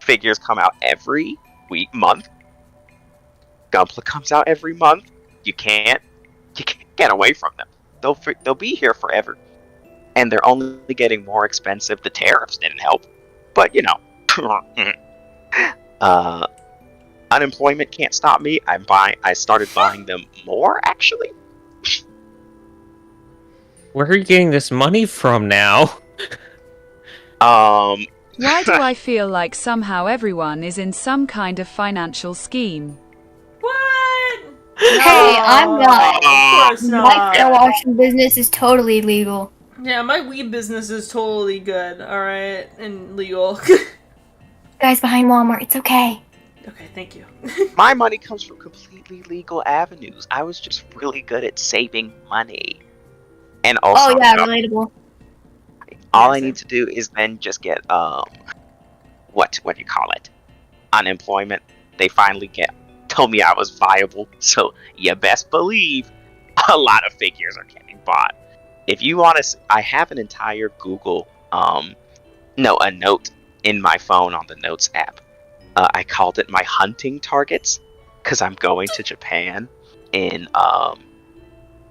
Figures come out every month. Gunpla comes out every month. You can't get away from them. They'll be here forever. And they're only getting more expensive. The tariffs didn't help. But, you know. Unemployment can't stop me. I started buying them more, actually. Where are you getting this money from now? Why do I feel like somehow everyone is in some kind of financial scheme? What? Hey, I'm not. Of course My not. car washing business is totally legal. Yeah, my weed business is totally good, alright? And legal. Guys behind Walmart, it's okay. Okay, thank you. My money comes from completely legal avenues. I was just really good at saving money. And also, Oh yeah, relatable. all I need to do is then just get what do you call it? Unemployment. They finally told me I was viable, so you best believe a lot of figures are getting bought. If you want to, I have an entire Google a note in my phone on the Notes app. I called it my hunting targets because I'm going to Japan in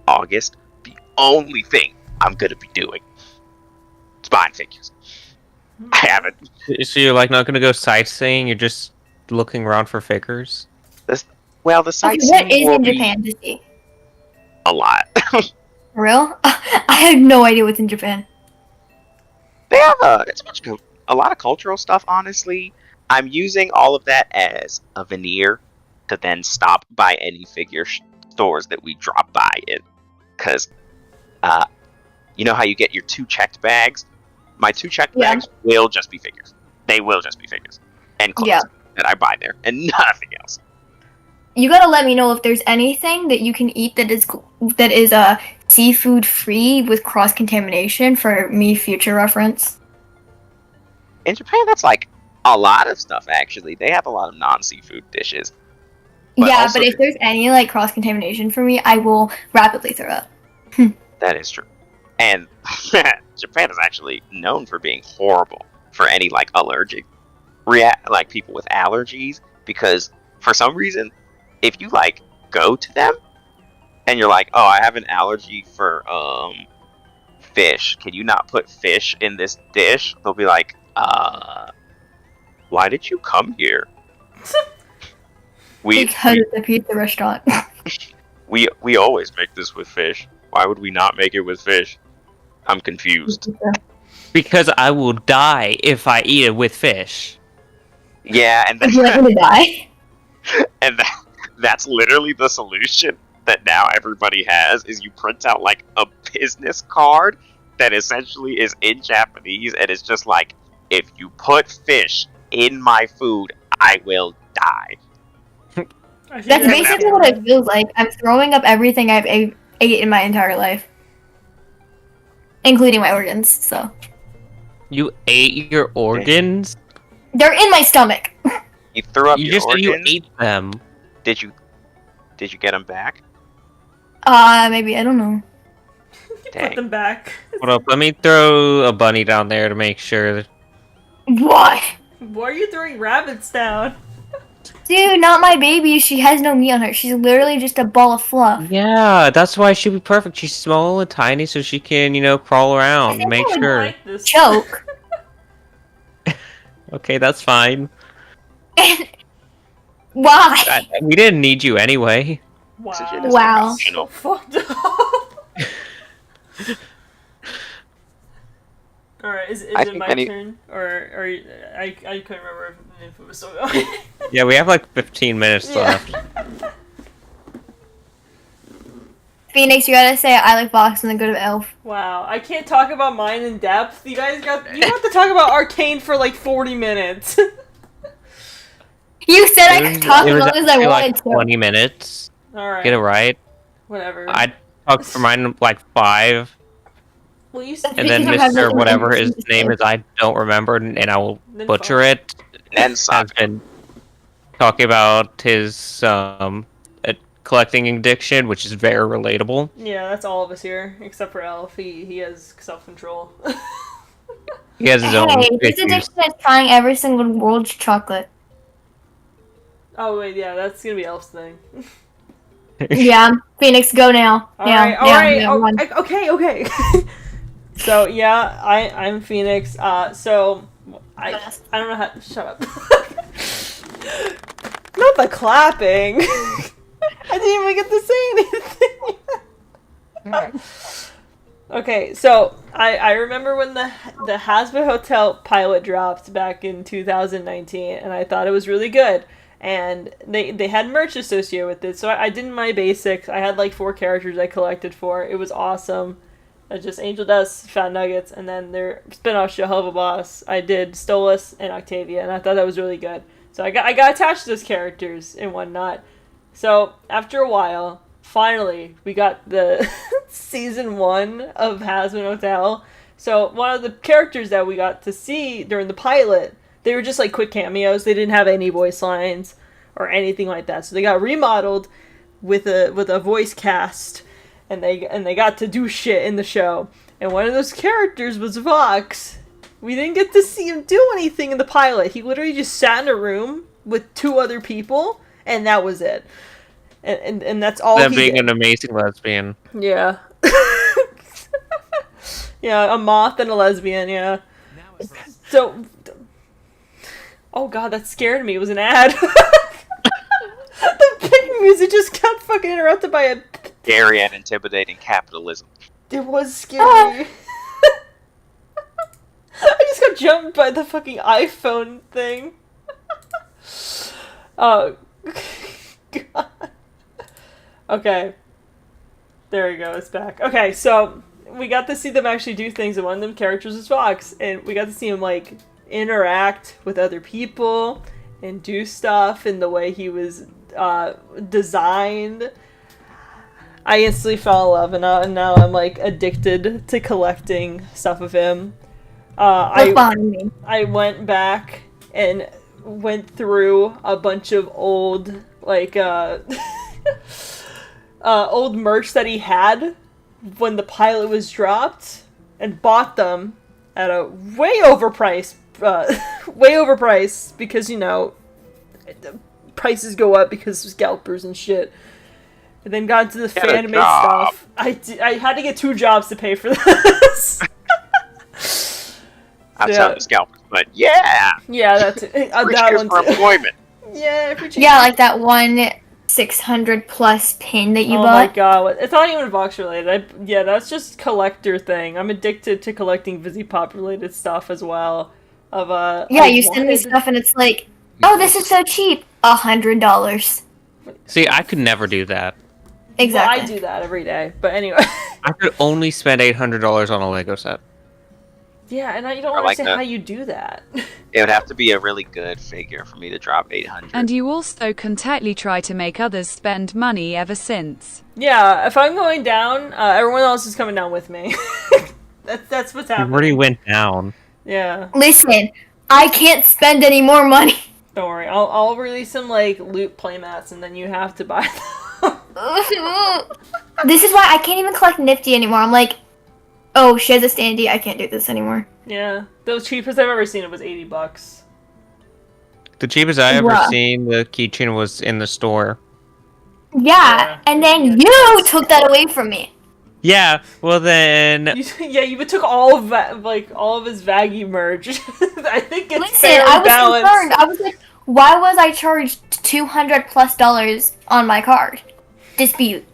August. The only thing I'm gonna be doing is buying figures. I haven't. So you're like not gonna go sightseeing? You're just looking around for figures? The Okay, sightseeing what is will in be Japan to see? a lot. For real? I had no idea what's in Japan. They have a lot of cultural stuff. Honestly, I'm using all of that as a veneer to then stop by any figure stores that we drop by in, because you know how you get your 2 checked bags? My 2 checked bags will just be figures. They will just be figures and clothes that I buy there, and nothing else. You gotta let me know if there's anything that you can eat that is seafood free with cross contamination for me future reference. In Japan, that's like a lot of stuff. Actually, they have a lot of non-seafood dishes. But Yeah, also, but if there's any like cross contamination for me, I will rapidly throw up. that is true. And Japan is actually known for being horrible for any like allergic like people with allergies, because for some reason, if you like go to them and you're like, oh, I have an allergy for fish, can you not put fish in this dish? They'll be like, why did you come here? Because it's a pizza restaurant. we always make this with fish. Why would we not make it with fish? I'm confused. Because I will die if I eat it with fish. Yeah, and Would you like me to die? and that's literally the solution that now everybody has, is you print out like a business card that essentially is in Japanese, and it's just like, if you put fish in my food, I will die. That's basically what it feels like. I'm throwing up everything I've ate in my entire life. Including my organs, so. You ate your organs? They're in my stomach. You threw up You your just said organs? you ate them. Did you get them back? Maybe, I don't know. Dang. Put them back. Hold up, let me throw a bunny down there to make sure. What? Why are you throwing rabbits down? Dude, not my baby. She has no meat on her. She's literally just a ball of fluff. Yeah, that's why she'd be perfect. She's small and tiny, so she can, crawl around. think Make I would sure. Like this. Choke. Okay, that's fine. Why? We didn't need you anyway. Oxygen Wow. is Wow. not optional. Fucked up. Alright, is I it think my many- turn? Or I couldn't remember if it was still going. Yeah, we have like 15 minutes Yeah. left. Phoenix, you gotta say I like Fox and then go to Elf. Wow, I can't talk about mine in depth. You have to talk about Arcane for like 40 minutes. You said I could talk It as was long as I actually wanted like to. 20 minutes. All right. Get it right. Whatever. I talked for mine like 5, Well, you and then Mr. whatever his name is, I don't remember, and I will butcher it. Nenfot. Has been talking about his collecting addiction, which is very relatable. Yeah, that's all of us here, except for Elef. He has self-control. He has his own Hey, his issues. addiction is trying every single world's chocolate. Oh, wait, yeah, that's gonna be Elf's thing. Yeah, Phoenix, go now. Alright, run. okay. So, yeah, I'm Phoenix. So, I don't know how... Shut up. Not the clapping. I didn't even get to say anything. Okay, so I remember when the Hasbro Hotel pilot dropped back in 2019, and I thought it was really good. And they had merch associated with it, so I did my basics. I had like 4 characters I collected for. It was awesome. Just Angel Dust, Fat Nuggets, and then their spin-off show Hell of a Boss. I did Stolas and Octavia, and I thought that was really good. So I got attached to those characters and whatnot. So after a while, finally, we got the season 1 of Hasbro Hotel. So one of the characters that we got to see during the pilot, they were just like quick cameos. They didn't have any voice lines or anything like that. So they got remodeled with a voice cast, and they got to do shit in the show. And one of those characters was Vox. We didn't get to see him do anything in the pilot. He literally just sat in a room with 2 other people, and that was it. And that's all Them he being did. an amazing lesbian. Yeah. Yeah, a moth and a lesbian, yeah. So... Oh god, that scared me. It was an ad. The pink music just got fucking interrupted by a... Scary and intimidating capitalism. It was scary. I just got jumped by the fucking iPhone thing. Oh, god. Okay. There we go, it's back. Okay, so we got to see them actually do things, and one of them characters was Fox, and we got to see him, like, interact with other people and do stuff in the way he was designed. I instantly fell in love, and now I'm, like, addicted to collecting stuff of him. I went back and went through a bunch of old, like, old merch that he had when the pilot was dropped, and bought them at a way overpriced, because, you know, the prices go up because of scalpers and shit. And then got into the fan-made stuff. I had to get 2 jobs to pay for this. Outside the scalpers, but yeah! Yeah, that's it. That one for too. employment. Yeah, Yeah, like that one 600 plus pin that you oh bought. my god, it's not even Vox related. Yeah, that's just collector thing. I'm addicted to collecting VisiPop related stuff as well. Yeah, you send me stuff and it's like, oh, this is so cheap, $100. See, I could never do that. Exactly. Well, I do that every day, but anyway. I could only spend $800 on a Lego set. Yeah, and I don't Or like understand the- how you do that. It would have to be a really good figure for me to drop 800. And you also can tightly try to make others spend money ever since. Yeah, if I'm going down, everyone else is coming down with me. That's what's It happening. already went down. Yeah, Listen, I can't spend any more money. don't worry. I'll release some like loot playmats, and then you have to buy them. This is why I can't even collect Nifty anymore. I'm like, oh, she has a standee. I can't do this anymore. Yeah, the cheapest I've ever seen it was $80. The cheapest I ever Wow. seen the keychain was in the store. Yeah, and then you took that away from me. Yeah, well then... You took all of that, like all of his Vaggy merch. I think it's Listen, fair I and was balanced. concerned. I was like, why was I charged $200+ on my card? Dispute.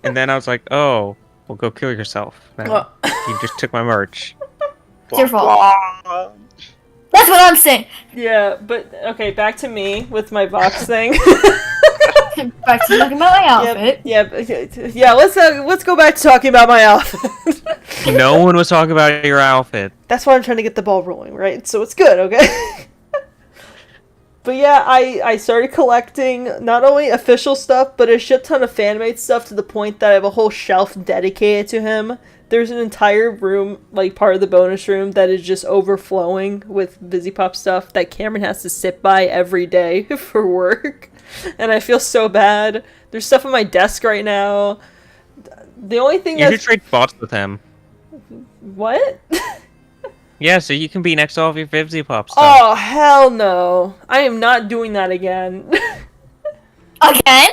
And then I was like, oh, well go kill yourself. Then Well- you just took my merch. It's your fault. Blah. That's what I'm saying. Yeah, but okay, back to me with my Vox thing. Back to talking about my outfit. Yeah. Let's go back to talking about my outfit. No one was talking about your outfit. That's why I'm trying to get the ball rolling, right? So it's good, okay? But yeah, I started collecting not only official stuff, but a shit ton of fan-made stuff to the point that I have a whole shelf dedicated to him. There's an entire room, like part of the bonus room, that is just overflowing with Busy Pop stuff that Cameron has to sit by every day for work. And I feel so bad. There's stuff on my desk right now. The only thing You should trade spots with him. What? Yeah, so you can be next to all of your Busy Pop stuff. Oh, hell no. I am not doing that again. Again?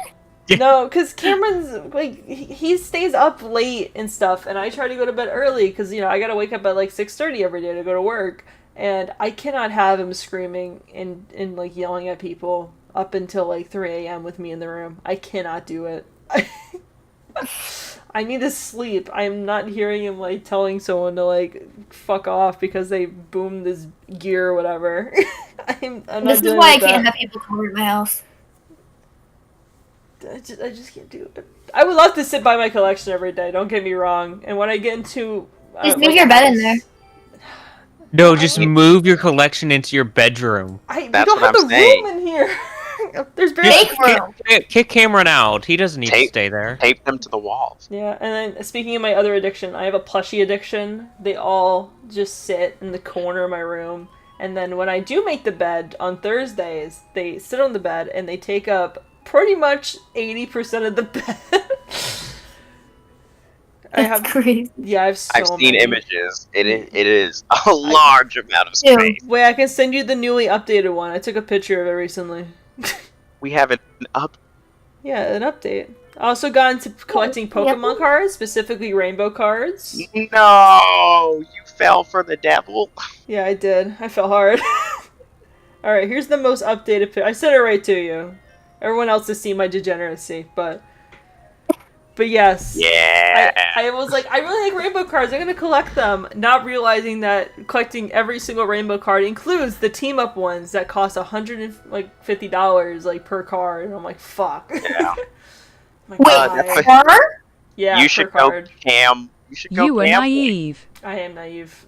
No, because Cameron's, like, he stays up late and stuff, and I try to go to bed early, because, you know, I gotta wake up at, like, 6:30 every day to go to work, and I cannot have him screaming and like, yelling at people up until, like, 3 a.m. with me in the room. I cannot do it. I need to sleep. I'm not hearing him, like, telling someone to, like, fuck off because they boomed this gear or whatever. I'm not This is dealing why I with can't that. have people come over to my house. I just can't do it. I would love to sit by my collection every day, don't get me wrong. And when I get into... Just move your bed in there. No, just move your collection into your bedroom. We That's don't what have I'm the saying. room in here. There's barely... Fake room. Kick Cameron out. He doesn't need to stay there. Tape them to the walls. Yeah, and then speaking of my other addiction, I have a plushie addiction. They all just sit in the corner of my room. And then when I do make the bed on Thursdays, they sit on the bed and they take up pretty much 80% of the bed. That's crazy. Yeah, I have so I've seen many. images. It is a large amount of Ew. space. Wait, I can send you the newly updated one. I took a picture of it recently. We have an up. Yeah, an update. I also got into collecting Pokemon cards, specifically rainbow cards. No, you fell for the devil. Yeah, I did. I fell hard. Alright, here's the most updated picture. I sent it right to you. Everyone else has seen my degeneracy, but yes. Yeah. I was like, I really like rainbow cards. I'm gonna collect them, not realizing that collecting every single rainbow card includes the team up ones that cost $150 like per card. And I'm like, fuck. Yeah. My Wait, God. her? Yeah, You per should go card. cam. You should go You were gambling. naive. I am naive.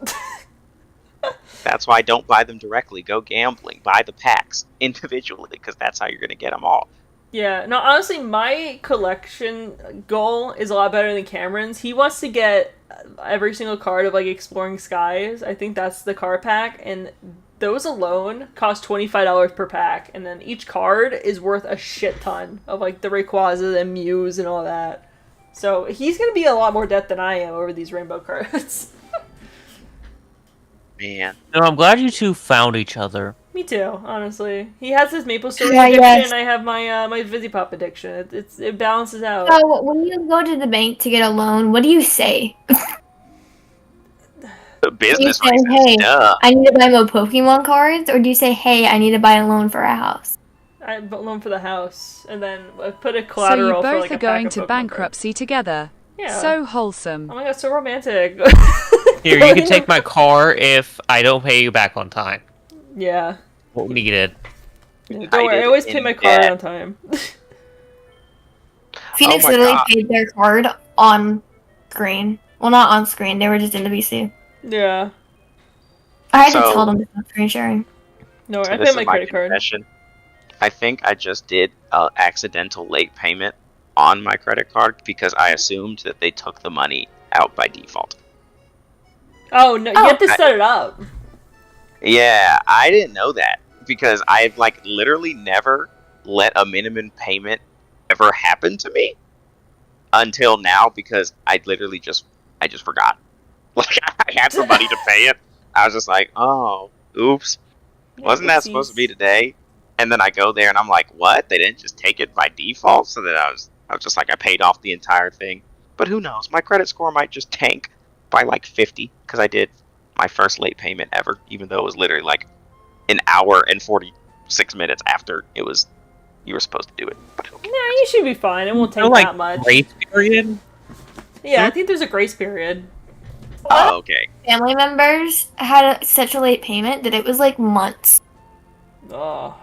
That's why I don't buy them directly. Go gambling. Buy the packs individually, because that's how you're gonna get them all. Yeah, no, honestly, my collection goal is a lot better than Cameron's. He wants to get every single card of, like, Exploring Skies. I think that's the card pack, and those alone cost $25 per pack, and then each card is worth a shit ton of, like, the Rayquaza and Mews and all that. So he's gonna be a lot more debt than I am over these rainbow cards. Man. No, I'm glad you two found each other. Me too, honestly. He has his Maple Syrup Yeah, addiction, yes. I have my my Fizzy Pop addiction. It balances out. So when you go to the bank to get a loan, what do you say? The business Do you say, reasons. hey, Duh. I need to buy more Pokemon cards, or do you say, hey, I need to buy a loan for a house? I bought loan for the house, and then I put a So you collateral for, both like, a are going pack to of Pokemon bankruptcy together. cards. Yeah. So wholesome. Oh my god, so romantic. Here, you can take my car if I don't pay you back on time. Yeah. Won't need it. Don't worry, I did always pay in my card debt. on time. Phoenix my literally God. paid their card on screen. Well, not on screen. They were just in the BC. Yeah. I had to So- tell them to stop screen sharing. No, So I this pay is my credit card. confession. I think I just did an accidental late payment on my credit card because I assumed that they took the money out by default. Oh no, you Oh. have to set it up. Yeah, I didn't know that because I've like literally never let a minimum payment ever happen to me until now because I just forgot. Like I had the money to pay it. I was just like, oh, oops. Wasn't that supposed to be today? And then I go there and I'm like, what? They didn't just take it by default? So then I was just like, I paid off the entire thing. But who knows? My credit score might just tank by like 50 because I did my first late payment ever, even though it was literally like an hour and 46 minutes after you were supposed to do it. But who Nah, cares? you should be fine. It won't take No, like, that much. grace period? Yeah, I think there's a grace period. Oh, okay. Family members had such a late payment that it was like months. Oh.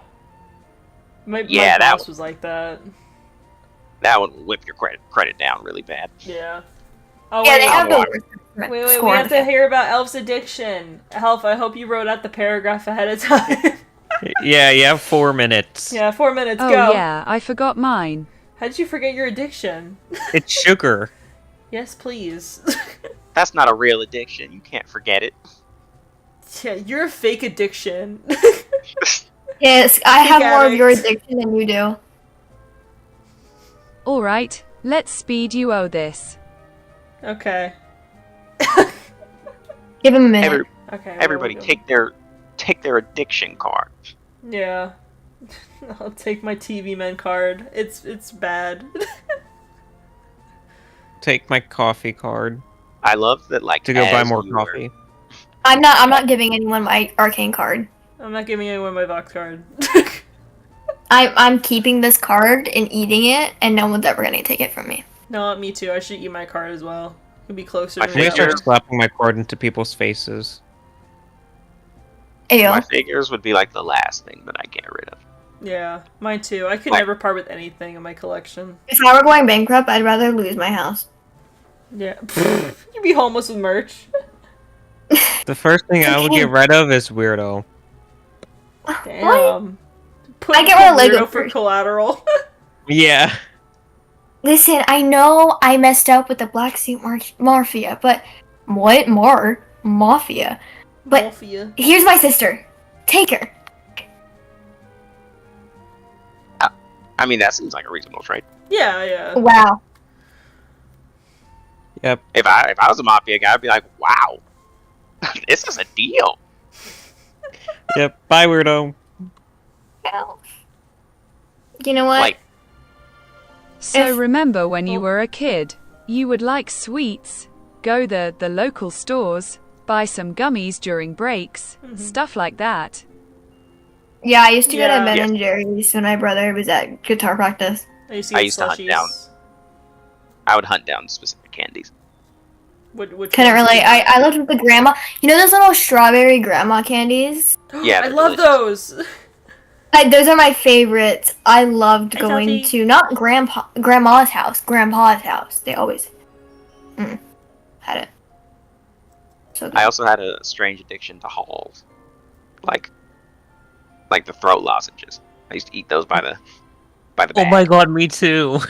My Yeah, that boss was like that. That would whip your credit down really bad. Yeah. Oh Yeah, wait, they have the no, worst wait, we score. have to hear about Elf's addiction. Elf, I hope you wrote out the paragraph ahead of time. Yeah, you have 4 minutes. Yeah, 4 minutes, Oh go. yeah, I forgot mine. How did you forget your addiction? It's sugar. Yes, please. That's not a real addiction. You can't forget it. Yeah, you're a fake addiction. Yes, I Big have more of your addict. addiction than you do. Alright, let's speed you owe this. Okay. Give him a minute. Every, Okay. where everybody we go? take their addiction card. Yeah. I'll take my TV man card. It's bad. Take my coffee card I love that, like, to go buy as more you were- coffee. I'm not giving anyone my arcane card. I'm not giving anyone my Vox card. I'm keeping this card and eating it, and no one's ever gonna take it from me. No, me too. I should eat my card as well. It'd be closer My to I'm gonna me. start slapping my card into people's faces. Ew. My figures would be like the last thing that I get rid of. Yeah, mine too. I could Like- never part with anything in my collection. If I were going bankrupt, I'd rather lose my house. Yeah. You'd be homeless with merch. The first thing I would get rid of is Weirdo. Damn. Put, I get rid of put Lego Weirdo for first. collateral. Yeah. Listen, I know I messed up with the Black Suit Mafia, but what more mafia? But Mafia. here's my sister. Take her. I mean, that seems like a reasonable trade. Yeah, yeah. Wow. Yep. If I was a mafia guy, I'd be like, wow, this is a deal. Yep. Bye, Weirdo. You know what? Like, So If- remember when you Oh. were a kid, you would like sweets, go the local stores, buy some gummies during breaks, stuff like that. Yeah, I used to go Yeah. to Ben Yes. and Jerry's when my brother was at guitar practice. I used I to used get to hunt slushies. down. I would hunt down specific candies. Which Couldn't ones relate. did you I loved the grandma. You know those little strawberry grandma candies? get? Yeah, I they're love delicious. those. Those are my favorites. I loved Hi, going Tati. to not grandma's house, grandpa's house. They always had it. So good. I also had a strange addiction to Halls, like the throat lozenges. I used to eat those by the Oh bag. my god, me too.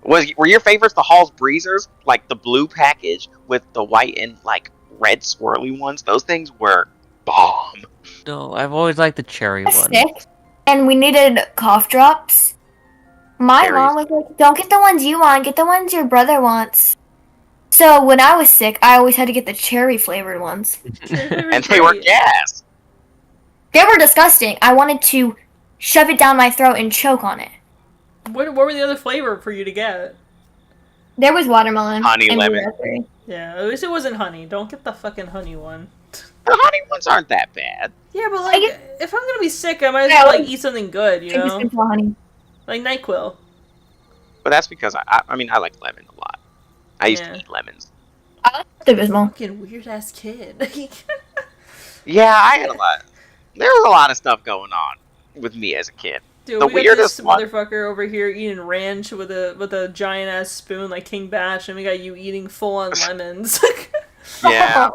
Were your favorites the Halls Breezers, like the blue package with the white and like red swirly ones? Those things were bomb. No, I've always liked the cherry I was one. sick, and we needed cough drops. My Berries. mom was like, "Don't get the ones you want. Get the ones your brother wants." So when I was sick, I always had to get the cherry flavored ones. And they were gas. They were disgusting. I wanted to shove it down my throat and choke on it. What were the other flavor for you to get? There was watermelon. Honey and lemon. raspberry. Yeah, at least it wasn't honey. Don't get the fucking honey one. The honey ones aren't that bad. Yeah, but like, get- if I'm gonna be sick, I might as Yeah, well like like- eat something good, you I just know? went for honey. Like NyQuil. But that's because I mean I like lemon a lot. I used Yeah. to eat lemons. I like the Bismol. Fucking weird ass kid. Yeah, I had a lot. There was a lot of stuff going on with me as a kid. Dude, The we got this weirdest one- motherfucker over here eating ranch with a giant ass spoon like King Batch, and we got you eating full on lemons. Yeah.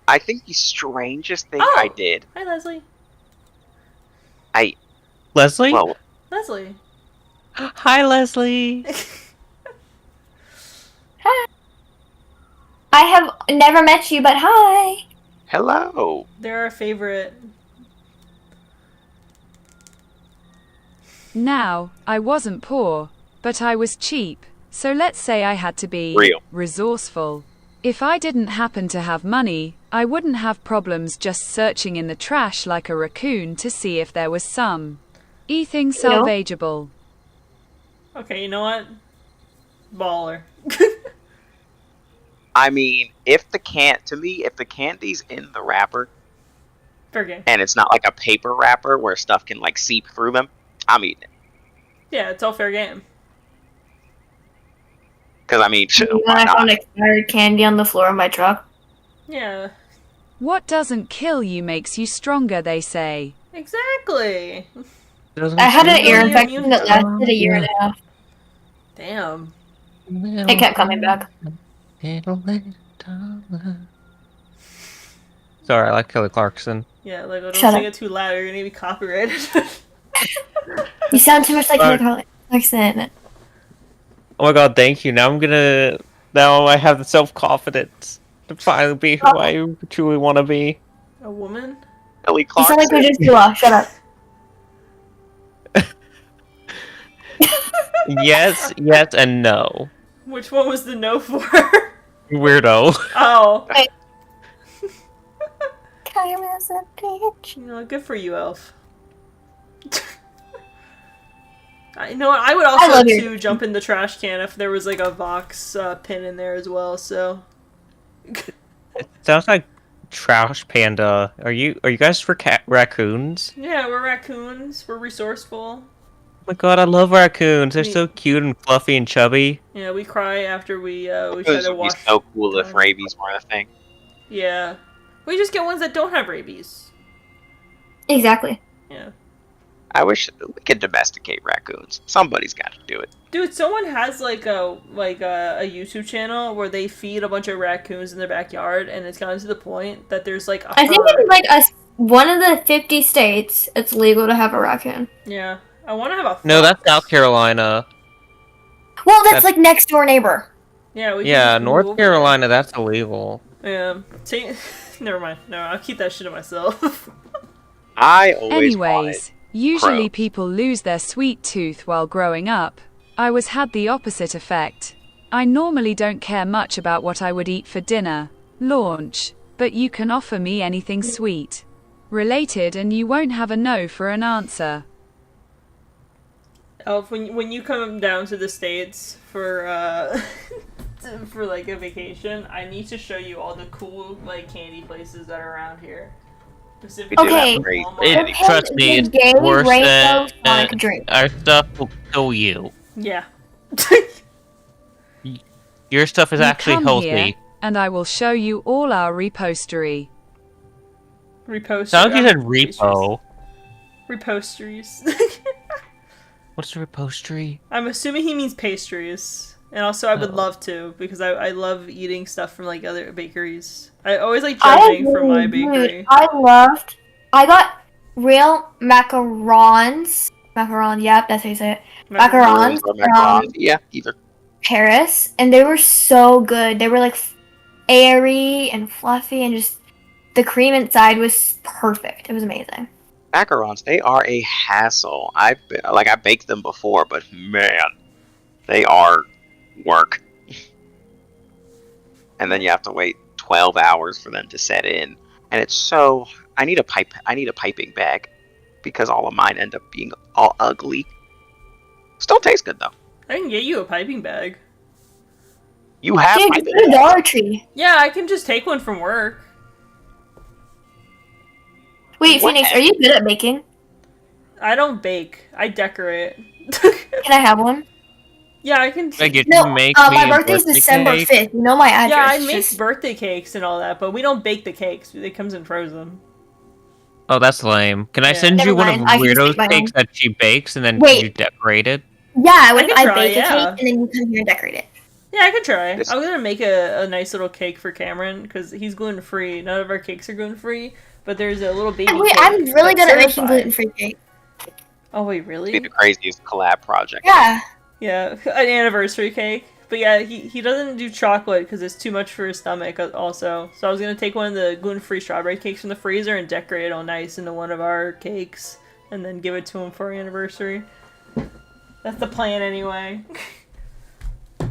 I think the strangest thing Oh. I did, Hi, Leslie. Leslie? well, Leslie. Hi, Leslie. I have never met you, but hi. hello. They're our favorite. Now, I wasn't poor, but I was cheap, so let's say I had to be Real. resourceful. If I didn't happen to have money, I wouldn't have problems just searching in the trash like a raccoon to see if there was some anything salvageable. Okay, you know what? Baller. I mean, if the candy's in the wrapper Fair game. and it's not like a paper wrapper where stuff can like seep through them, I'm eating it. Yeah, it's all fair game. Because I mean, When why I found not? expired candy on the floor of my truck. Yeah, What doesn't kill you makes you stronger, they say. exactly. I had an ear Really infection immune that to it. lasted a year and a half. Damn. It kept coming back. Sorry, I like Kelly Clarkson. Yeah, Lego, don't Shut sing up. it too loud. You're gonna be copyrighted. You sound too much like Alright. Henry Clarkson. Oh my god, thank you. Now I have the self-confidence to finally be who I truly want to be. A woman? Ellie You sound like Clarkson. Bridget Shut up. Yes, yes, and no. Which one was the no for? Weirdo. Oh. Kyra's a bitch. You know, good for you, Elf. I know I would also love you. too jump in the trash can if there was like a Vox pin in there as well. So It sounds like Trash Panda. Are you guys for raccoons? yeah, we're raccoons. We're resourceful. Oh my god, I love raccoons. They're Me- so cute and fluffy and chubby. Yeah, we cry after we try Those to would be wash. so cool if down. rabies were a thing. Yeah, we just get ones that don't have rabies. Exactly. Yeah, I wish we could domesticate raccoons. Somebody's got to do it. dude, someone has like a YouTube channel where they feed a bunch of raccoons in their backyard, and it's gotten to the point that there's like a I think herd. in like one of the 50 states, it's legal to have a raccoon. Yeah, I want to have a fox. No, that's South Carolina. Well, that's That's- like next door neighbor. Yeah, we can Yeah, just move North over Carolina, that's illegal. there. Yeah, see, never mind. No, I'll keep that shit to myself. I always wanted. Anyways, usually crows. people lose their sweet tooth while growing up. I had the opposite effect. I normally don't care much about what I would eat for dinner, launch, but you can offer me anything sweet related and you won't have a no for an answer. Elf, when you come down to the States for for like a vacation, I need to show you all the cool like candy places that are around here. Specifically, We do have Okay. great It- candy. trust me, The it's gay worse rainbow than Sonic drink. our stuff will kill you. Yeah. Your stuff is You actually come healthy. here, and I will show you all our repostery. Repost. Sounds like you said repo. Reposteries. What's the repostery? I'm assuming he means pastries. And also, I would love to, because I love eating stuff from, like, other bakeries. I always like judging from my bakery. I got real macarons. Macaron, yep, that's how you say it. Macarons Or macarons. Yeah, either. Paris, and they were so good. They were like airy and fluffy, and just the cream inside was perfect. It was amazing. Macarons, they are a hassle. I baked them before, but man, they are work. And then you have to wait 12 hours for them to set in, and it's so. I need a piping bag because all of mine end up being all ugly. Still tastes good though. I can get you a piping bag. You have Dude, piping go to bags. Dollar Tree. Yeah, I can just take one from work. Wait, What? Phoenix, are you good at baking? I don't bake. I decorate. Can I have one? Yeah, I can. I get No, to make my me a birthday's birthday December cake? 5th. You know my address. Yeah, I make Just- birthday cakes and all that, but we don't bake the cakes. It comes in frozen. Oh, that's lame. Can I Yeah. send Never you one of mind, I can just Weirdo's make my cakes own. that she bakes and then Wait. you decorate it? Yeah, what I if can I try, bake a yeah. cake and then you come here and decorate it? Yeah, I could try. This- I'm gonna make a nice little cake for Cameron because he's gluten free. None of our cakes are gluten free, but there's a little baby. Wait, cake I'm really that's good at making certified. gluten-free cake. Oh wait, It'd be really? the craziest collab project. Yeah. Yeah, an anniversary cake. But yeah, he doesn't do chocolate because it's too much for his stomach. Also, so I was gonna take one of the gluten free strawberry cakes from the freezer and decorate it all nice into one of our cakes, and then give it to him for our anniversary. That's the plan, anyway.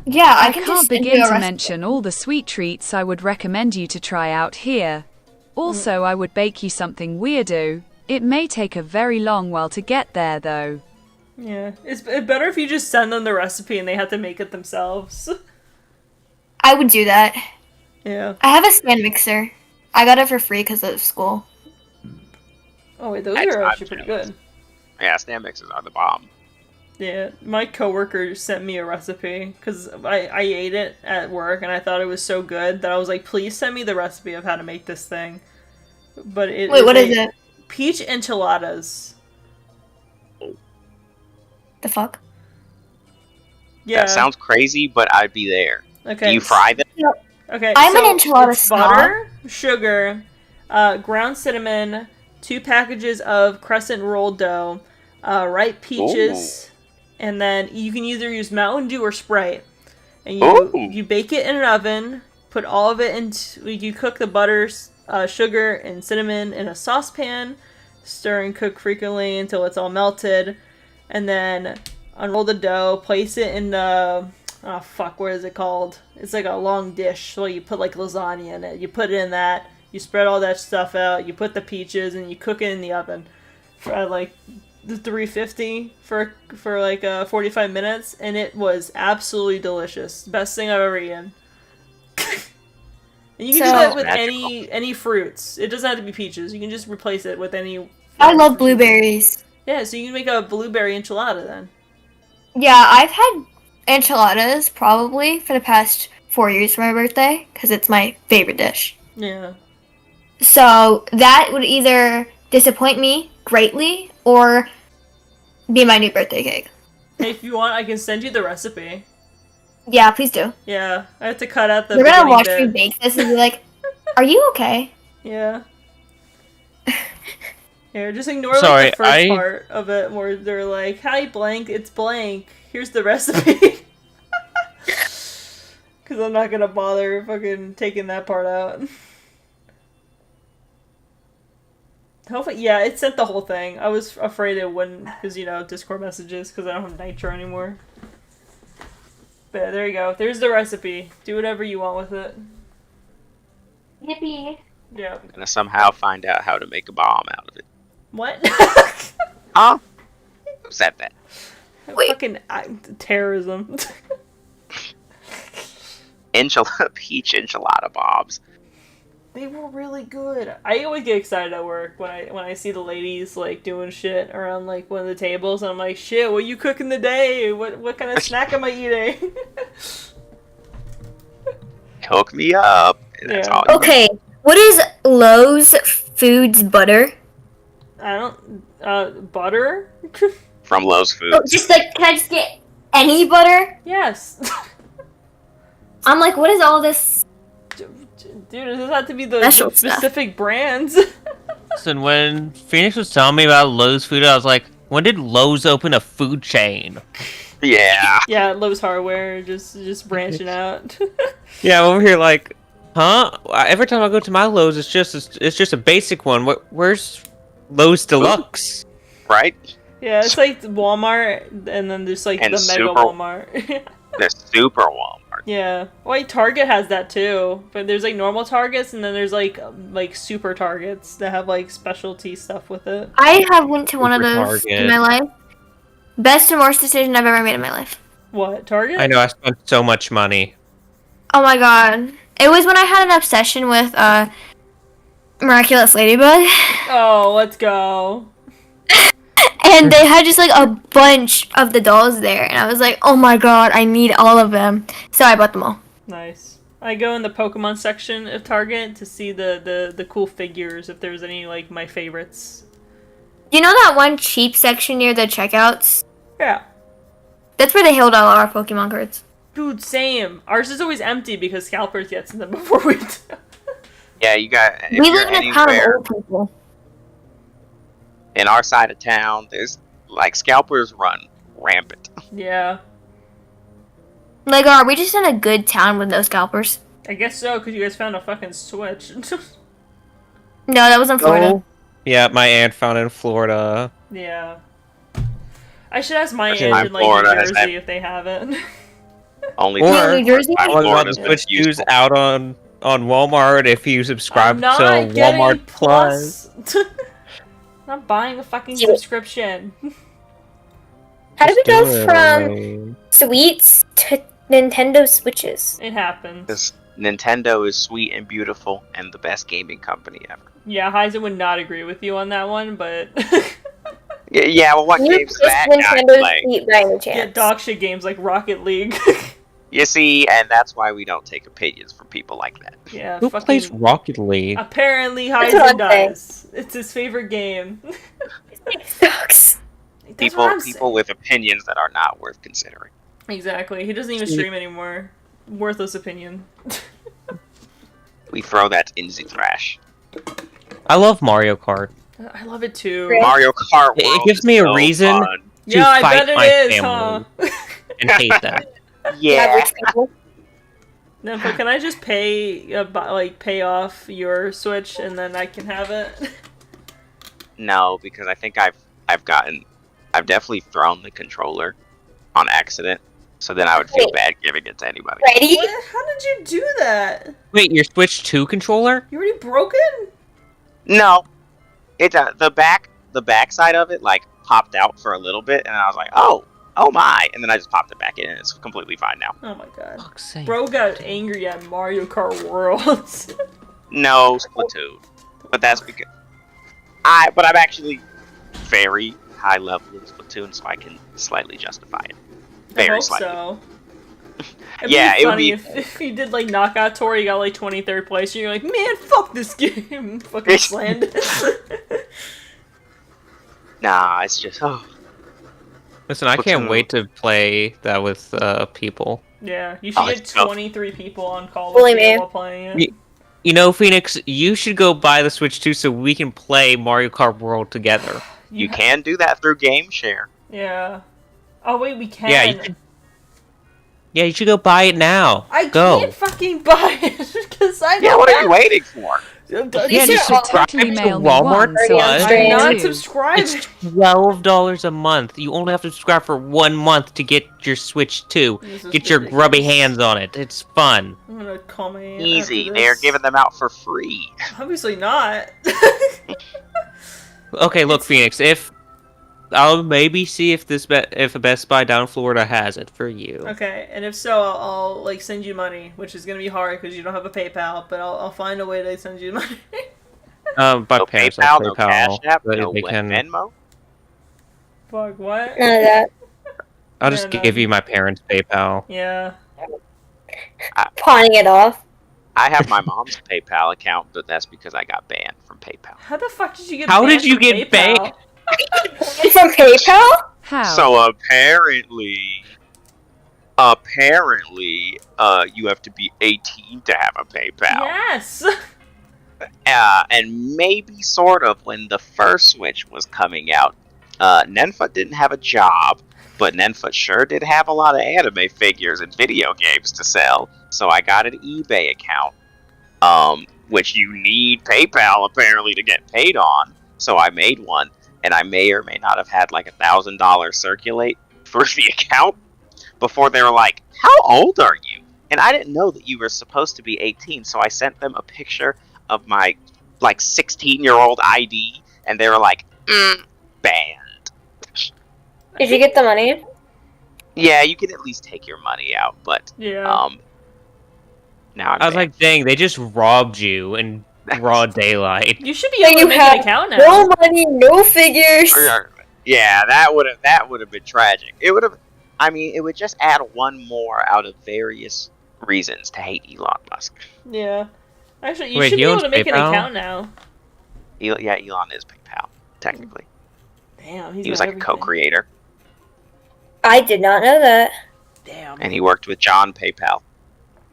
Yeah, I I can can't just send begin you a to recipe. mention all the sweet treats I would recommend you to try out here. Also, I would bake you something weirdo. It may take a very long while to get there, though. Yeah, it's better if you just send them the recipe and they have to make it themselves. I would do that. Yeah. I have a stand mixer. I got it for free because of school. Oh wait, those That's are not actually pretty jealous. good. Yeah, stand mixers are the bomb. Yeah, my coworker sent me a recipe because I ate it at work and I thought it was so good that I was like, please send me the recipe of how to make this thing. But it Wait, what is a it? Peach enchiladas. The fuck? Yeah. That sounds crazy, but I'd be there. okay. Do you fry them? Okay. I'm an so enchilada it's butter, sugar, ground cinnamon, 2 packages of crescent roll dough, ripe peaches, and then you can either use Mountain Dew or Sprite. And you bake it in an oven, put all of it into, you cook the butter, sugar, and cinnamon in a saucepan, stir and cook frequently until it's all melted, and then unroll the dough, place it in the, what is it called? It's like a long dish, so you put like lasagna in it. You put it in that, you spread all that stuff out, you put the peaches, and you cook it in the oven for like the 350 for like 45 minutes, and it was absolutely delicious. Best thing I've ever eaten. And you can do that with any fruits. It doesn't have to be peaches. You can just replace it with any. I love blueberries. Yeah, so you can make a blueberry enchilada then. Yeah, I've had enchiladas probably for the past 4 years for my birthday because it's my favorite dish. Yeah. So that would either disappoint me greatly or be my new birthday cake. Hey, if you want, I can send you the recipe. Yeah, please do. Yeah, I have to cut out the. You're gonna watch me bake this and be like, "Are you okay?" Yeah. Here, just ignore like the first part of it where they're like, "Hi, blank, it's blank. Here's the recipe." Because I'm not gonna bother fucking taking that part out. Hopefully, yeah, it sent the whole thing. I was afraid it wouldn't, because, you know, Discord messages, because I don't have Nitro anymore. But there you go. There's the recipe. Do whatever you want with it. Yippee. Yeah. I'm gonna somehow find out how to make a bomb out of it. What? Huh? Who said that? Wait. Fucking terrorism. Peach enchilada bombs. They were really good. I always get excited at work when I see the ladies like doing shit around like one of the tables, and I'm like, shit, what you cooking today? What kind of snack am I eating? Cook me up. That's all. Okay, what is Lowe's Foods butter? I don't butter? From Lowe's Foods. Oh, just like, can I just get any butter? Yes. I'm like, what is all this? Dude, it doesn't have to be the specific brands. Listen, when Phoenix was telling me about Lowe's food, I was like, when did Lowe's open a food chain? Yeah. Yeah, Lowe's Hardware, just branching out. Yeah, I'm over here like, huh? Every time I go to my Lowe's, it's just a basic one. Where's Lowe's Deluxe? Right? Yeah, it's like Walmart, and then there's like the Mega Walmart. The Super Walmart. Yeah. Well, Target has that too. But there's like normal Targets, and then there's like super Targets that have like specialty stuff with it. I have went to one of those Target. in my life. Best and worst decision I've ever made in my life. What, Target? I know, I spent so much money. Oh my god. It was when I had an obsession with Miraculous Ladybug. Oh, let's go. And they had just like a bunch of the dolls there, and I was like, oh my god, I need all of them. So I bought them all. Nice. I go in the Pokemon section of Target to see the cool figures, if there's any like my favorites. You know that one cheap section near the checkouts? Yeah. That's where they held all our Pokemon cards. Dude, same. Ours is always empty because Scalpers gets in them before we do. Yeah, you got. We live in a town of old people. In our side of town, there's like scalpers run rampant. Yeah. Like, are we just in a good town with no scalpers? I guess so, because you guys found a fucking Switch. No, that was in Florida. Oh. Yeah, my aunt found it in Florida. Yeah. I should ask my aunt Time in like Florida New has Jersey if they have it. Only Or- New Jersey? Time What about Florida's the been Switch useful. use out on Walmart if you subscribe I'm to not getting Walmart Plus? I'm not buying a fucking subscription. How do we Do go it from already. Sweets to Nintendo Switches? It happens. Because Nintendo is sweet and beautiful and the best gaming company ever. Yeah, Heisen would not agree with you on that one, but Yeah, well, what You games just that guy Nintendo play? Sweet by any yeah, chance. dog shit games like Rocket League. You see, and that's why we don't take opinions from people like that. Yeah, Who fucking. plays Rocket League? Apparently, That's what Heisen I'm saying. does. It's his favorite game. It sucks. That's what I'm People with opinions that are not worth considering. Exactly. He doesn't even stream anymore. Worthless opinion. We throw that in the trash. I love Mario Kart. I love it too. Great. Mario Kart It World gives is me a so reason fun. to Yeah, I fight bet my it is, family huh? and hate them. Yeah. Average people. Nenfot, can I just pay off your Switch and then I can have it? No, because I think I've definitely thrown the controller on accident. So then I would feel Wait. bad giving it to anybody. Ready? What? How did you do that? Wait, your Switch 2 controller? You already broke it? No, it the back side of it like popped out for a little bit, and I was like, oh my, and then I just popped it back in, and it's completely fine now. Oh my god. Fuck's sake. Bro got angry at Mario Kart World. No Splatoon, but that's because I'm actually very high level in Splatoon, so I can slightly justify it. I Very hope slightly. so. It'd Yeah, be it would funny be- if you did like knockout tour, you got like 23rd place, and you're like, man, fuck this game. Fucking slammed it. Nah, it's just Listen, I can't Splatoon. wait to play that with people. Yeah, you should Oh, get it's tough. 23 people on call Bully with you me. while playing it. Ye- You know, Phoenix, you should go buy the Switch 2 so we can play Mario Kart World together. you can do that through Game Share. Yeah. Oh wait, we can. Yeah, you should go buy it now. I go. can't fucking buy it because I don't Yeah, what are have- you waiting for? Yeah, These just are all- subscribe Totally to mail me Walmart one, so I'll Plus. pay I'm not too. subscribed. It's $12 a month. You only have to subscribe for 1 month to get your Switch 2. This is Get your ridiculous. grubby hands on it. It's fun. I'm gonna call my aunt Easy, after they're this. giving them out for free. Obviously not. Okay, look, Phoenix. If I'll maybe see if if a Best Buy down in Florida has it for you. Okay, and if so, I'll like send you money, which is gonna be hard because you don't have a PayPal. But I'll find a way to send you money. My No parents PayPal, have no PayPal, Cash App, but no they can. Venmo. Fuck what? None of that. I'll just Yeah, give no. you my parents' PayPal. Yeah. Pawning it off. I have my mom's PayPal account, but that's because I got banned from PayPal. How the fuck did you get? How banned did you from get PayPal? banned? From PayPal? How? So apparently, you have to be 18 to have a PayPal. Yes. And maybe sort of when the first Switch was coming out, Nenfot didn't have a job, but Nenfot sure did have a lot of anime figures and video games to sell. So I got an eBay account, which you need PayPal apparently to get paid on. So I made one, and I may or may not have had like $1,000 circulate for the account before they were like, "How old are you?" And I didn't know that you were supposed to be 18, so I sent them a picture of my like 16-year-old ID, and they were like, banned. Did you get the money? Yeah, you can at least take your money out, but Yeah. now I'm I was banned. like, dang, they just robbed you in broad daylight. You should be So able to you make have an account now. no money, no figures. Yeah, that would have been tragic. It would have. I mean, it would just add one more out of various reasons to hate Elon Musk. Yeah. Actually, you Wait, should he be able owns to make an PayPal? account now. Yeah, Elon is PayPal technically. Damn, he's He was got like a everything. co-creator, I did not know that. Damn. and he worked with John PayPal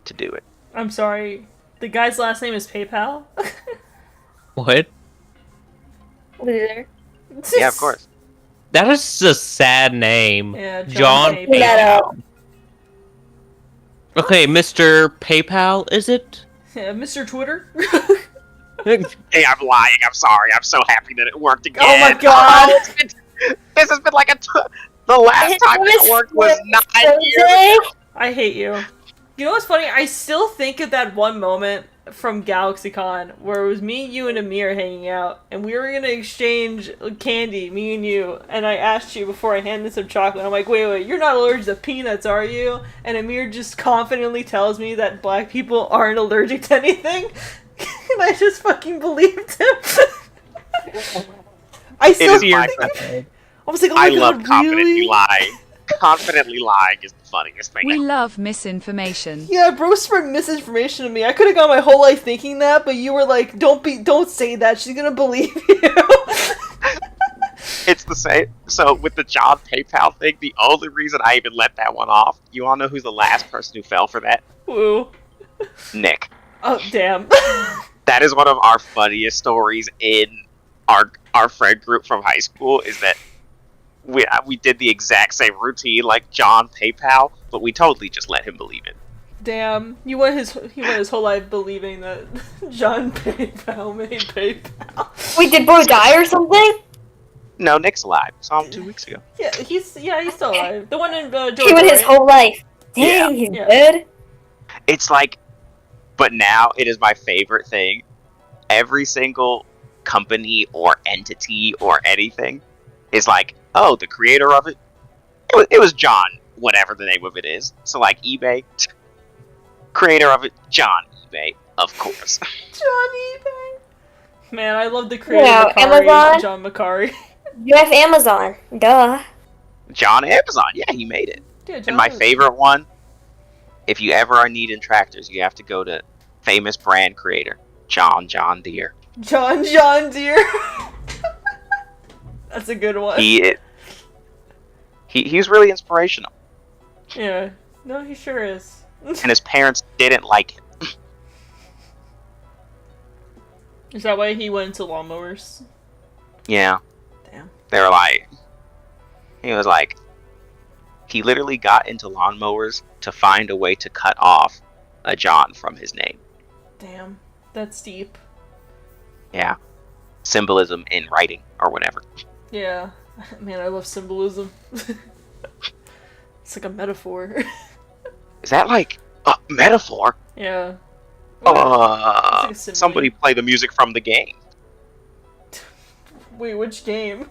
to do it. I'm sorry. The guy's last name is PayPal? What? Loser. Yeah, of course. That is a sad name. Yeah, John PayPal. Look that up. Okay, Mr. PayPal, is it? Yeah, Mr. Twitter? Hey, I'm lying. I'm sorry. I'm so happy that it worked again. Oh my God. Oh, this has been like the last time it worked was 9 years. Thursday? I hate you. You know what's funny? I still think of that one moment from GalaxyCon where it was me, you, and Amir hanging out, and we were gonna exchange candy, me and you, and I asked you before I handed some chocolate, I'm like, wait, you're not allergic to peanuts, are you? And Amir just confidently tells me that black people aren't allergic to anything, and I just fucking believed him. I It still is my think I was like, oh my I God, love confidently really? lying. Confidently lying is the funniest thing. We love misinformation. Yeah, bro spread misinformation to me. I could have gone my whole life thinking that, but you were like, don't say that. She's gonna believe you. It's the same. So with the John PayPal thing, the only reason I even let that one off, you all know who's the last person who fell for that? Woo. Nick. Oh, damn. That is one of our funniest stories in our our friend group from high school is that we did the exact same routine like John PayPal, but we totally just let him believe it. Damn, he went his whole life believing that John PayPal made PayPal. Wait, did bro die or something? No, Nick's alive. Saw him 2 weeks ago. Yeah, he's still alive. The one in Georgia, He went his right? whole life. Yeah. Dang, he's Yeah. good. It's like, but now it is my favorite thing. Every single company or entity or anything is like, oh, the creator of it, it was John, whatever the name of it is. So like eBay, creator of it, John eBay, of course. John eBay. Man, I love the creator Yeah, Macari, Amazon. John Macari. You have Amazon. Duh. John Amazon, yeah, he made it. Yeah, John And my is- favorite one, if you ever are needing tractors, you have to go to famous brand creator, John Deere. John Deere. That's a good one. He's really inspirational. Yeah. No, he sure is. And his parents didn't like him. Is that why he went into lawnmowers? Yeah. Damn. They were like, he was like, he literally got into lawnmowers to find a way to cut off a John from his name. Damn. That's deep. Yeah. Symbolism in writing or whatever. Yeah. Man, I love symbolism. It's like a metaphor. Is that like a metaphor? Yeah. It's like a simile. Somebody play the music from the game. Wait, which game?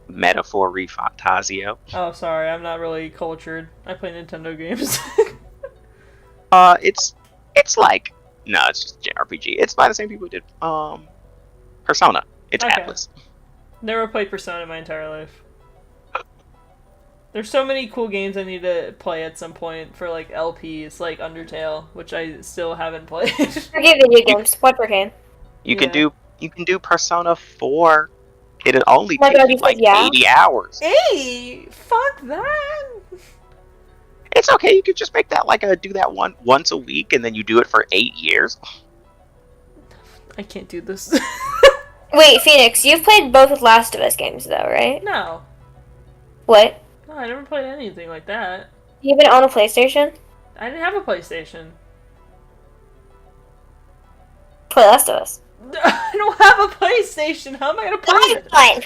Metaphor Refantasio. Oh, sorry, I'm not really cultured. I play Nintendo games. It's like, no, it's just JRPG. It's by the same people who did Persona. It's Okay. Atlas. Never played Persona in my entire life. There's so many cool games I need to play at some point for like LPs, like Undertale, which I still haven't played. Forget video games. What for game? You Yeah. can do Persona 4. It'll only Oh my take God, you you like said yeah? 80 hours. Hey, fuck that! It's okay. You could just make that like do that once a week, and then you do it for 8 years. I can't do this. Wait, Phoenix, you've played both of Last of Us games though, right? No. What? No, I never played anything like that. You even own a PlayStation? I didn't have a PlayStation. Play Last of Us. I don't have a PlayStation. How am I gonna play it? Fine.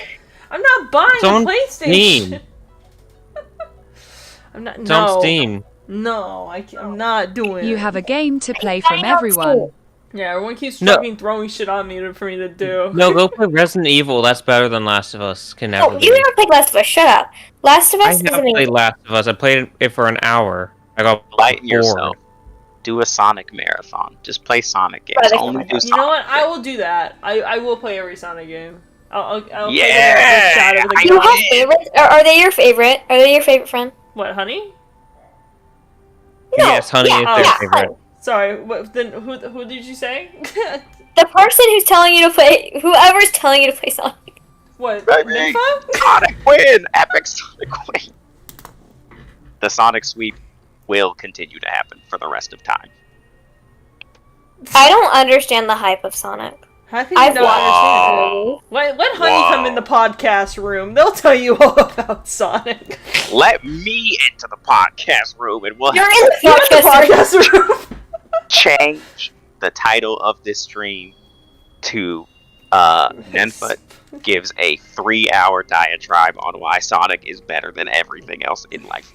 I'm not buying It's on a PlayStation. Steam. I'm not. It's no. on Steam. No, I'm not doing it. You have a game to play from everyone. Yeah, everyone keeps No. fucking throwing shit on me for me to do. No, go play Resident Evil. That's better than Last of Us. Can never Oh, be. you never played Last of Us. Shut up. Last of I Us have is played amazing. Last of Us. I played it for an hour. I got Lighten bored. yourself. Do a Sonic marathon. Just play Sonic games. Right, Only do You Sonic know what? I games. will do that. I will play every Sonic game. I'll play Yeah! the Shadow of the I You Gods. have favorites? Are they your favorite? Are they your favorite friend? What, honey? No. Yes, Honey yeah, is their their yeah, favorite. Honey. Sorry. What, then who did you say? The person who's telling you to play, whoever's telling you to play Sonic. What? Baby. Nenfot? Sonic win! Epic Sonic win! The Sonic sweep will continue to happen for the rest of time. I don't understand the hype of Sonic. How can you I've not watched understand? Let Honey come in the podcast room. They'll tell you all about Sonic. Let me into the podcast room and we'll You're in the You're in the podcast. podcast room. change the title of this stream to Nenfot gives a 3-hour diatribe on why Sonic is better than everything else in life.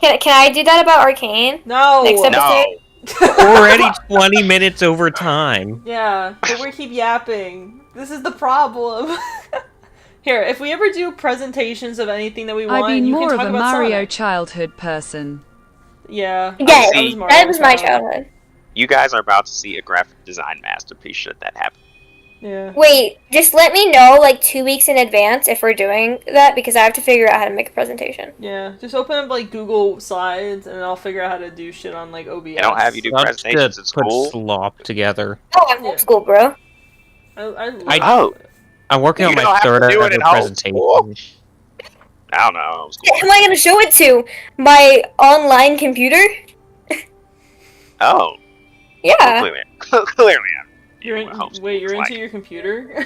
Can I do that about Arcane? No. Next episode. No. Already 20 minutes over time. Yeah, but we keep yapping. This is the problem. Here, if we ever do presentations of anything that we want, I've been you more can of talk a about Mario Sonic. childhood person. Yeah. Yes, See, that was my childhood. You guys are about to see a graphic design masterpiece should that happen. Yeah. Wait, just let me know like 2 weeks in advance if we're doing that because I have to figure out how to make a presentation. Yeah. Just open up like Google Slides and I'll figure out how to do shit on like OBS. They don't have you do I'll just presentations at put school. slop together. Oh, I'm Yeah. old school, bro. Oh, I'm working on You my don't have to third do it ever at home. presentation. I don't know. Who am I gonna show it to? My online computer? Oh, Yeah. clearly, clearly. You're homeschool wait, you're is into like- your computer?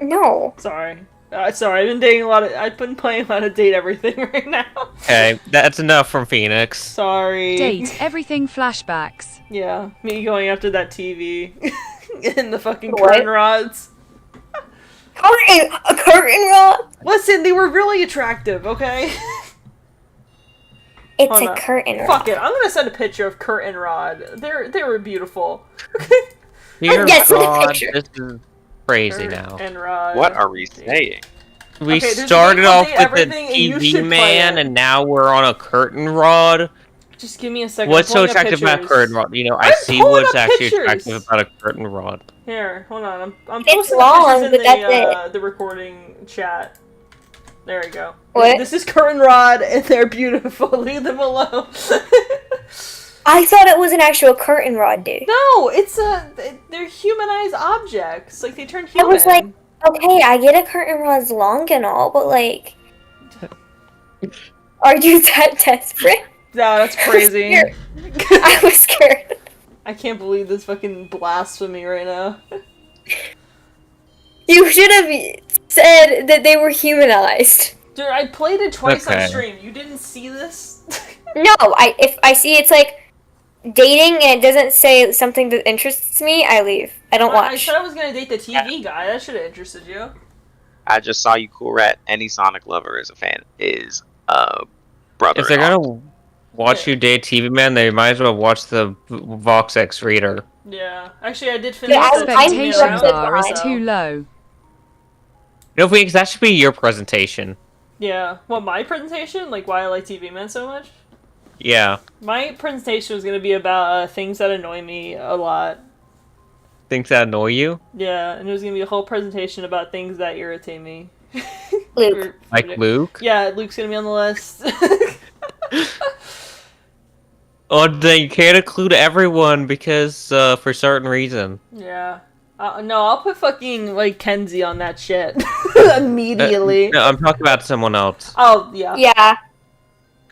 No. Sorry. Sorry, I've been dating a lot of. I've been playing a lot of date everything right now. Okay, that's enough from Phoenix. Sorry. Date everything flashbacks. Yeah, me going after that TV and the fucking What? curtain rods. A curtain rod? Listen, they were really attractive. Okay. It's Hold a on. curtain rod. Fuck it. I'm gonna send a picture of curtain rod. They were beautiful. Dear Yes, in the God, picture. this is crazy now. Curtain rod. What are we saying? We Okay, there's a started game called off Date with the Everything, and you TV should play man, it. and now we're on a curtain rod. Just give me a second. What's I'm so pulling up attractive about pictures. curtain rod? You know, I I'm see pulling what's up actually pictures. attractive about a curtain rod. Here, hold on. I'm It's posting long, the but pictures in that's the recording chat. There we go. What? This is curtain rod, and they're beautiful. Leave them alone. I thought it was an actual curtain rod, dude. No, they're humanized objects. Like they turn I human. was like, okay, I get a curtain rod's long and all, but like, are you that desperate? No, that's crazy. I was scared. I can't believe this fucking blasphemy right now. You should have said that they were humanized. Dude, I played it twice on Okay. stream. You didn't see this? No, if I see it's like dating and it doesn't say something that interests me, I leave. I don't I watch. said I was gonna date the TV guy. That should have interested you. I just saw you, Cool Rat. Any Sonic lover is a fan. Is brother. If they're gonna watch you date TV man, they might as well watch the Vox X Reader. Yeah. Actually, I did finish Yeah, the I TV knew Expectation that round, bar is so- too low. You know, Phoenix, that should be your presentation. Yeah. What, my presentation? Like, why I like TV Man so much? Yeah, My presentation was gonna be about things that annoy me a lot. things that annoy you, Yeah, and it was gonna be a whole presentation about things that irritate me. Luke. like Luke. Yeah, Luke's gonna be on the list. Oh, then you can't include everyone because for certain reason. Yeah. No, I'll put fucking, like, Kenzie on that shit. Immediately. No, I'm talking about someone else. Oh, yeah. Yeah.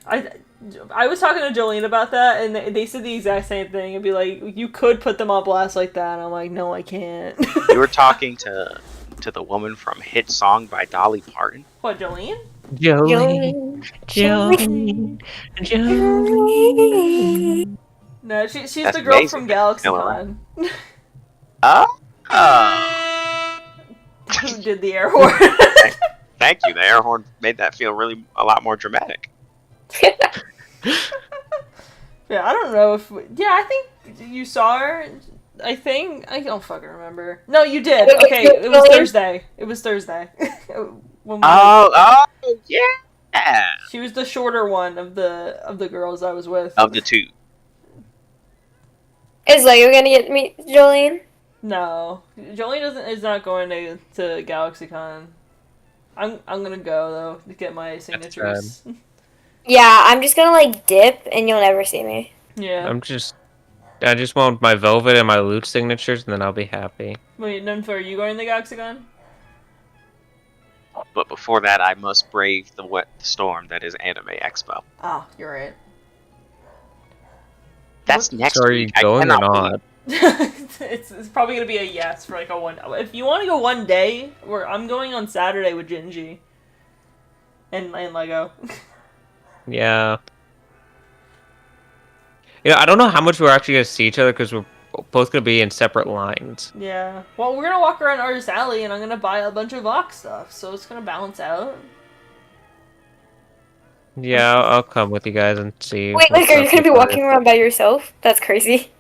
I was talking to Jolene about that, and they said the exact same thing. It'd be like, you could put them on blast like that. And I'm like, no, I can't. You were talking to the woman from Hit Song by Dolly Parton. What, Jolene? Jolene, Jolene, Jolene. No, she's That's the girl amazing. from GalaxyCon. Who did the air horn? Thank you. The air horn made that feel really a lot more dramatic. Yeah, I don't know if... I think you saw her. I think... I don't fucking remember. No, you did. Okay, it was Thursday. It was Thursday. When Oh, yeah. She was the shorter one of the girls I was with. Of the two. Is Lego gonna get me, Jolene? No, Jolene is not going to GalaxyCon. I'm gonna go though to get my signatures. Yeah, I'm just gonna like dip and you'll never see me. Yeah. I just want my Velvet and my Loot signatures, and then I'll be happy. Wait, Nenfot, are you going to GalaxyCon? But before that, I must brave the wet storm that is Anime Expo. Ah, you're right. That's next So are you week. I going or cannot not? it's probably gonna be a yes for like a one. If you want to go one day, I'm going on Saturday with Gingy and Lego. Yeah. You know, I don't know how much we're actually gonna see each other because we're both gonna be in separate lines. Yeah. Well, we're gonna walk around Artist Alley, and I'm gonna buy a bunch of Vox stuff, so it's gonna balance out. Yeah, I'll come with you guys and see. Wait, what like, are you stuff gonna be we find. walking around by yourself? That's crazy.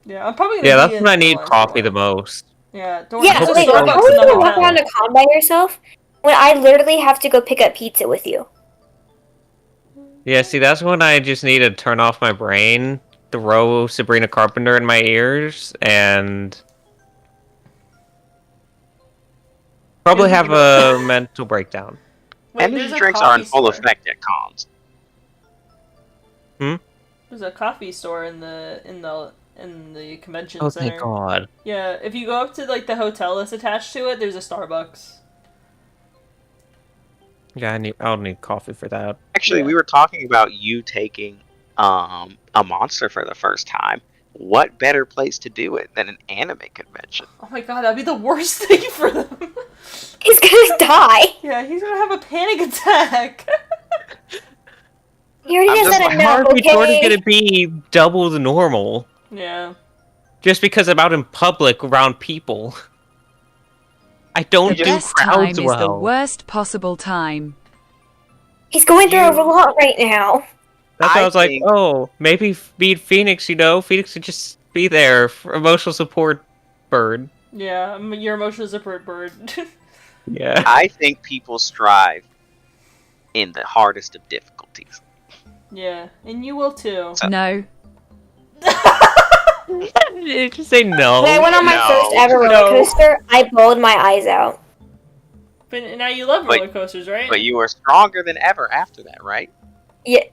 Yeah, I'm probably gonna. Yeah, be that's in when I need lunch coffee the a lot. most. Yeah. Don't Yeah, there's a wait, Starbucks how Starbucks are in you the gonna walk hotel. around a con by yourself when I literally have to go pick up pizza with you? Yeah, see, that's when I just need to turn off my brain, throw Sabrina Carpenter in my ears, and probably have a mental breakdown. Wait, Energy there's a drinks are in coffee full store. effect at cons. There's a coffee store in the convention Oh, center. thank God. Yeah, if you go up to like the hotel that's attached to it, there's a Starbucks. Yeah, I'll need coffee for that. Actually, Yeah. we were talking about you taking a monster for the first time. what better place to do it than an anime convention? Oh my god, that'd be the worst thing for them. He's gonna die. Yeah, he's gonna have a panic attack. He already I'm has just that like, enough, Harvey Jordan's okay? gonna be double the normal. Yeah. Just because I'm out in public around people. I The don't do best time crowds is well. the worst possible time. He's going through You- a lot right now. That's why I was like, think- oh, maybe being Phoenix, you know, Phoenix would just be there for emotional support bird. Yeah, your emotional support bird. Yeah. I think people strive in the hardest of difficulties. Yeah, and you will too. No. Just say no. When I went on my No. first ever roller No. coaster, I bawled my eyes out. But now you love But- roller coasters, right? But you were stronger than ever after that, right? Yeah,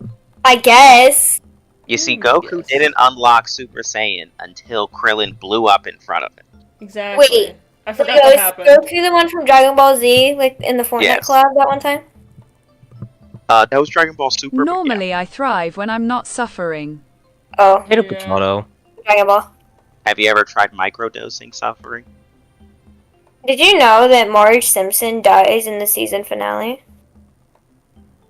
I guess. You see, Goku Yes. didn't unlock Super Saiyan until Krillin blew up in front of him. Exactly. Wait, I So forgot that was happened. Goku the one from Dragon Ball Z, like in the Fortnite Yes. club that one time? That was Dragon Ball Super. but yeah. Normally I thrive when I'm not suffering. Oh, Potato Yeah. potato. Dragon Ball. Have you ever tried microdosing suffering? Did you know that Marge Simpson dies in the season finale?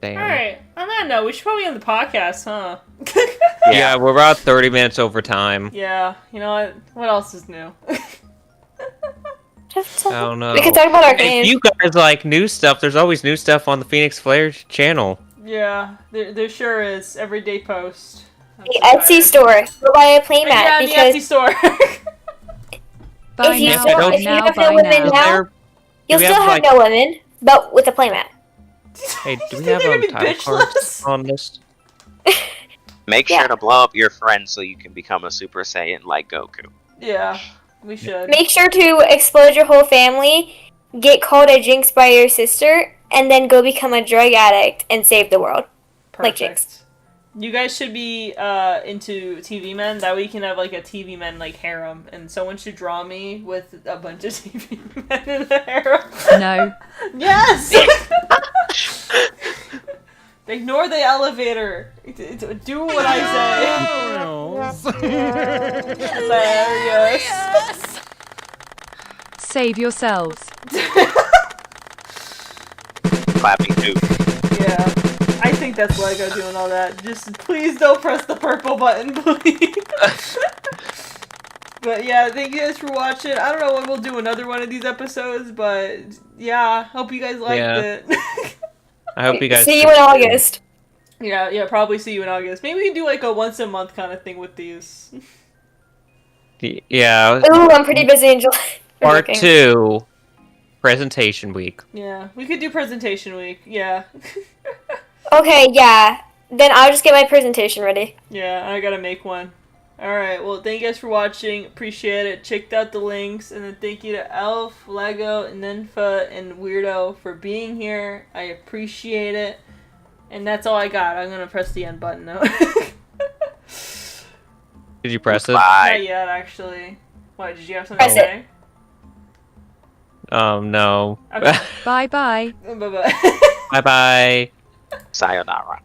Damn. Alright, on that note, we should probably end the podcast, huh? Yeah, we're about 30 minutes over time. Yeah, you know what? What else is new? I don't know. We can talk about our If game. you guys like new stuff, there's always new stuff on the Phoenix Flare channel. Yeah, there sure is. Everyday post. The Etsy store. Go buy a playmat Yeah, the because Etsy store. Bye if you now, still, bye if you now, have no bye women now. Is now, there- you'll do we still have, have like- no women, but with a playmat. Hey, do You we think have they're gonna be title cards bitchless? on this? Make Yeah. sure to blow up your friends so you can become a Super Saiyan like Goku. Yeah, we should. Make sure to explode your whole family, get called a jinx by your sister, and then go become a drug addict and save the world. like Jinx. You guys should be into TV men. That way you can have like a TV men like harem, and someone should draw me with a bunch of TV men in the harem. No. Yes. Ignore the elevator. Do what I say. Hilarious. Save yourselves. Clapping too. Yeah. I think that's Lego doing all that. Just please don't press the purple button, please. But yeah, thank you guys for watching. I don't know when we'll do another one of these episodes, but yeah, hope you guys liked Yeah. it. I hope you guys See you in August. yeah, probably see you in August. Maybe we can do like a once a month kind of thing with these. Yeah. Ooh, I'm pretty busy in July. Part Working. 2, presentation week. Yeah, we could do presentation week. Yeah. Okay, yeah. Then I'll just get my presentation ready. Yeah, I gotta make one. Alright, well, thank you guys for watching. Appreciate it. Checked out the links. And then thank you to Elef, Lego, Nenfot, and Weirdo for being here. I appreciate it. And that's all I got. I'm gonna press the end button now. Did you press it? Bye. Not yet, actually. What, did you have something to Press say? No. Okay. Bye bye. Bye-bye. Bye-bye. Sayonara.